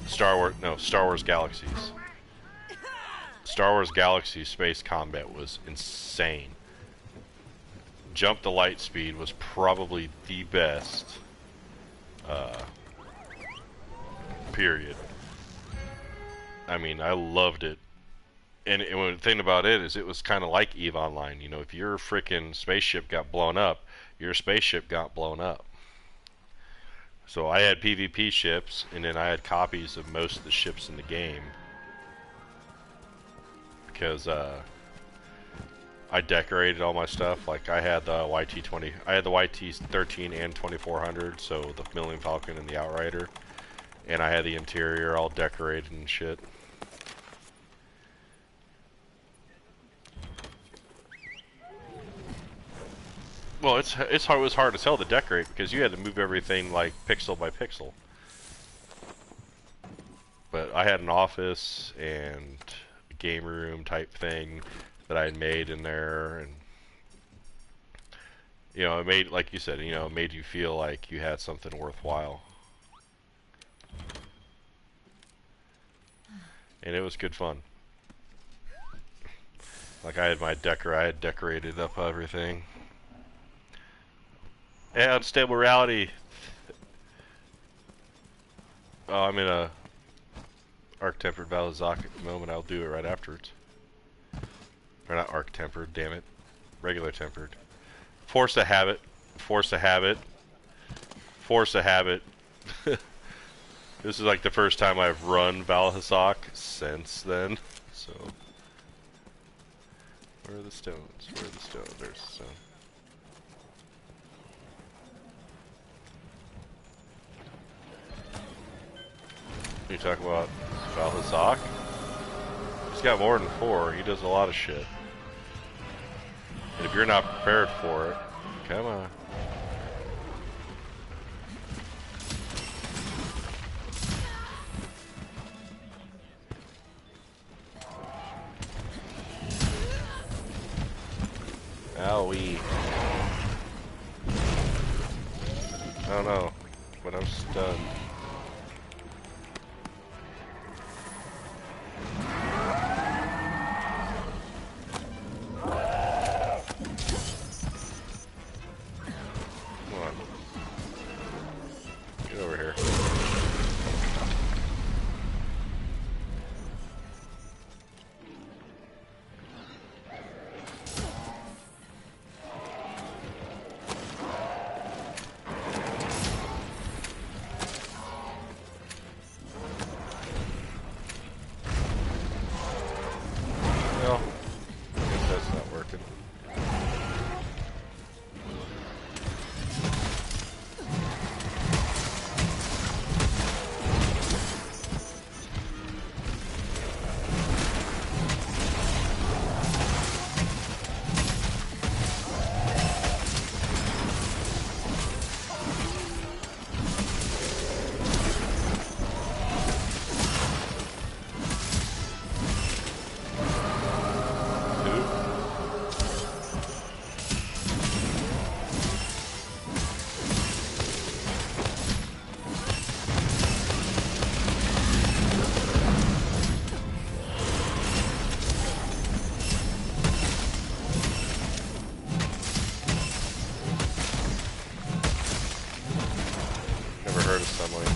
Star Wars Galaxies. Star Wars Galaxy space combat was insane. Jump to light speed was probably the best. Period. I mean, I loved it. And the thing about it is it was kind of like EVE Online. You know, if your freaking spaceship got blown up, your spaceship got blown up. So I had PvP ships, and then I had copies of most of the ships in the game. Because I decorated all my stuff. Like I had the YT-13 and 2400, so the Millennium Falcon and the Outrider. And I had the interior all decorated and shit. Well, it was hard as hell to decorate because you had to move everything like pixel by pixel. But I had an office and a game room type thing that I had made in there, and you know, it made, like you said, you know, it made you feel like you had something worthwhile. And it was good fun. Like I had decorated up everything. And unstable reality. Oh, I'm in a arc tempered Valazak at the moment. I'll do it right afterwards. Or not arc tempered, damn it. Regular tempered. Force a habit. Force a habit. Force a habit. This is like the first time I've run Valhazak since then. So, where are the stones? Where are the stones? There's the stone. You talk about Valhazak? He's got more than 4. He does a lot of shit. And if you're not prepared for it, come on. Owie. I don't know, but I'm stunned. Come on. Get over here. Well, I guess that's not working. Never heard of sunlight.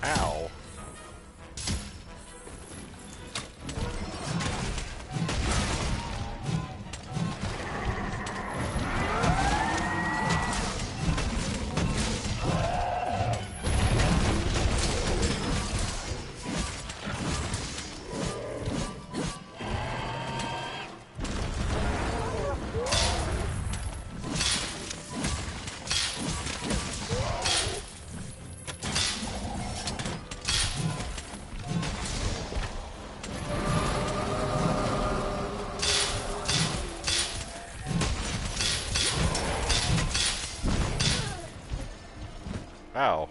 Ow. Ow.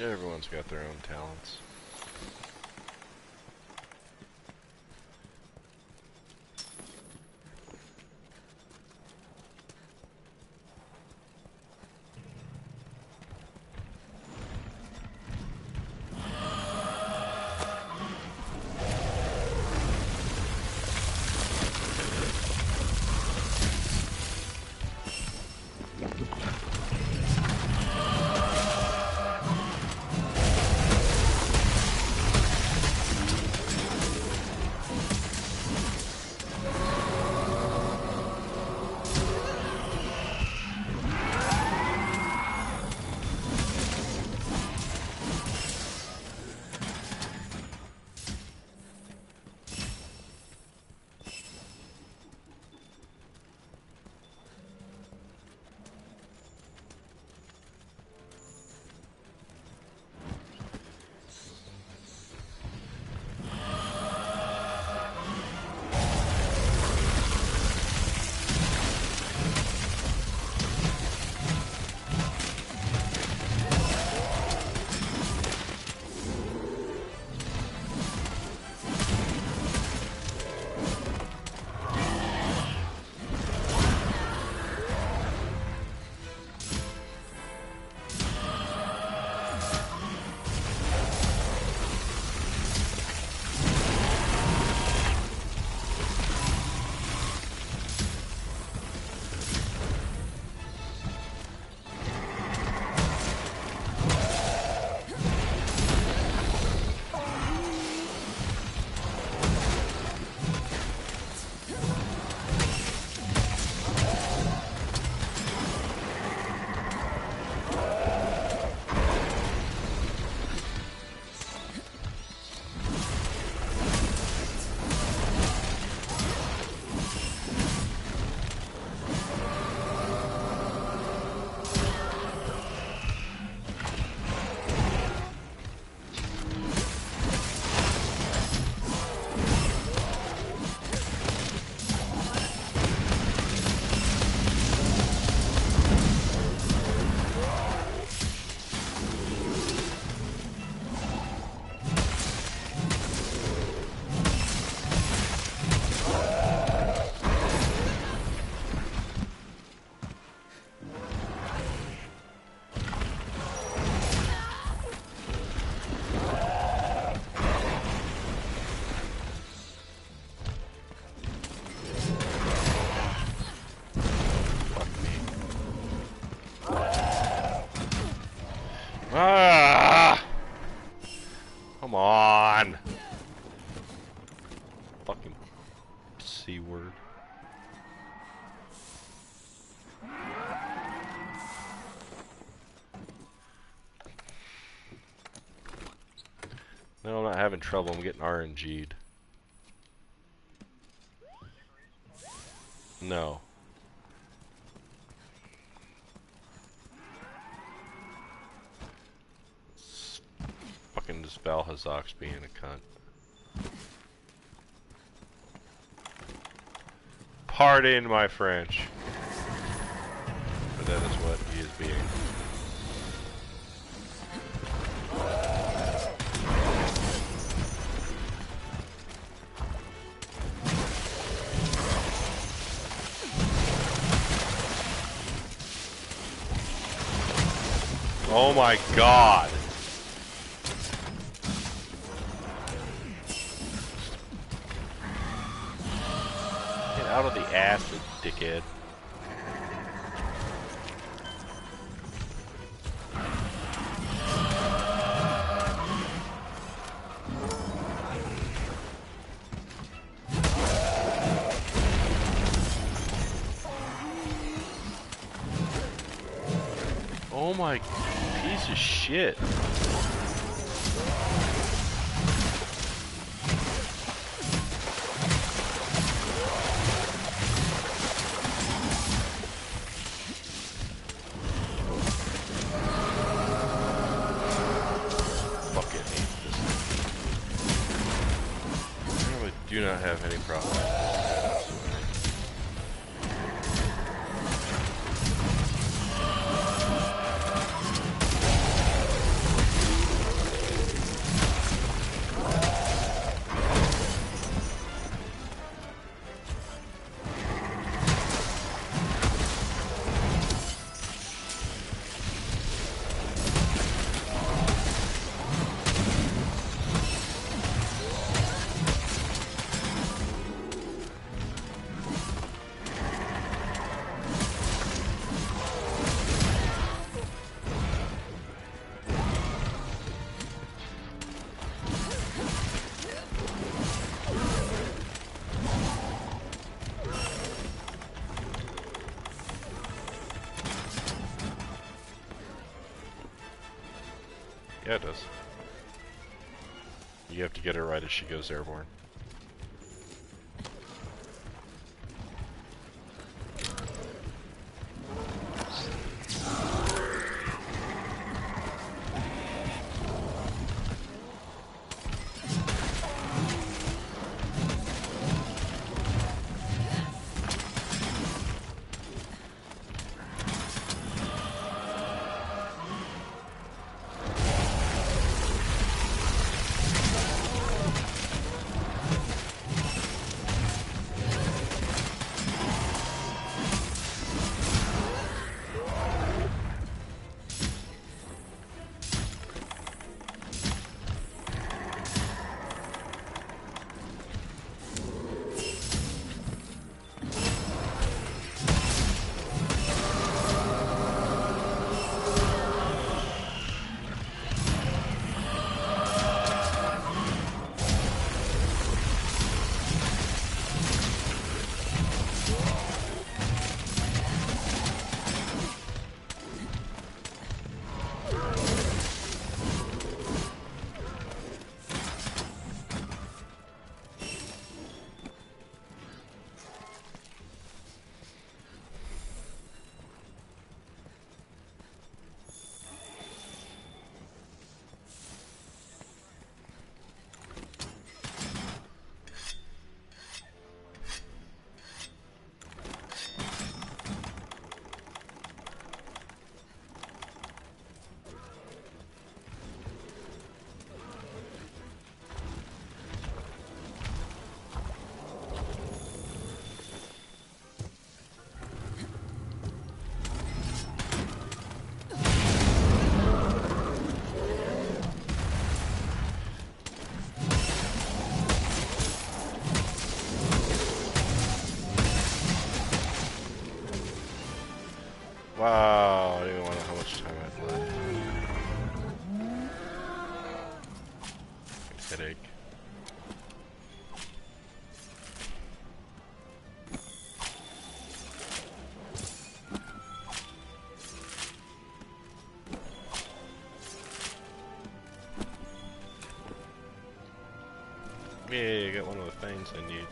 Everyone's got their own talents. Ah! Come on! Fucking C word. No, I'm not having trouble. I'm getting RNG'd. No. Fucking this Valhazok's being a cunt. Pardon my French. But that is what he is being. Oh my god! Get out of the acid, dickhead. Oh my piece of shit. Fucking hate this. I really do not have any problem with this. Yeah, it does. You have to get her right as she goes airborne. Wow, I don't even know how much time I have left. Headache. Yeah, I got one of the things I need.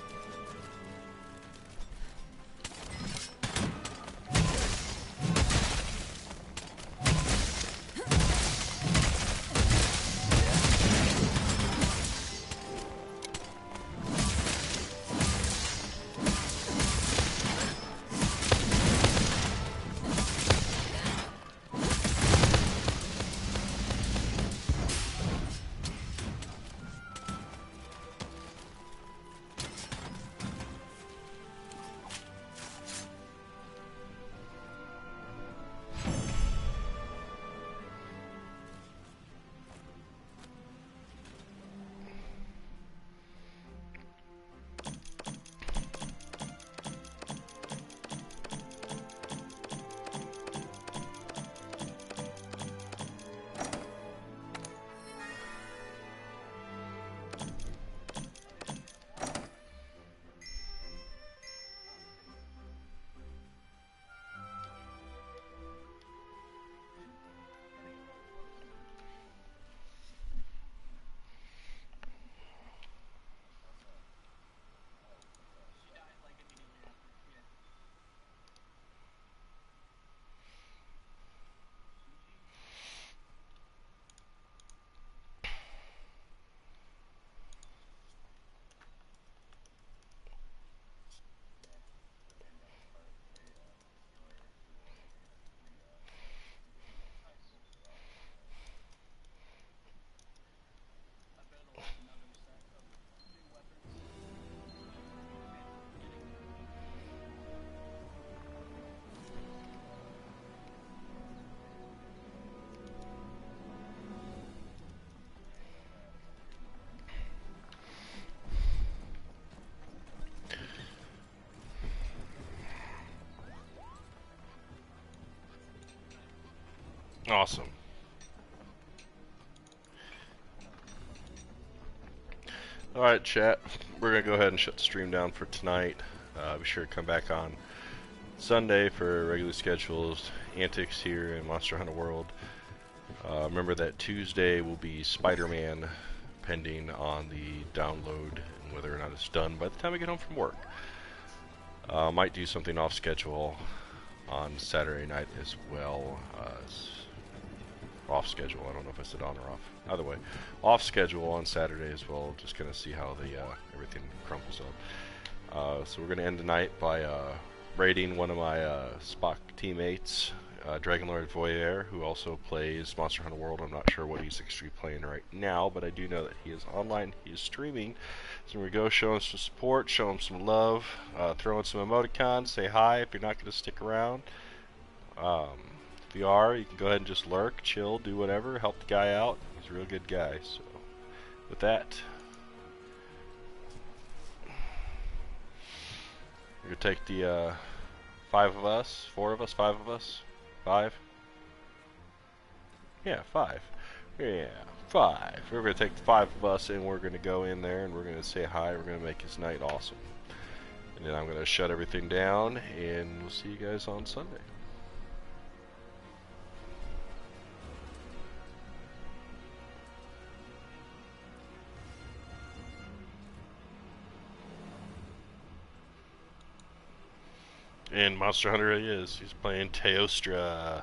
Awesome. Alright, chat. We're going to go ahead and shut the stream down for tonight. Be sure to come back on Sunday for regularly scheduled antics here in Monster Hunter World. Remember that Tuesday will be Spider-Man, pending on the download and whether or not it's done by the time I get home from work. Might do something off schedule on Saturday night as well. Off schedule. I don't know if I said on or off. Either way, off schedule on Saturday as well. Just gonna see how the everything crumples up. So we're gonna end the night by raiding one of my Spock teammates, Dragonlord Voyeur, who also plays Monster Hunter World. I'm not sure what he's actually playing right now, but I do know that he is online. He is streaming. So we go, show him some support, show him some love, throw in some emoticons, say hi if you're not going to stick around. If you are, you can go ahead and just lurk, chill, do whatever, help the guy out. He's a real good guy. So with that, we're going to take the 5 of us, 4 of us, 5 of us, 5? Yeah, 5. Yeah, 5. We're going to take the 5 of us and we're going to go in there and we're going to say hi. We're going to make his night awesome. And then I'm going to shut everything down and we'll see you guys on Sunday. And Monster Hunter he is. He's playing Teostra.